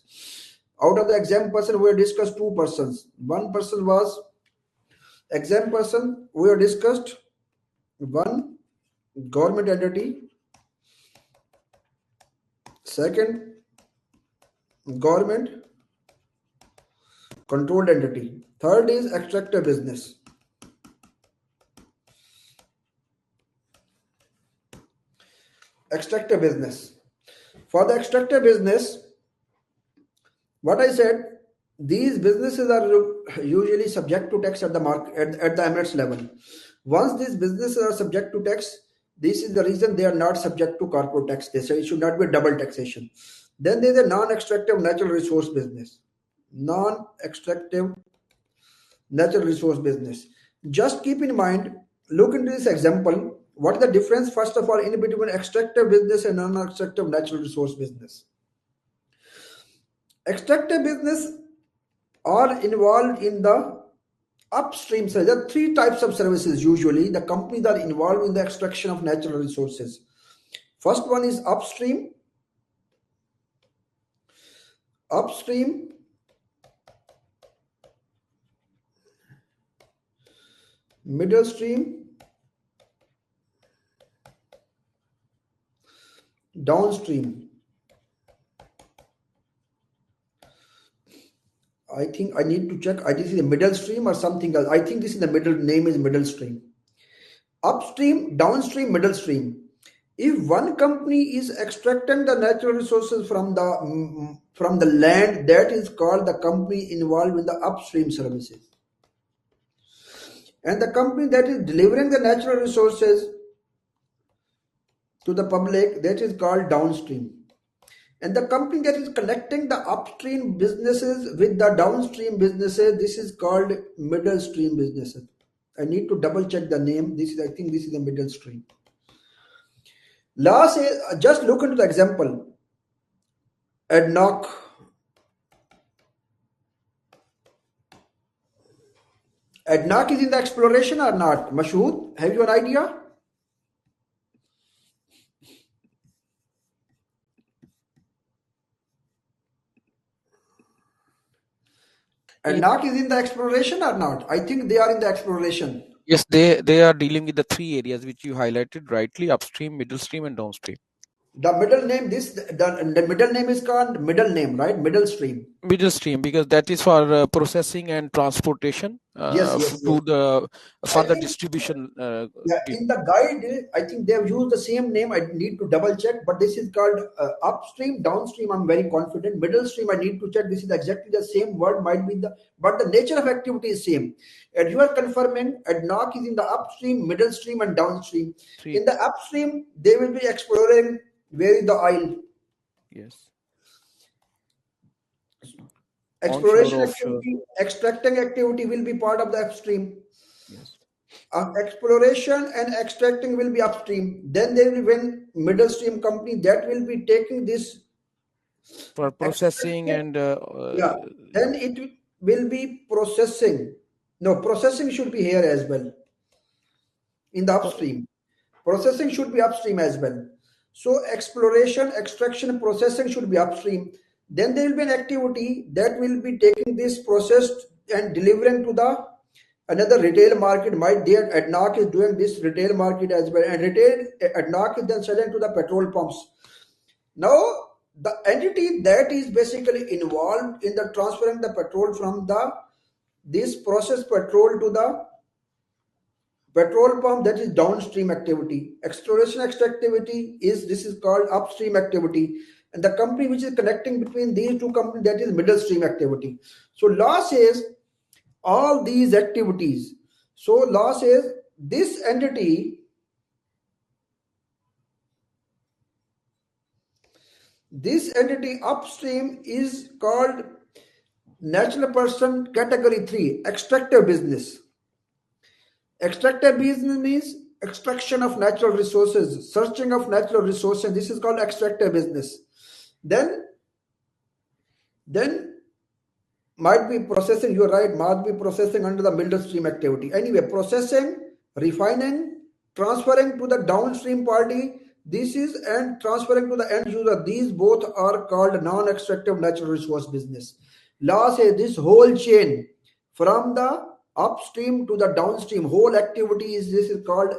Out of the exempt person, we have discussed two persons. One person was exempt person, we have discussed one government entity, second government controlled entity, third is extractor business. Extractor business. For the extractor business, what I said, these businesses are usually subject to tax at the market at the Emirates level. Once these businesses are subject to tax, this is the reason they are not subject to corporate tax. They say it should not be double taxation. Then there is a non-extractive natural resource business. Non-extractive natural resource business. Just keep in mind, look into this example. What is the difference, first of all, in between extractive business and non-extractive natural resource business? Extractive business are involved in the upstream side. There are three types of services usually. The companies are involved in the extraction of natural resources. First one is upstream. Upstream. Middle stream. Downstream. I think I need to check. This is the middle stream or something else. I think this is the middle name is middle stream. Upstream, downstream, middle stream. If one company is extracting the natural resources from the land, that is called the company involved in the upstream services. And the company that is delivering the natural resources to the public, that is called downstream. And the company that is connecting the upstream businesses with the downstream businesses, this is called middle stream businesses. I need to double check the name. I think this is the middle stream. Last, just look into the example. ADNOC. ADNOC is in the exploration or not? Mashood, have you an idea? ADNOC is in the exploration or not? I think they are in the exploration. Yes, they are dealing with the three areas which you highlighted rightly: upstream, middle stream, and downstream. The middle name, the middle name is called middle name, right? Middle stream. Middle stream, because that is for processing and transportation Yes. to the further distribution. In the guide, I think they have used the same name. I need to double check, but this is called upstream, downstream. I'm very confident. Middle stream, I need to check. This is exactly the same word, but the nature of activity is same. And you are confirming ADNOC is in the upstream, middle stream, and downstream. In the upstream, they will be exploring where is the oil. Yes. Exploration activity, extracting activity will be part of the upstream. Yes. Exploration and extracting will be upstream. Then there will be middle stream company that will be taking this for processing and then it will be processing. No, processing should be here as well. In the upstream, processing should be upstream as well. So exploration, extraction, processing should be upstream. Then there will be an activity that will be taking this processed and delivering to the another retail market might there. ADNOC is doing this retail market as well, and retail ADNOC is then selling to the petrol pumps. Now the entity that is basically involved in the transferring the petrol from this processed petrol to the petrol pump, that is downstream activity. Exploration extractivity this is called upstream activity, and the company which is connecting between these two companies, that is middle stream activity. So law says all these activities. So law says this entity upstream is called natural person category 3, extractive business. Extractive business means extraction of natural resources, searching of natural resources. This is called extractive business. Then might be processing, you're right, might be processing under the middle stream activity. Anyway, processing, refining, transferring to the downstream party, and transferring to the end user, these both are called non-extractive natural resource business. Law says this whole chain from the upstream to the downstream, whole activity this is called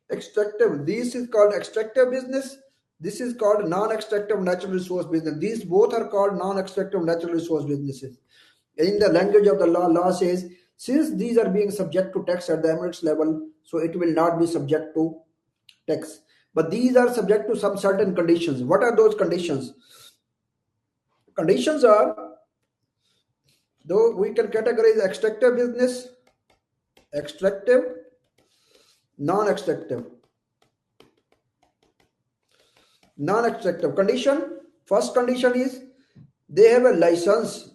extractive. This is called extractive business. This is called non-extractive natural resource business. These both are called non-extractive natural resource businesses. In the language of the law says, since these are being subject to tax at the Emirates level, so it will not be subject to tax. But these are subject to some certain conditions. What are those conditions? Conditions are, though we can categorize extractive business, extractive, non-extractive. Non-extractive condition, first condition is they have a license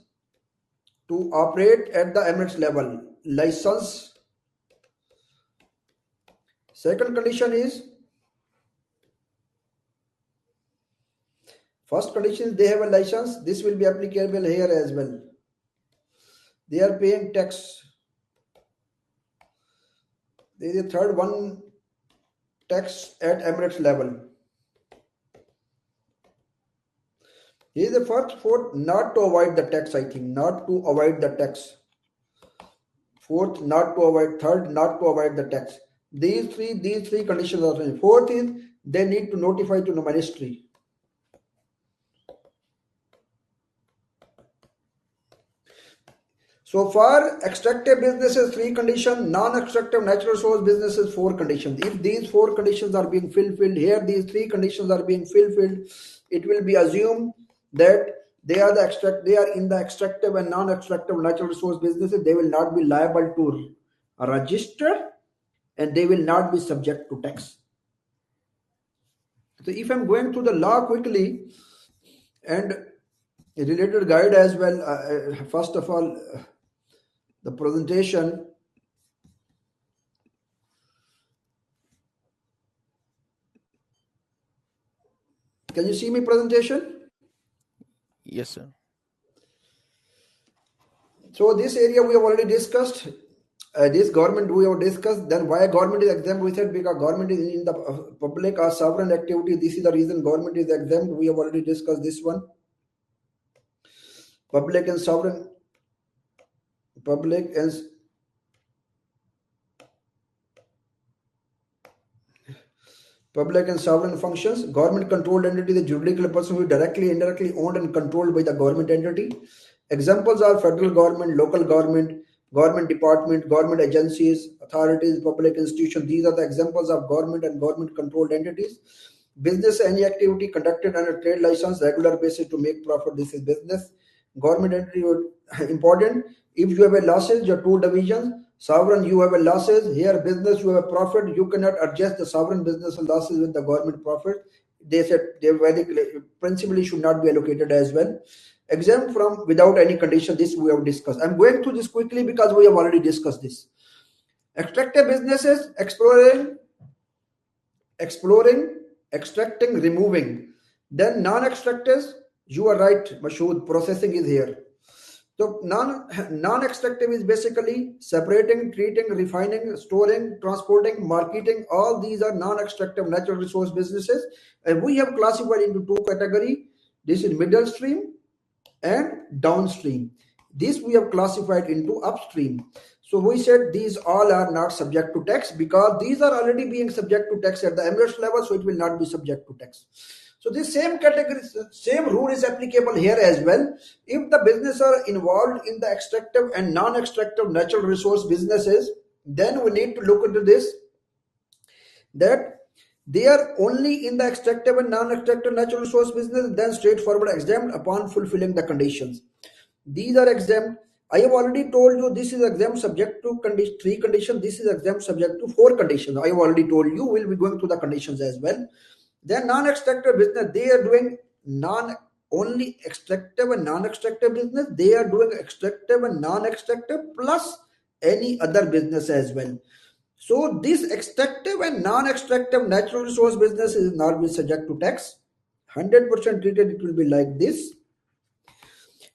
to operate at the Emirates level. License. Second condition is, first condition is they have a license. This will be applicable here as well. They are paying tax. There is a third one, tax at Emirates level. Here is the fourth, not to avoid the tax, I think, not to avoid the tax. Fourth, not to avoid, third, not to avoid the tax. These three conditions are present. Fourth is they need to notify to the ministry. So for extractive businesses, 3 conditions, non-extractive natural resource businesses, 4 conditions. If these 4 conditions are being fulfilled here, these 3 conditions are being fulfilled, it will be assumed that they are in the extractive and non-extractive natural resource businesses. They will not be liable to register and they will not be subject to tax. So if I'm going through the law quickly and a related guide as well, first of all, the presentation. Can you see my presentation? Yes, sir. So this area we have already discussed. This government we have discussed. Then why government is exempt? We said because government is in the public or sovereign activity. This is the reason government is exempt. We have already discussed this one. Public and sovereign. Public and sovereign functions. Government controlled entity, the juridical person who is directly, indirectly owned and controlled by the government entity. Examples are federal government, local government, government department, government agencies, authorities, public institutions. These are the examples of government and government controlled entities. Business, any activity conducted under trade license, regular basis to make profit. This is business. Government entity, important. If you have a losses, your 2 divisions. Sovereign, you have a losses. Here, business, you have a profit. You cannot adjust the sovereign business losses with the government profit. They said they very principally should not be allocated as well. Exempt from without any condition. This we have discussed. I'm going through this quickly because we have already discussed this. Extractive businesses, exploring, extracting, removing. Then non-extractives, you are right, Mashood, processing is here. So non-extractive is basically separating, treating, refining, storing, transporting, marketing. All these are non-extractive natural resource businesses. And we have classified into 2 categories. This is middle stream and downstream. This we have classified into upstream. So we said these all are not subject to tax because these are already being subject to tax at the Emirates level, so it will not be subject to tax. So this same category, same rule is applicable here as well. If the business are involved in the extractive and non-extractive natural resource businesses, then we need to look into this, that they are only in the extractive and non-extractive natural resource business, then straightforward exempt upon fulfilling the conditions. These are exempt. I have already told you this is exempt subject to 3 conditions. This is exempt subject to 4 conditions. I have already told you. We'll be going through the conditions as well. Then non-extractive business, they are doing only extractive and non-extractive business. They are doing extractive and non-extractive plus any other business as well. So this extractive and non-extractive natural resource business is not be subject to tax. 100% treated, it will be like this.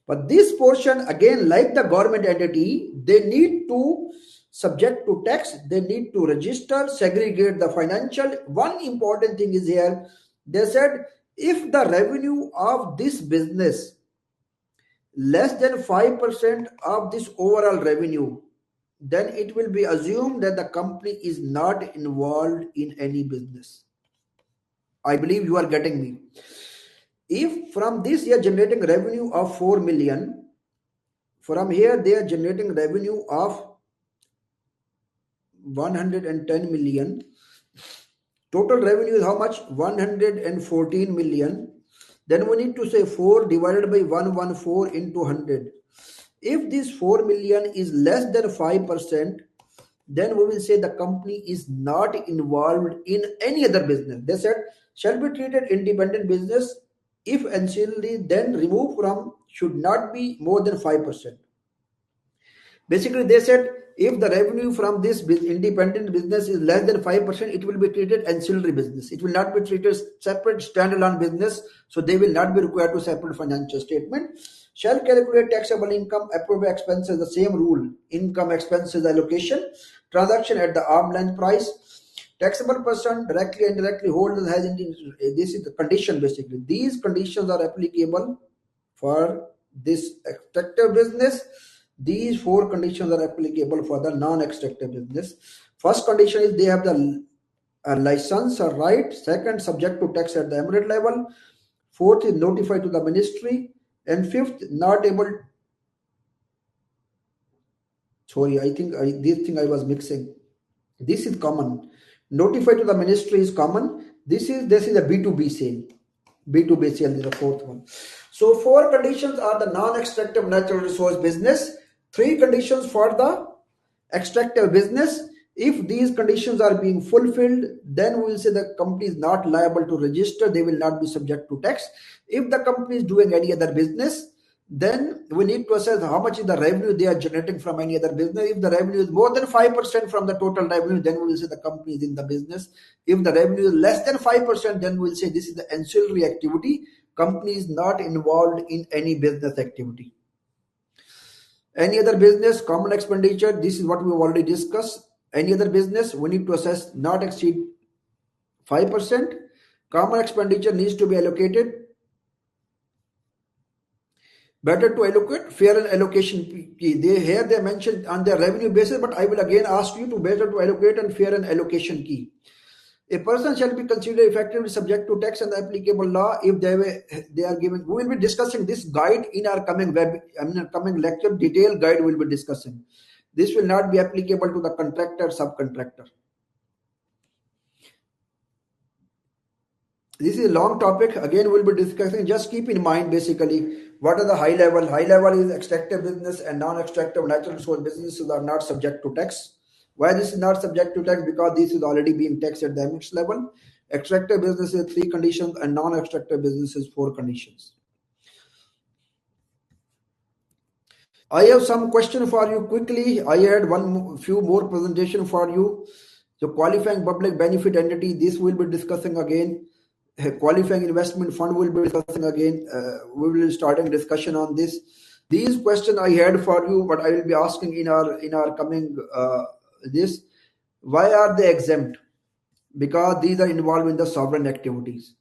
But this portion, again, like the government entity, they need to subject to tax, they need to register, segregate the financial. One important thing is here, they said if the revenue of this business less than 5% of this overall revenue, then it will be assumed that the company is not involved in any business. I believe you are getting me. If from this you are generating revenue of 4 million, from here they are generating revenue of 110 million. Total revenue is how much? 114 million. Then we need to say 4 divided by 114 into 100. If this 4 million is less than 5%, then we will say the company is not involved in any other business. They said shall be treated independent business if ancillary, then remove from should not be more than 5%. Basically, they said if the revenue from this independent business is less than 5%, it will be treated ancillary business. It will not be treated separate standalone business. So they will not be required to separate financial statement. Shall calculate taxable income, appropriate expenses, the same rule, income, expenses, allocation, transaction at the arm length price. Taxable person directly and indirectly holders has this is the condition basically. These conditions are applicable for this extractive business. These 4 conditions are applicable for the non-extractive business. First condition is they have the license or right. Second, subject to tax at the emirate level. Fourth is notified to the ministry. And fifth, not able. Sorry, I think this thing I was mixing. This is common. Notified to the ministry is common. This is a B2B sale. B2B sale is the 4th one. So 4 conditions are the non-extractive natural resource business. 3 conditions for the extractive business. If these conditions are being fulfilled, then we will say the company is not liable to register. They will not be subject to tax. If the company is doing any other business, then we need to assess how much is the revenue they are generating from any other business. If the revenue is more than 5% from the total revenue, then we will say the company is in the business. If the revenue is less than 5%, then we will say this is the ancillary activity. Company is not involved in any business activity. Any other business, common expenditure, this is what we have already discussed. Any other business, we need to assess not exceed 5%. Common expenditure needs to be allocated. Better to allocate fair and allocation key. Here they mentioned on their revenue basis, but I will again ask you to better to allocate and fair and allocation key. A person shall be considered effectively subject to tax and the applicable law if they are given. We will be discussing this guide in our coming coming lecture. Detailed guide we will be discussing. This will not be applicable to the contractor, subcontractor. This is a long topic. Again, we'll be discussing. Just keep in mind basically what are the high level. High level is extractive business and non-extractive natural resource businesses are not subject to tax. Why this is not subject to tax? Because this is already being taxed at the emirates level. Extractive businesses 3 conditions and non-extractive businesses 4 conditions. I have some question for you quickly. I had few more presentation for you. So qualifying public benefit entity, this we'll be discussing again. Qualifying investment fund will be discussing again. We will be starting discussion on this. These questions I had for you, but I will be asking in our coming this. Why are they exempt? Because these are involved in the sovereign activities.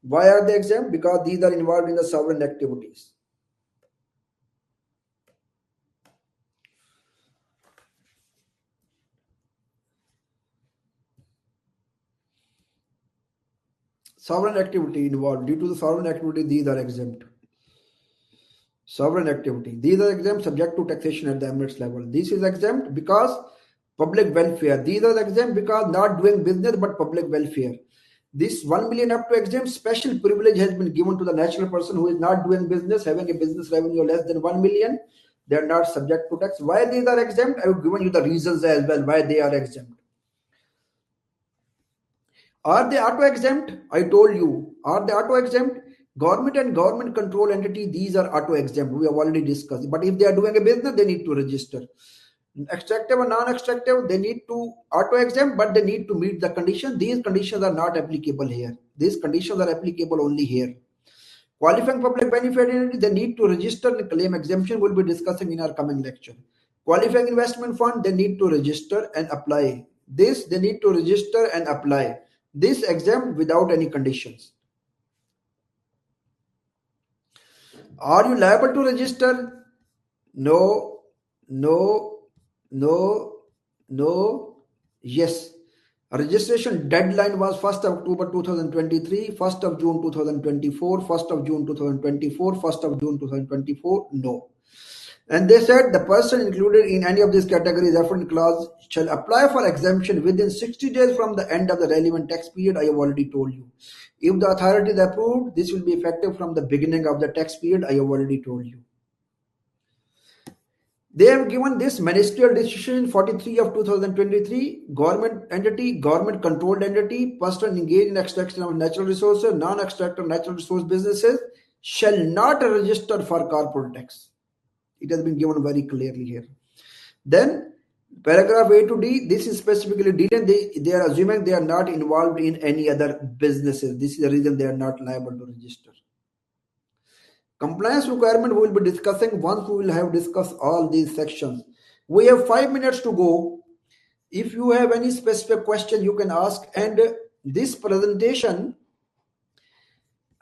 Why are they exempt? Because these are involved in the sovereign activities. Sovereign activity involved. Due to the sovereign activity, these are exempt. Sovereign activity. These are exempt subject to taxation at the Emirates level. This is exempt because public welfare. These are exempt because not doing business but public welfare. This 1 million up to exempt special privilege has been given to the natural person who is not doing business, having a business revenue less than 1 million. They are not subject to tax. Why these are exempt? I have given you the reasons as well why they are exempt. Are they auto exempt? I told you. Are they auto exempt? Government and government control entity, these are auto exempt. We have already discussed. But if they are doing a business, they need to register. Extractive and non-extractive, they need to auto exempt, but they need to meet the conditions. These conditions are not applicable here. These conditions are applicable only here. Qualifying public benefit entity, they need to register and claim exemption. We'll be discussing in our coming lecture. Qualifying investment fund, they need to register and apply. This, they need to register and apply. This exempt without any conditions. Are you liable to register? No, no, no, no, yes. Registration deadline was 1st of October 2023, 1st of June 2024, 1st of June 2024, 1st of June 2024, no. And they said the person included in any of these categories referred clause shall apply for exemption within 60 days from the end of the relevant tax period. I have already told you. If the authority is approved, this will be effective from the beginning of the tax period. I have already told you. They have given this ministerial decision 43 of 2023, government entity, government controlled entity, person engaged in extraction of natural resources, non-extractive natural resource businesses shall not register for corporate tax. It has been given very clearly here. Then paragraph A to D, this is specifically dealing, they are assuming they are not involved in any other businesses. This is the reason they are not liable to register. Compliance requirement we will be discussing once we will have discussed all these sections. We have 5 minutes to go. If you have any specific question, you can ask. And this presentation,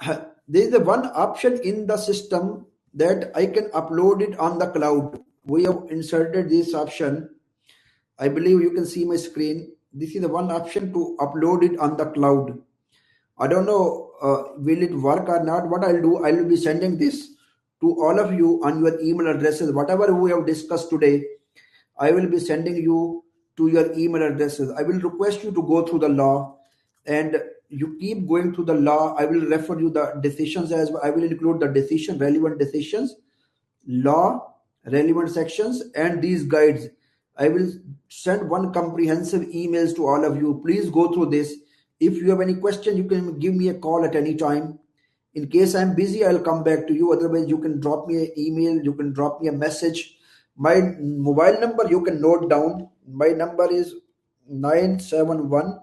there is one option in the system that I can upload it on the cloud. We have inserted this option. I believe you can see my screen. This is the one option to upload it on the cloud. I don't know will it work or not. What I'll do, I will be sending this to all of you on your email addresses. Whatever we have discussed today, I will be sending you to your email addresses. I will request you to go through the law, and you keep going through the law. I will refer you the decisions as well. I will include the decision, relevant decisions, law, relevant sections, and these guides. I will send one comprehensive emails to all of you. Please go through this. If you have any question, you can give me a call at any time. In case I'm busy, I'll come back to you. Otherwise, you can drop me an email. You can drop me a message. My mobile number, you can note down. My number is 971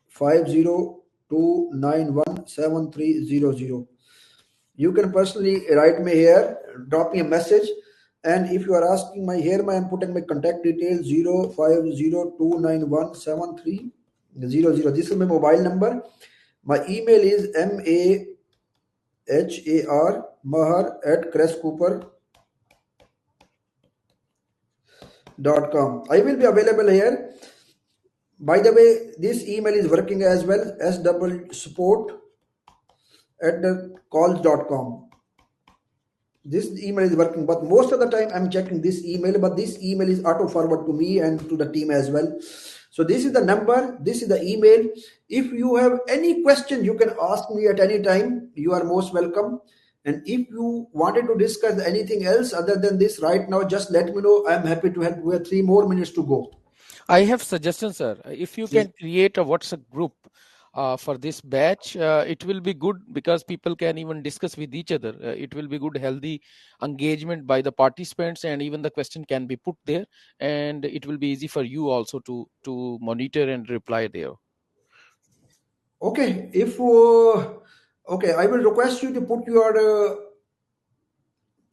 50291 7300. You can personally write me here, drop me a message. And if you are asking my here, I'm putting my contact details 0502917300. This is my mobile number. My email is mahar@crestcooper.com. I will be available here. By the way, this email is working as well, support@calls.com. This email is working, but most of the time I'm checking this email, but this email is auto forward to me and to the team as well. So this is the number, this is the email. If you have any question, you can ask me at any time. You are most welcome. And if you wanted to discuss anything else other than this right now, just let me know. I'm happy to help. We have 3 more minutes to go. I have suggestions, sir. If you can create a WhatsApp group for this batch, it will be good because people can even discuss with each other. It will be good, healthy engagement by the participants, and even the question can be put there, and it will be easy for you also to monitor and reply there. Okay, if okay, I will request you to put your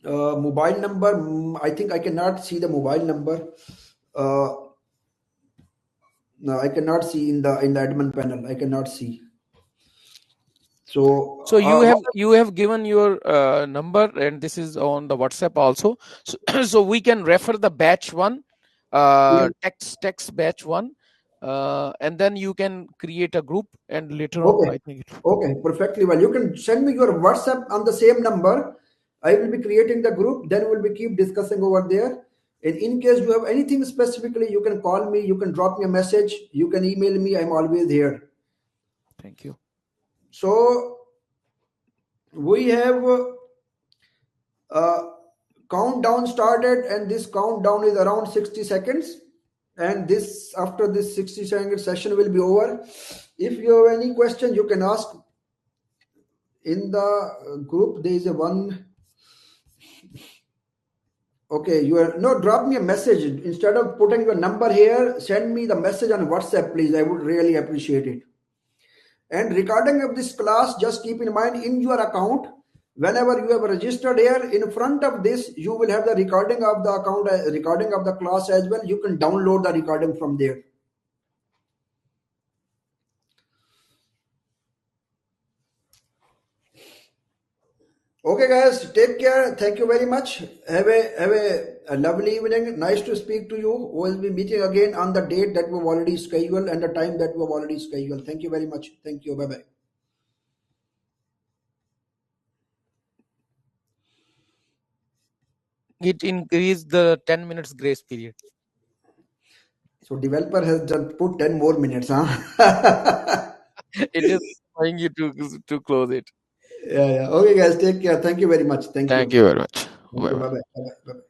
mobile number. I think I cannot see the mobile number. No, I cannot see in the admin panel. I cannot see. So you have given your number, and this is on the WhatsApp also. So, so we can refer the batch 1, text batch 1. and then you can create a group, and later on, Okay. I think Okay, perfectly well. You can send me your WhatsApp on the same number. I will be creating the group. Then we'll be keep discussing over there. And in case you have anything specifically, you can call me. You can drop me a message. You can email me. I'm always here. Thank you. So we have countdown started, and this countdown is around 60 seconds. And this after this 60-second session will be over. If you have any question, you can ask in the group. There is a one. Okay, you are no, drop me a message instead of putting your number here. Send me the message on WhatsApp, please. I would really appreciate it. And recording of this class, just keep in mind in your account, whenever you have registered here, in front of this, you will have the recording of the account, recording of the class as well. You can download the recording from there. Okay, guys, take care. Thank you very much. Have a lovely evening. Nice to speak to you. We'll be meeting again on the date that we've already scheduled and the time that we've already scheduled. Thank you very much. Thank you. Bye bye. It increased the 10 minutes grace period. So developer has just put 10 more minutes, huh? It is trying you to close it. Yeah. Okay, guys, take care. Thank you very much. Thank you. Thank you very much. Thank you. Bye-bye. Bye bye. Bye bye.